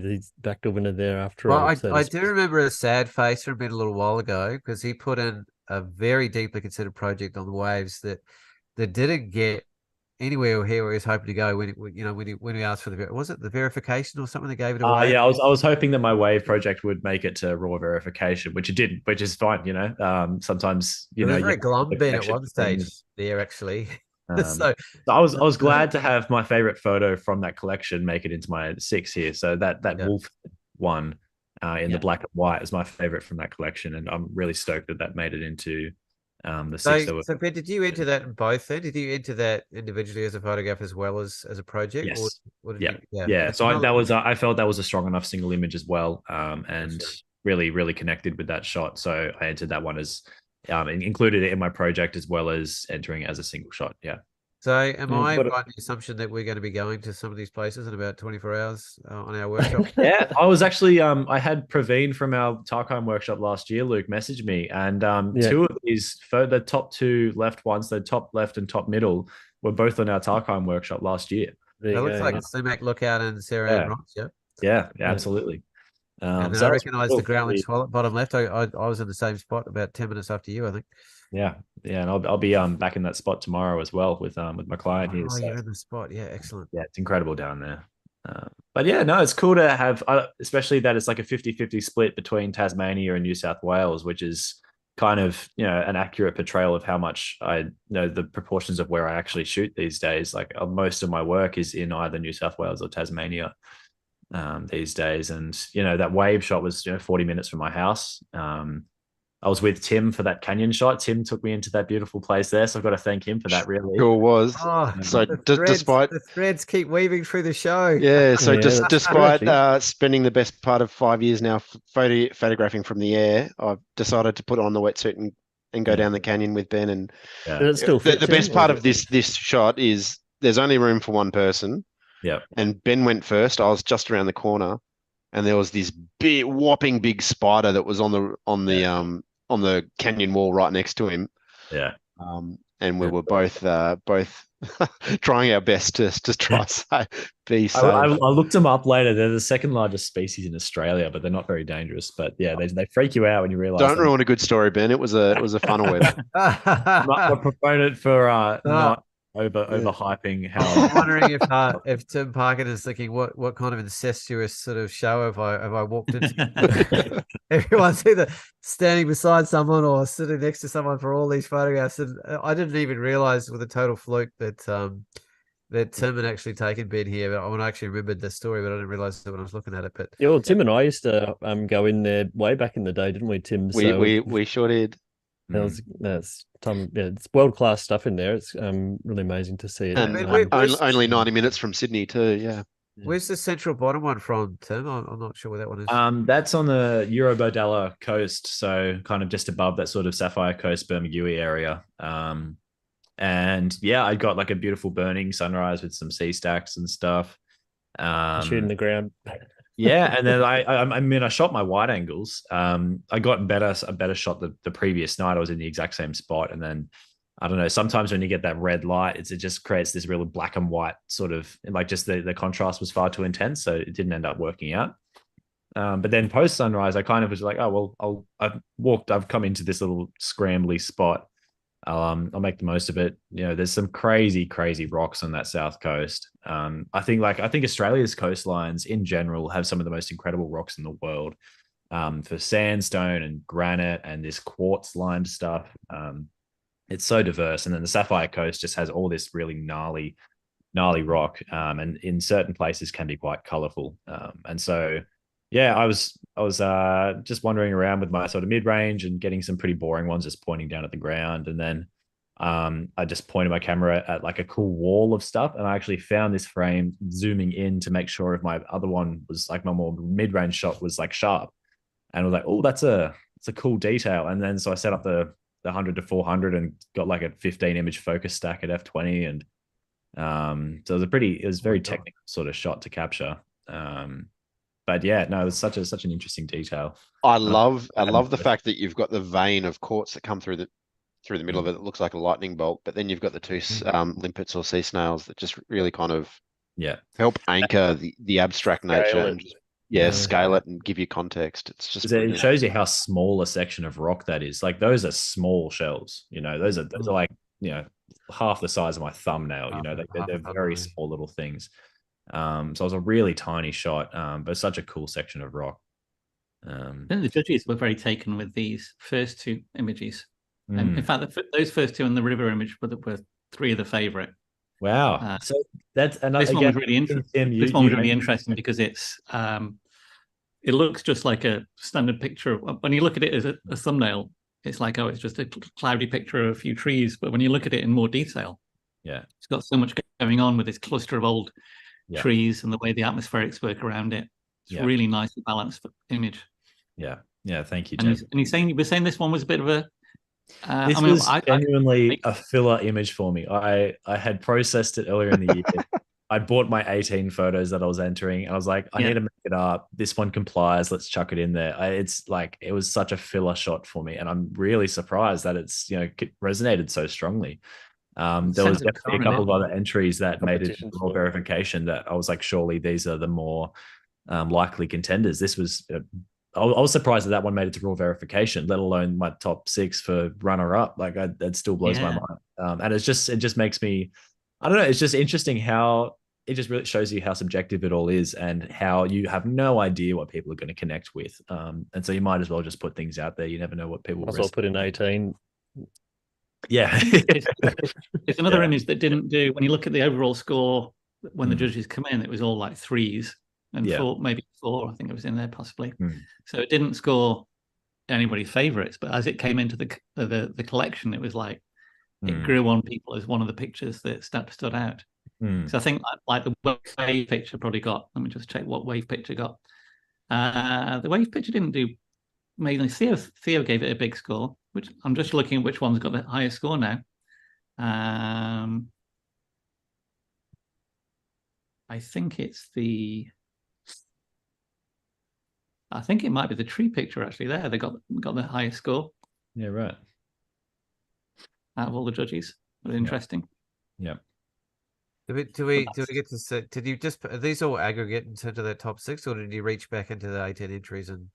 he's back to winner there after all. I do remember a sad face from Ben a little while ago because he put in a very deeply considered project on the waves that didn't get anywhere here where he was hoping to go when he asked for the verification or something that gave it away. I was hoping that my wave project would make it to raw verification, which it didn't, which is fine. Sometimes it was very glum Ben at one stage there actually. So I was glad to have my favorite photo from that collection make it into my 6 here. So that wolf one in the black and white is my favorite from that collection, and I'm really stoked that made it into the 6. So Ben, did you enter that in both then? Did you enter that individually as a photograph as well as a project? Yes. Yeah. So I felt that was a strong enough single image as well, and really, really connected with that shot. So I entered that one as included it in my project as well as entering it as a single shot. Yeah. So am I right in the assumption that we're going to be going to some of these places in about 24 hours on our workshop? Yeah, I was actually, I had Praveen from our Tarkheim workshop last year, Luke, message me, and 2 of these, the top 2 left ones, the top left and top middle, were both on our Tarkheim workshop last year. It looks like it's Sumac Lookout and Sarah and Ross, yeah, absolutely. And then I recognise the Growling Swallow bottom left. I was in the same spot about 10 minutes after you, I think. Yeah, and I'll be back in that spot tomorrow as well with my client here. Oh, you're in the spot, yeah, excellent. Yeah, it's incredible down there. But yeah, no, it's cool to have, especially that it's like a 50-50 split between Tasmania and New South Wales, which is kind of an accurate portrayal of how much I know the proportions of where I actually shoot these days. Like most of my work is in either New South Wales or Tasmania these days, and that wave shot was 40 minutes from my house. I was with Tim for that canyon shot. Tim took me into that beautiful place there, so I've got to thank him for that. Really, Sure was. Oh, So despite the threads keep weaving through the show. Yeah, so Yeah, that's despite true, spending the best part of 5 years now photographing from the air, I've decided to put on the wetsuit and go down the canyon with Ben. And yeah, Does it still fit, the best Tim, or part is of it- this shot is there's only room for one person, yeah. and Ben went first. I was just around the corner, and there was this big, whopping big spider that was on the canyon wall right next to him. Yeah. And we were both trying our best to try to be safe. I looked them up later. They're the second largest species in Australia, but they're not very dangerous. But yeah, they freak you out when you realize. Don't ruin a good story, Ben. It was a funnel web. I'm not a proponent for not Yeah. overhyping I'm how. wondering if Tim Parkin is thinking, what kind of incestuous sort of show have I walked into? Everyone's either standing beside someone or sitting next to someone for all these photographs, and I didn't even realize with a total fluke that Tim had actually taken Ben here. But when I actually remembered the story, but I didn't realize that when I was looking at it. But Yeah, well, Tim and I used to go in there way back in the day, didn't we, Tim? We sure did. That's it's world-class stuff in there. It's really amazing to see it. And only 90 minutes from Sydney too. Yeah. Where's the central bottom one from, Tim? I'm not sure where that one is. That's on the Eurobodalla coast, so kind of just above that sort of Sapphire Coast, Bermagui area. And yeah, I got like a beautiful burning sunrise with some sea stacks and stuff. Shooting the ground. Yeah, and then I shot my wide angles. I got a better shot the previous night. I was in the exact same spot, and then I don't know. Sometimes when you get that red light, it just creates this really black and white sort of like just the contrast was far too intense, so it didn't end up working out. But then post sunrise, I kind of was like, oh well, I've come into this little scrambly spot. I'll make the most of it. You know, there's some crazy rocks on that south coast. I think Australia's coastlines in general have some of the most incredible rocks in the world. For sandstone and granite and this quartz lined stuff. It's so diverse. And then the Sapphire Coast just has all this really gnarly rock. And in certain places can be quite colorful. And so yeah, I was just wandering around with my sort of mid-range and getting some pretty boring ones, just pointing down at the ground. And then I just pointed my camera at like a cool wall of stuff. And I actually found this frame zooming in to make sure if my other one was like my more mid-range shot was like sharp. And I was like, oh, that's a cool detail. And then so I set up the 100 to 400 and got like a 15 image focus stack at f20. And so it was very technical sort of shot to capture. But yeah, no, it was such an interesting detail. I love the fact that you've got the vein of quartz that come through the middle of it that looks like a lightning bolt, but then you've got the two limpets or sea snails that just really kind of help anchor the abstract nature and just scale it and give you context. It's just it shows you how small a section of rock that is. Like those are small shells, you know, those are like, you know, half the size of my thumbnail, you know, they're very small little things. So it was a really tiny shot, but such a cool section of rock. I think the judges were very taken with these first two images. And in fact, those first two and the river image were three of the favorite. Wow. So that's another. This one was really interesting. This one was really interesting because it looks just like a standard picture. When you look at it as a thumbnail, it's like, oh, it's just a cloudy picture of a few trees. But when you look at it in more detail, it's got so much going on with this cluster of old trees and the way the atmospherics work around it. It's really nicely balanced image. Yeah. Thank you, Tim. And you were saying this one was a bit of a. This was genuinely a filler image for me. I had processed it earlier in the year. I bought my 18 photos that I was entering, and I was like, I need to make it up. This one complies. Let's chuck it in there. It's like it was such a filler shot for me, and I'm really surprised that it's resonated so strongly. There was definitely a couple of other entries that made it raw verification that I was like, surely these are the more likely contenders. This was. I was surprised that one made it to raw verification, let alone my top 6 for runner-up. Like that still blows my mind. And it just makes me, I don't know. It's just interesting how it just really shows you how subjective it all is and how you have no idea what people are going to connect with. And so you might as well just put things out there. You never know what people. I'll put in 18. Yeah, it's another image that didn't do. When you look at the overall score, when the judges come in, it was all like 3s. And 4, maybe 4, I think it was in there possibly. So it didn't score anybody's favorites, but as it came into the collection, it was like it grew on people as one of the pictures that stood out. So I think like the wave picture probably got. Let me just check what wave picture got. The wave picture didn't do mainly. Theo gave it a big score, which I'm just looking at which one's got the highest score now. I think it's I think it might be the tree picture actually. There, they got the highest score. Yeah, right. Out of all the judges, it was interesting. Yeah. Do we get to see? Did you just are these all aggregate in terms of that top 6, or did you reach back into the 18 entries and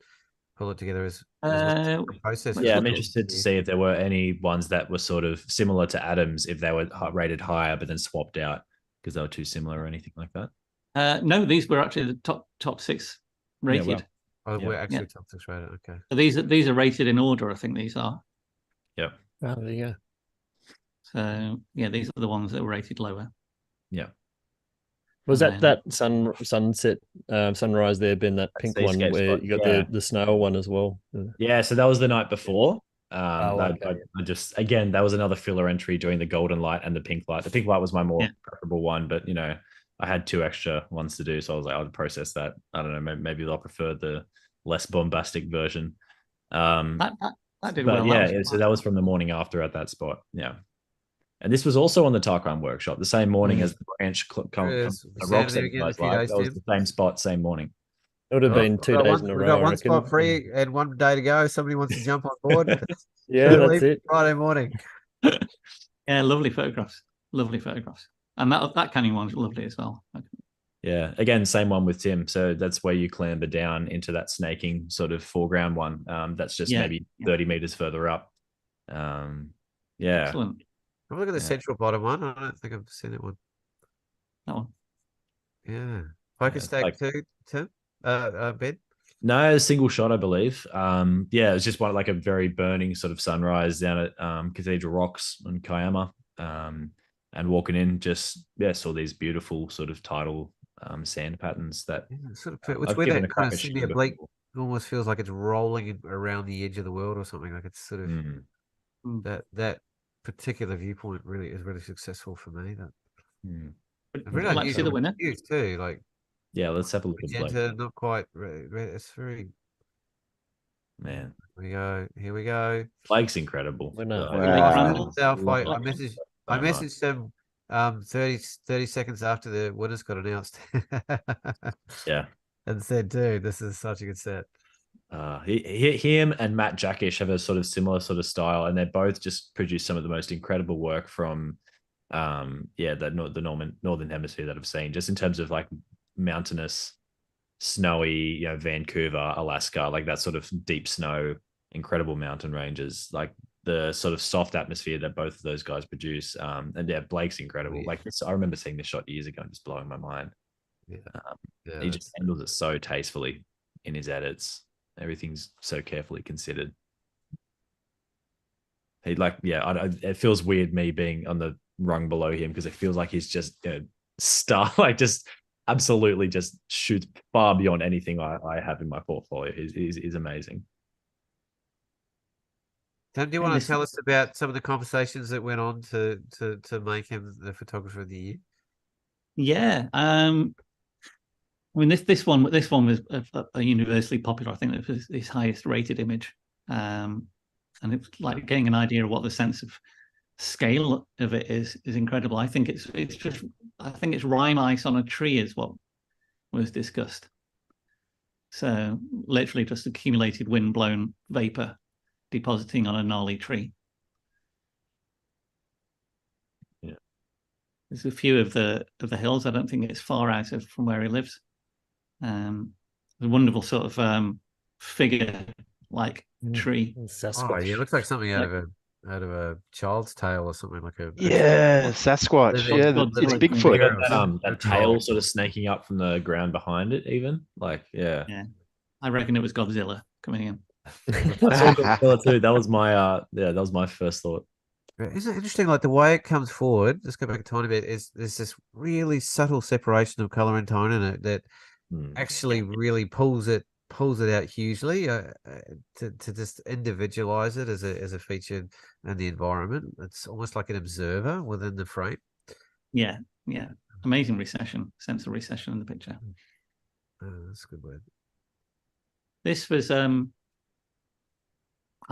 pull it together as a process? Yeah, I'm interested to see if there were any ones that were sort of similar to Adams, if they were rated higher but then swapped out because they were too similar or anything like that. No, these were actually the top 6 rated. Yeah, well, Oh, we're actually top 6 rated. Okay. So these are rated in order. I think these are. Yeah. Oh, there you go. So yeah, these are the ones that were rated lower. Yeah. Was that sunset sunrise there, Ben? That pink one where you got the snow one as well. Yeah, so that was the night before. Okay. I just again that was another filler entry doing the golden light and the pink light. The pink light was my more preferable one, but you know I had 2 extra ones to do, so I was like I'll process that. I don't know, maybe they'll prefer the less bombastic version. That did but well. Yeah, so that was from the morning after at that spot. Yeah. And this was also on the Tarkhan workshop, the same morning as the branch rocks that was the same spot, same morning. It would have been 2 days in a row. We got one spot free and 1 day to go. Somebody wants to jump on board. Yeah, that's it. Friday morning. Yeah, lovely photographs. Lovely photographs. And that canyon one's lovely as well. Yeah, again, same one with Tim. So that's where you clamber down into that snaking sort of foreground one. That's just maybe 30 meters further up. Yeah. Excellent. Have a look at the central bottom one. I don't think I've seen that one. That one. Yeah. Focus stack too, Tim? Ben? No, a single shot, I believe. Yeah, it was just like a very burning sort of sunrise down at Cathedral Rocks in Kiama. And walking in, just saw these beautiful sort of tidal sand patterns that sort of it's where that kind of Sydney oblique almost feels like it's rolling around the edge of the world or something. Like it's sort of that particular viewpoint really is really successful for me. That really like to see the winner too. Like let's have a look at Blake. Not quite. It's very man. Here we go. Blake's incredible. I messaged him 30 seconds after the winners got announced. Yeah. And said, dude, this is such a good set. Him and Matt Jackish have a sort of similar sort of style, and they both just produce some of the most incredible work from the northern hemisphere that I've seen, just in terms of like mountainous, snowy, Vancouver, Alaska, like that sort of deep snow, incredible mountain ranges, like the sort of soft atmosphere that both of those guys produce. And Blake's incredible. Like I remember seeing this shot years ago and just blowing my mind. He just handles it so tastefully in his edits. Everything's so carefully considered. He it feels weird me being on the rung below him because it feels like he's just just absolutely just shoots far beyond anything I have in my portfolio. He's amazing. Tim, do you want to tell us about some of the conversations that went on to make him the photographer of the year? Yeah, I mean this one was a universally popular. I think it was his highest rated image, and it's like getting an idea of what the sense of scale of it is incredible. I think it's rime ice on a tree is what was discussed. So literally just accumulated wind blown vapor depositing on a gnarly tree. Yeah, there's a few of the hills. I don't think it's far out from where he lives. A wonderful sort of figure like tree. Sasquatch. Yeah, it looks like something out of a child's tale or something like a Sasquatch. It's Bigfoot. That tail sort of snaking up from the ground behind it, even yeah. I reckon it was Godzilla coming in. That was my first thought. Isn't it interesting, like the way it comes forward, just go back a tiny bit, there's this really subtle separation of color and tone in it that actually really pulls it pulls it out hugely to just individualize it as a feature in the environment. It's almost like an observer within the frame. Yeah. Amazing recession, sense of recession in the picture. Oh, that's a good word. This was I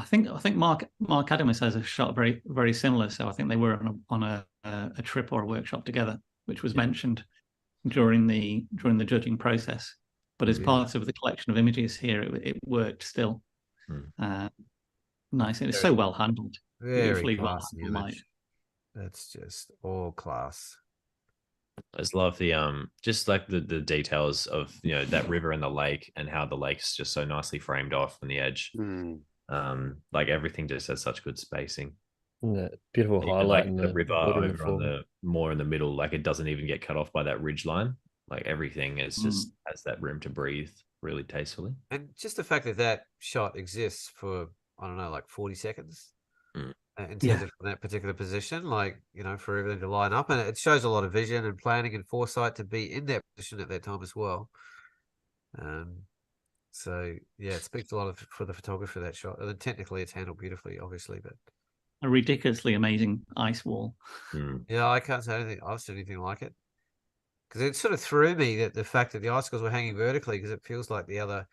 think Mark Adams has a shot very, very similar. So I think they were on a trip or a workshop together, which was mentioned during the judging process. But as part of the collection of images here, it worked still. Nice. And it's so well handled. Very classy image. That's just all class. I just love the just like the details of that river and the lake, and how the lake's just so nicely framed off on the edge. Like everything just has such good spacing. Yeah, beautiful highlight in the river over on more in the middle, like it doesn't even get cut off by that ridge line. Like everything is just has that room to breathe really tastefully. And just the fact that that shot exists for, I don't know, like 40 seconds intended for that particular position, like, for everything to line up. And it shows a lot of vision and planning and foresight to be in that position at that time as well. So yeah, it speaks a lot for the photographer, that shot. And then technically it's handled beautifully, obviously, but a ridiculously amazing ice wall. Yeah, I can't say anything. I've seen anything like it. Because it sort of threw me that the fact that the icicles were hanging vertically, because it feels like the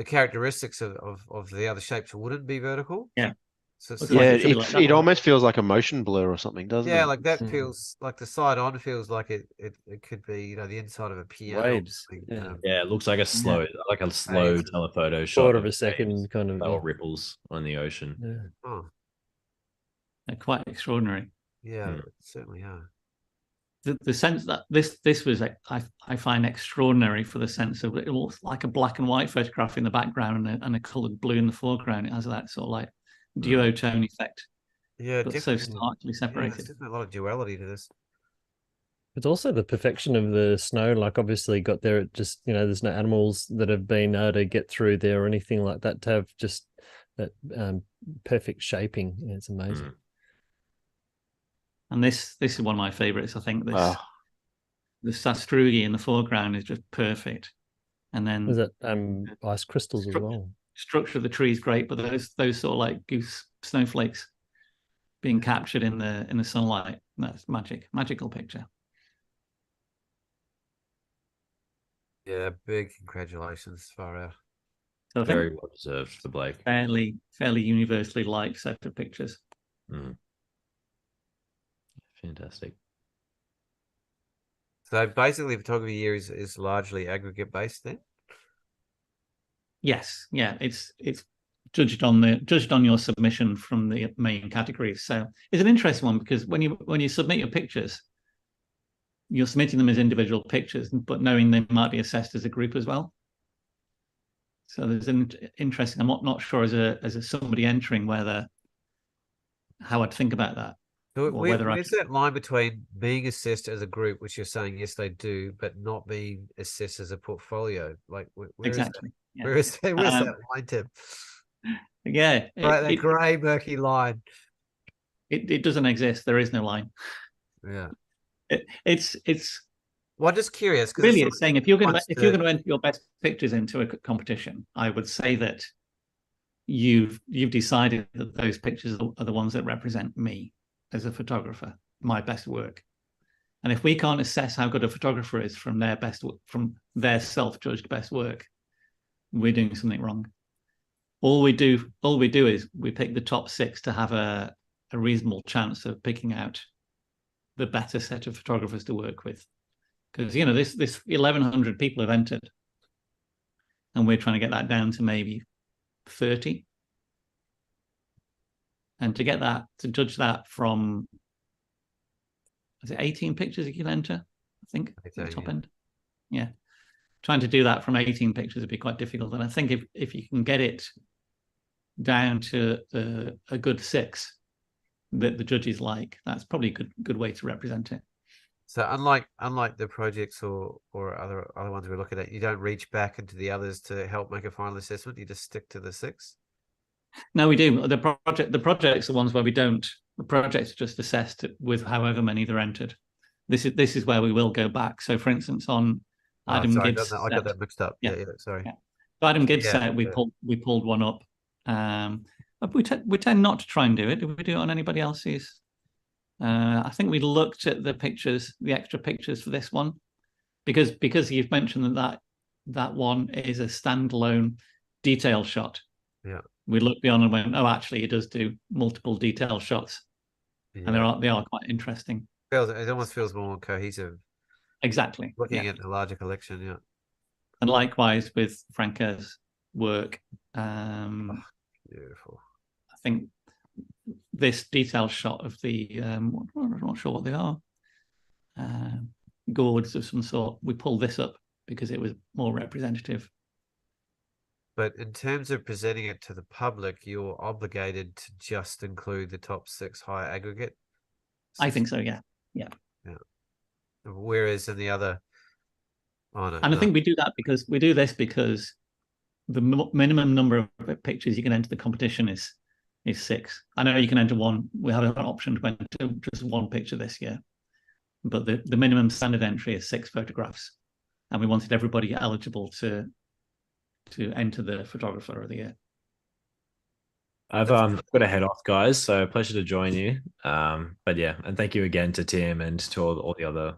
characteristics of the other shapes wouldn't be vertical. Yeah. So it almost feels like a motion blur or something, doesn't it? Yeah, like that feels like the side on feels like it could be, the inside of a piano. Waves. Yeah, it looks like a slow telephoto shot. Quarter of a second kind of little ripples on the ocean. Yeah. Oh. They're quite extraordinary. Yeah, certainly are. The sense that this was, I find extraordinary for the sense of it looks like a black and white photograph in the background and a coloured blue in the foreground. It has that sort of like duotone effect. Yeah, but so starkly separated. There's definitely a lot of duality to this. It's also the perfection of the snow. Like obviously got there, just there's no animals that have been able to get through there or anything like that. To have just that perfect shaping, it's amazing. And this is one of my favorites. I think the sastrugi in the foreground is just perfect. And then is it ice crystals as well? Structure of the tree is great, but those sort of like goose snowflakes being captured in the sunlight, that's magical picture. Yeah, big congratulations, far out. So very well deserved for Blake. Fairly universally liked set of pictures. Fantastic. So basically photography here is largely aggregate based then? Yes, yeah, it's judged on your submission from the main categories. So it's an interesting one because when you submit your pictures, you're submitting them as individual pictures, but knowing they might be assessed as a group as well. So there's an interesting. I'm not sure as a somebody entering how I'd think about that. So where's that line between being assessed as a group, which you're saying yes they do, but not being assessed as a portfolio? Like exactly. Where's that line, Tim? Yeah, right, that grey murky line. It doesn't exist. There is no line. Yeah, it's. Well, I'm just curious. Really, it's saying if you're going to enter your best pictures into a competition, I would say that you've decided that those pictures are the ones that represent me as a photographer, my best work. And if we can't assess how good a photographer is from their self-judged best work, we're doing something wrong. All we do is we pick the top 6 to have a reasonable chance of picking out the better set of photographers to work with. Because this 1,100 people have entered, and we're trying to get that down to maybe 30. And to judge that from, is it 18 pictures you can enter? I think the top end. Yeah. Trying to do that from 18 pictures would be quite difficult. And I think if you can get it down to a good 6 that the judges like, that's probably a good way to represent it. So unlike the projects or other ones we're looking at, you don't reach back into the others to help make a final assessment. You just stick to the 6. No, we do. The projects are ones where we don't. The projects are just assessed with however many they're entered. This is where we will go back. So, for instance, on Adam Gibbs, I got that mixed up. Yeah, sorry. Adam Gibbs Yeah, said we pulled one up. But we tend not to try and do it. Do we do it on anybody else's? I think we looked at the pictures, the extra pictures for this one, because you've mentioned that one is a standalone detail shot. Yeah. We looked beyond and went, oh, actually, it does do multiple detail shots, and they are quite interesting. It almost feels more cohesive. Exactly. Looking at the larger collection, yeah. And likewise with Franca's work. Beautiful. I think this detail shot of the I'm not sure what they are, gourds of some sort. We pulled this up because it was more representative. But in terms of presenting it to the public, you're obligated to just include the top 6 high aggregate. I think so. Yeah. Whereas in the other, I think we do this because the minimum number of pictures you can enter the competition is 6. I know you can enter one. We have an option to enter just one picture this year, but the minimum standard entry is 6 photographs, and we wanted everybody eligible to enter the photographer of the year. I've got to head off, guys. So pleasure to join you. But yeah, and thank you again to Tim and to all the other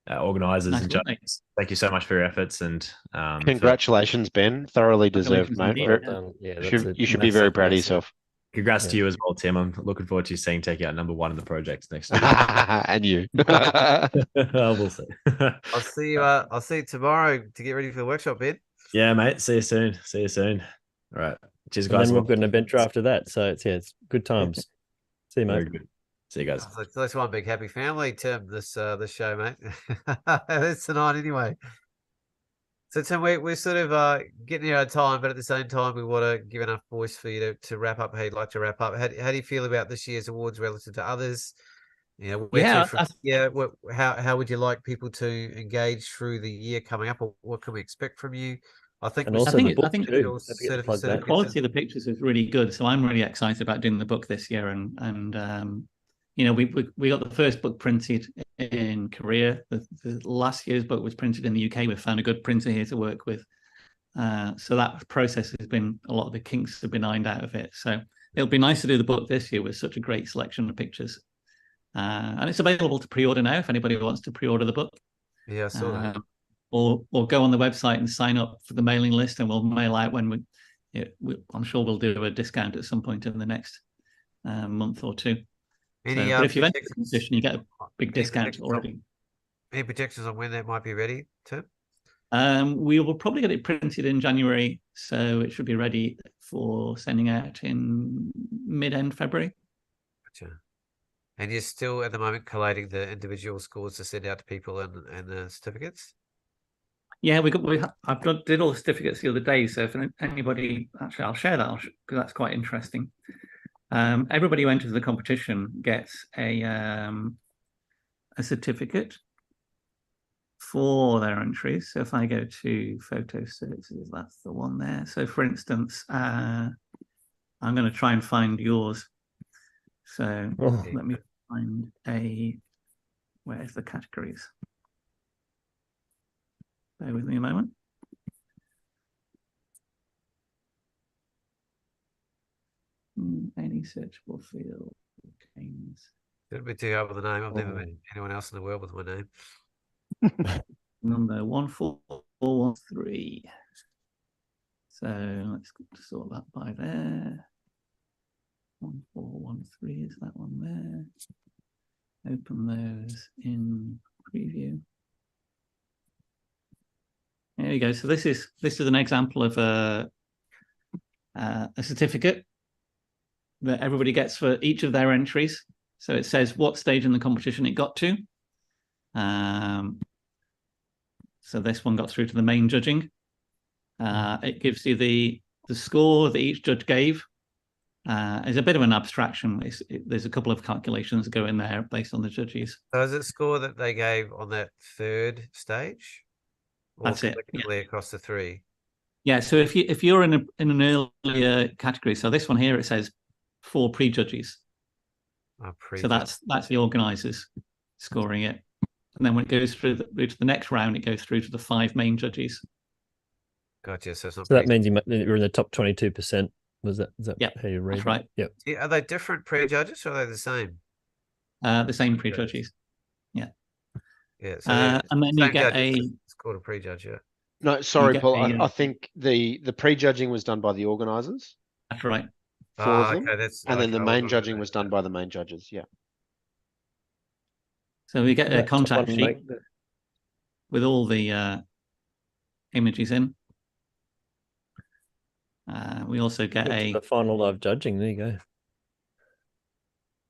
organizers and judges. Thank you so much for your efforts, and congratulations, Ben. Thoroughly deserved, mate. You should be very proud of yourself. Congrats to you as well, Tim. I'm looking forward to you seeing take out #1 in the projects next year. And you. We'll see. I'll see you tomorrow to get ready for the workshop, Ben. Yeah, mate. See you soon. All right. Cheers, guys. And then we've got an adventure after that. So it's good times. See you, mate. Very good. See you guys. So that's one big happy family, Tim, this show, mate. That's tonight anyway. So Tim, we're sort of getting near our time, but at the same time we want to give enough voice for you to wrap up how you'd like to wrap up. How do you feel about this year's awards relative to others? You know, how would you like people to engage through the year coming up, or what can we expect from you? I think the quality of the pictures is really good. So I'm really excited about doing the book this year, and you know, we got the first book printed in Korea. The last year's book was printed in the UK. We found a good printer here to work with. So that process has been, a lot of the kinks have been ironed out of it. So it'll be nice to do the book this year with such a great selection of pictures. And it's available to pre-order now if anybody wants to pre-order the book. Yeah, I saw that. Or go on the website and sign up for the mailing list, and we'll mail out when I'm sure we'll do a discount at some point in the next month or two. But if you've entered the competition, you get a big discount already. Any projections on when that might be ready, Tim? We will probably get it printed in January, so it should be ready for sending out in mid-end February. Gotcha. And you're still at the moment collating the individual scores to send out to people and the certificates? Yeah, I did all the certificates the other day. So if anybody, actually, I'll share that because that's quite interesting. Everybody who enters the competition gets a certificate for their entries. So if I go to photo services, that's the one there. So for instance, I'm going to try and find yours. So let me find where's the categories? Bear with me a moment. Any searchable field contains. Don't be too hard with the name. I've never met anyone else in the world with my name. Number 14413. So let's sort that by there. 1413 is that one there. Open those in preview. There you go. So this is an example of a certificate that everybody gets for each of their entries. So it says what stage in the competition it got to. So this one got through to the main judging. It gives you the score that each judge gave. It's a bit of an abstraction. There's a couple of calculations that go in there based on the judges. So is it score that they gave on that third stage? Or that's it. Yeah. Across the 3. Yeah. So if you're in an earlier category, so this one here it says 4 pre-judges. So that's the organisers scoring it, and then when it goes through to the next round, it goes through to the 5 main judges. Gotcha. So it's not So that means you're in the top 22%. Is that Yep, how you read that's right. Yep. Are they different prejudges or are they the same? The same prejudges. Yeah. Yeah. So and then you get it's called a prejudge. Yeah. No, sorry, get Paul. I think the prejudging was done by the organisers, That's right. 4 of them, Okay, and then the I main wasn't aware of judging that. was done by the main judges. Yeah. So we get a That top contact one sheet with all the images in. We also get a the final live judging. There you go.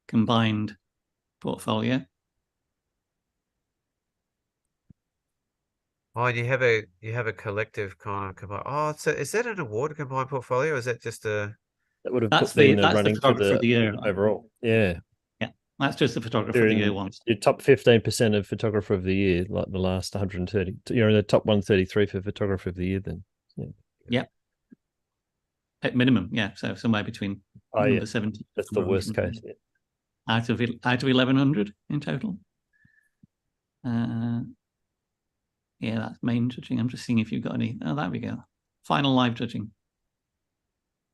combined portfolio. Oh, and you have a collective kind of oh, so is that an award, combined portfolio? Or is that just a That would have That's been the running for photographer of the year. overall. Yeah. Yeah, that's just the photographer of the year one. Your top 15% of photographer of the year, like the last 130. You're in the top 133 for photographer of the year then. Yeah. At minimum, yeah. So somewhere between number 70. That's the worst case. Yeah. Out of 1,100 in total. Yeah, that's main judging. I'm just seeing if you've got any. Oh, there we go. Final live judging.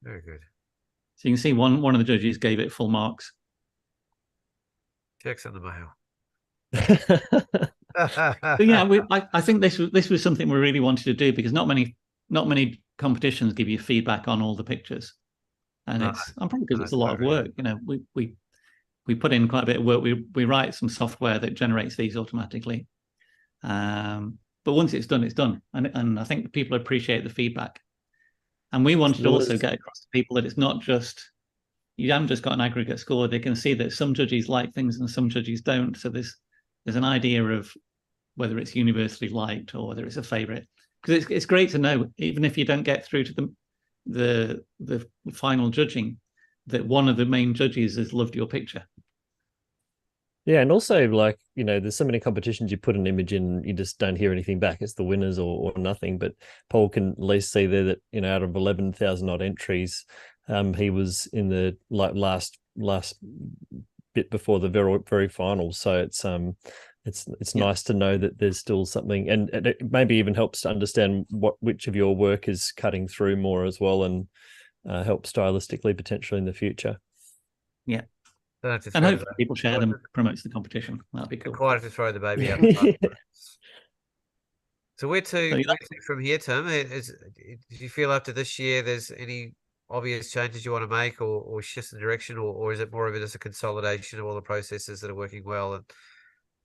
very good. So you can see one of the judges gave it full marks. Checks in the mail. But yeah, I think this was something we really wanted to do because not many competitions give you feedback on all the pictures, and I'm probably because it's a lot of work. You know, we put in quite a bit of work. We write some software that generates these automatically, but once it's done, it's done, and I think people appreciate the feedback. And we wanted to also get across to people that it's not just you haven't just got an aggregate score. They can see that some judges like things and some judges don't. So there's an idea of whether it's universally liked or whether it's a favorite. Because it's great to know, even if you don't get through to the final judging, that one of the main judges has loved your picture. Yeah, and also like, you know, there's so many competitions you put an image in, you just don't hear anything back. It's the winners or nothing. But Paul can at least see there that, you know, out of 11,000 odd entries, he was in the last bit before the very final. So it's nice to know that there's still something, and it maybe even helps to understand which of your work is cutting through more as well, and help stylistically potentially in the future. Yeah. And hopefully people share them, promotes the competition. That'd be cool. Required to throw the baby out. So where to from here, Tim? Do you feel after this year there's any obvious changes you want to make or shifts in direction, or is it more of just a consolidation of all the processes that are working well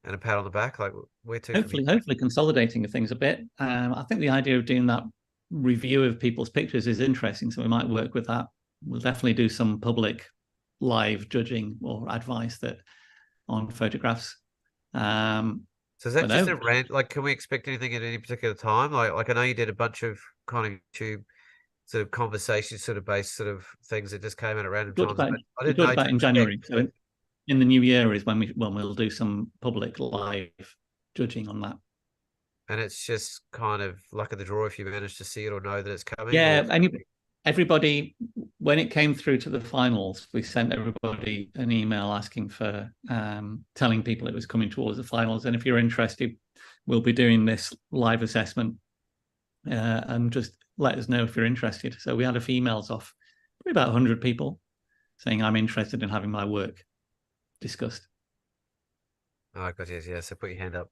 and a pat on the back? Like where to? Hopefully consolidating things a bit. I think the idea of doing that review of people's pictures is interesting, so we might work with that. We'll definitely do some public live judging or advice that on photographs. So is that just a rant? Like, can we expect anything at any particular time? Like I know you did a bunch of kind of YouTube sort of conversation sort of based sort of things that just came out at random times. I didn't know about in January. So in the new year is when we'll do some public live judging on that. And it's just kind of luck of the draw if you manage to see it or know that it's coming. Yeah, everybody, when it came through to the finals, we sent everybody an email asking for telling people it was coming towards the finals. And if you're interested, we'll be doing this live assessment and just let us know if you're interested. So we had a few emails off probably about 100 people saying, I'm interested in having my work discussed. Oh, God, yes, yeah. So put your hand up.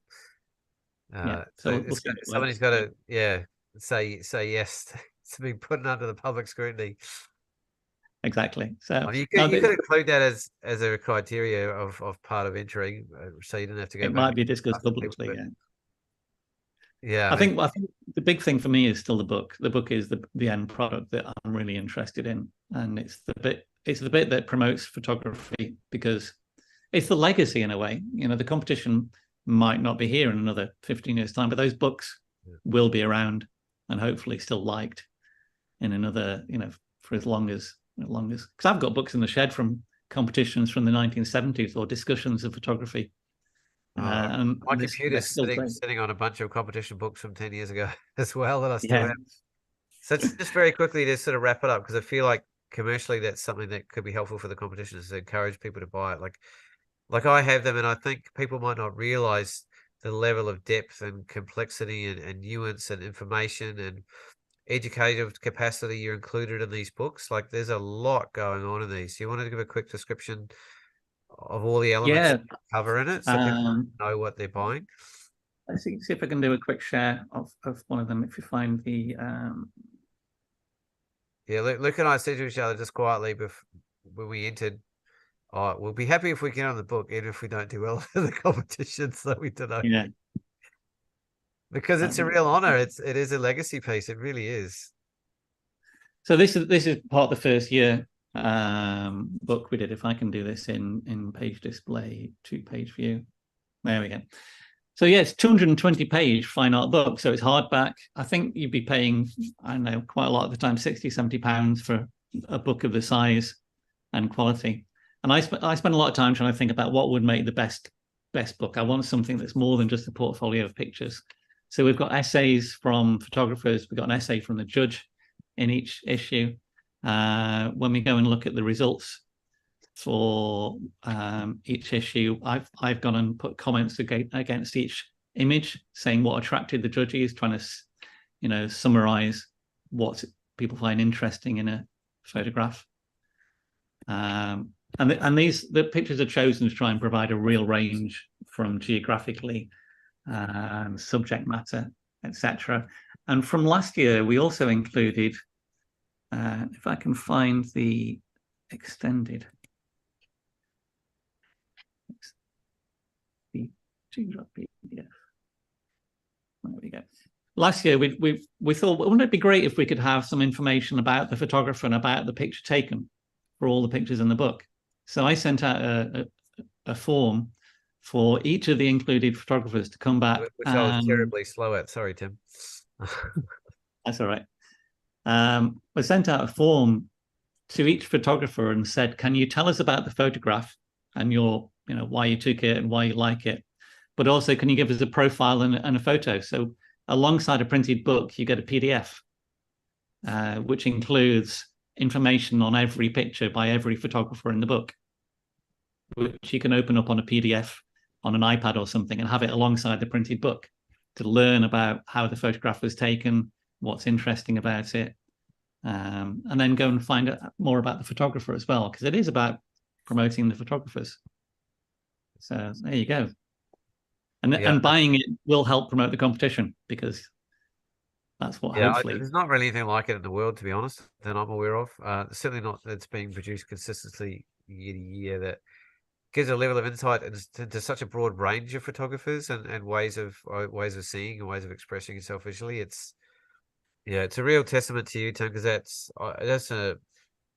So somebody's got to, say yes to be put under the public scrutiny. Exactly. So you could include that as a criteria of part of entering, so you didn't have to go. It might be discussed publicly. Yeah. I think the big thing for me is still the book. The book is the end product that I'm really interested in, and it's the bit that promotes photography because it's the legacy in a way. You know, the competition might not be here in another 15 years' time, but those books will be around and hopefully still liked in another, for as long as, because I've got books in the shed from competitions from the 1970s or discussions of photography. And my computer's sitting on a bunch of competition books from 10 years ago as well that I still have. So just very quickly to sort of wrap it up, because I feel like commercially that's something that could be helpful for the competition, is to encourage people to buy it. Like I have them, and I think people might not realize the level of depth and complexity and nuance and information and educative capacity you're included in these books? Like, there's a lot going on in these. Do you want to give a quick description of all the elements that cover in it, so people know what they're buying? Let's see if I can do a quick share of one of them. If you find the yeah, Luke and I said to each other just quietly when we entered, oh, we'll be happy if we get on the book, even if we don't do well in the competition. So we don't know. Yeah. Because it's a real honor. It is a legacy piece. It really is. So this is part of the first year book we did. If I can do this in page display, 2-page view. There we go. So yeah, it's 220-page fine art book. So it's hardback. I think you'd be paying, I don't know, quite a lot of the time, 60, 70 pounds for a book of the size and quality. And I spent a lot of time trying to think about what would make the best book. I want something that's more than just a portfolio of pictures. So we've got essays from photographers. We've got an essay from the judge in each issue. When we go and look at the results for each issue, I've gone and put comments against each image, saying what attracted the judges, trying to, summarize what people find interesting in a photograph. And the pictures are chosen to try and provide a real range from geographically, subject matter, etc. And from last year, we also included, if I can find the extended, the PDF. There we go. Last year, we thought, wouldn't it be great if we could have some information about the photographer and about the picture taken for all the pictures in the book? So I sent out a form for each of the included photographers to come back. Which I was terribly slow at. Sorry, Tim. That's all right. We sent out a form to each photographer and said, can you tell us about the photograph and why you took it and why you like it? But also, can you give us a profile and a photo? So alongside a printed book, you get a PDF, which includes information on every picture by every photographer in the book, which you can open up on a PDF on an iPad or something and have it alongside the printed book to learn about how the photograph was taken, what's interesting about it, and then go and find out more about the photographer as well, because it is about promoting the photographers. So there you go. And buying it will help promote the competition, because that's what hopefully... There's not really anything like it in the world, to be honest, that I'm aware of. Certainly not that's being produced consistently year to year, that gives a level of insight into such a broad range of photographers and ways of seeing and ways of expressing yourself visually. It's a real testament to you, Tim, because that's a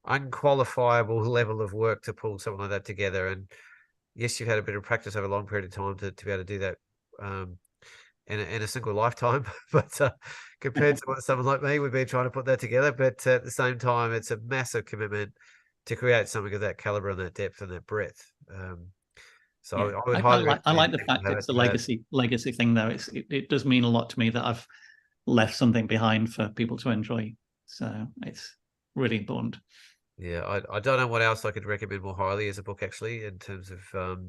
unqualifiable level of work to pull something like that together. And yes, you've had a bit of practice over a long period of time to be able to do that in a single lifetime, but compared to what someone like me would be trying to put that together. But at the same time, it's a massive commitment to create something of that caliber and that depth and that breadth. So I would highly I like the fact it's a legacy thing, though. It does mean a lot to me that I've left something behind for people to enjoy. So it's really important. Yeah, I don't know what else I could recommend more highly as a book, actually, in terms of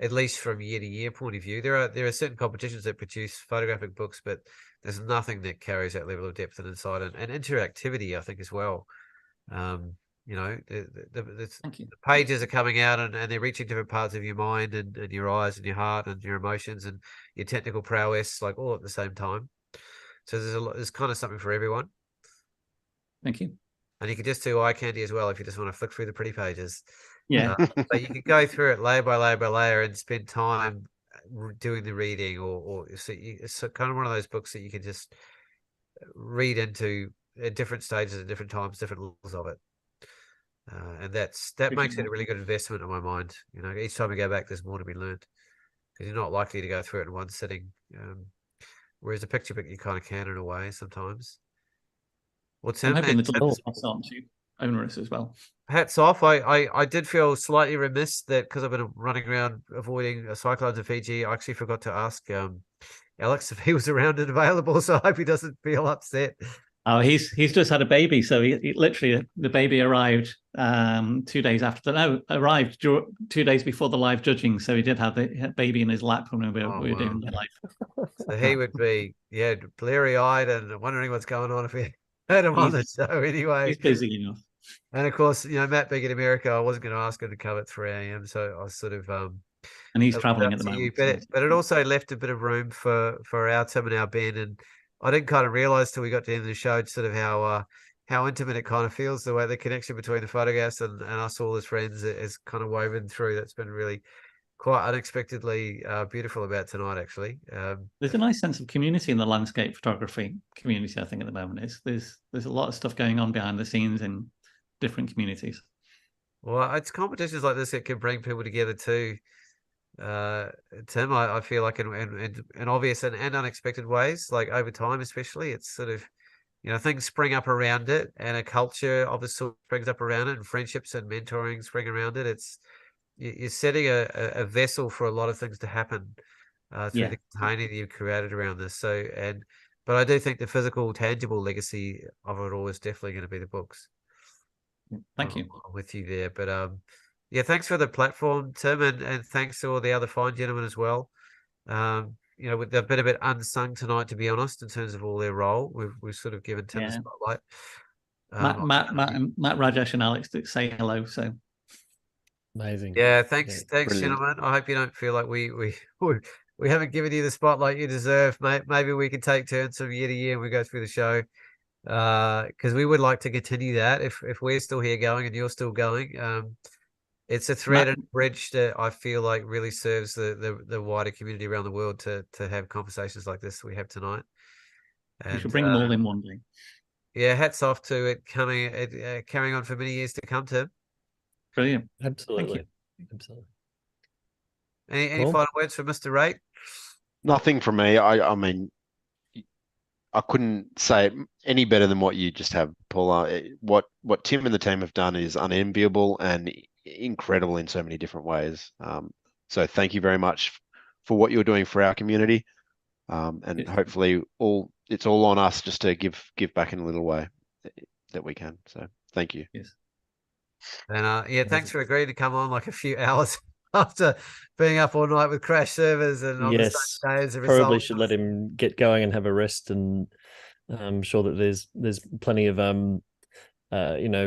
at least from year to year point of view. There are certain competitions that produce photographic books, but there's nothing that carries that level of depth and insight and interactivity, I think, as well. The pages are coming out and they're reaching different parts of your mind and your eyes and your heart and your emotions and your technical prowess, like all at the same time. So there's kind of something for everyone. Thank you. And you can just do eye candy as well if you just want to flick through the pretty pages. Yeah. But you can go through it layer by layer by layer and spend time doing the reading, or it's kind of one of those books that you can just read into at different stages at different times, different levels of it. And that makes it a really good investment in my mind. Each time we go back, there's more to be learned, because you're not likely to go through it in one sitting. Whereas a picture book, you kind of can in a way sometimes. Well, Tim, I'm hoping the levels aren't too onerous as well. Hats off. I did feel slightly remiss that because I've been running around avoiding cyclones in Fiji, I actually forgot to ask Alex if he was around and available. So I hope he doesn't feel upset. Oh, he's just had a baby, so he literally, the baby arrived 2 days after. Arrived 2 days before the live judging, so he did have the baby in his lap when we were doing the live. So he would be bleary eyed and wondering what's going on if he. had him on the show anyway. He's busy enough. And of course, Matt being in America, I wasn't going to ask him to come at 3 a.m. So I was sort of and he's it was traveling up at the to you, moment. but it also left a bit of room for our Tim and our Ben. And I didn't kind of realize till we got to the end of the show sort of how intimate it kind of feels, the way the connection between the photographs and us all as friends is kind of woven through. That's been really quite unexpectedly beautiful about tonight, actually. There's a nice sense of community in the landscape photography community, I think, at the moment. There's a lot of stuff going on behind the scenes in different communities. Well, it's competitions like this that can bring people together too. Tim, I feel like in obvious and unexpected ways, like over time especially, it's sort of, things spring up around it, and a culture of the sort springs up around it, and friendships and mentoring spring around it. You're setting a vessel for a lot of things to happen through the container that you've created around this. But I do think the physical, tangible legacy of it all is definitely going to be the books. Thank you. I'm with you there. But thanks for the platform, Tim, and thanks to all the other fine gentlemen as well. They've been a bit unsung tonight, to be honest, in terms of all their role. We've sort of given Tim the spotlight. Matt, Rajesh, and Alex say hello. So amazing. Yeah, thanks, brilliant. gentlemen. I hope you don't feel like we haven't given you the spotlight you deserve. Maybe we can take turns from year to year and we go through the show. Because we would like to continue that if we're still here going and you're still going. It's a thread and bridge that I feel like really serves the wider community around the world to have conversations like this we have tonight. And, we should bring them all in one day. Yeah, hats off to it carrying on for many years to come, Tim. Brilliant. Absolutely. Absolutely. Any final words for Mr. Wrate? Nothing from me. I mean, I couldn't say it any better than what you just have, Paula. What Tim and the team have done is unenviable and incredible in so many different ways. So thank you very much for what you're doing for our community. And hopefully it's all on us just to give back in a little way that we can. So thank you. Yes. And thanks for agreeing to come on like a few hours after being up all night with crash servers and on the same day as a result. Probably should let him get going and have a rest, and I'm sure that there's plenty of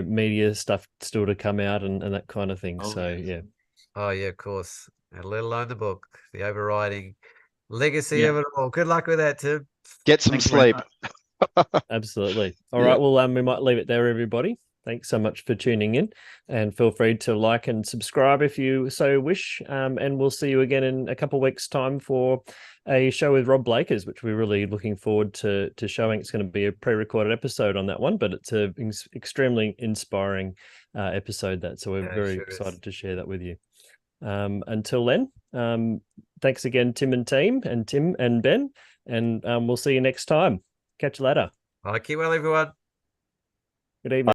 media stuff still to come out and that kind of thing. Oh yeah, of course. And let alone the book, the overriding legacy of it all. Good luck with that, Tim. Get some sleep. Absolutely. All right. Well, we might leave it there, everybody. Thanks so much for tuning in, and feel free to like and subscribe if you so wish. And we'll see you again in a couple of weeks' time for a show with Rob Blakers, which we're really looking forward to showing. It's going to be a pre-recorded episode on that one, but it's an extremely inspiring episode. So we're very excited to share that with you. Until then, thanks again, Tim and team, and Tim and Ben, and we'll see you next time. Catch you later. Keep well, everyone. Good evening.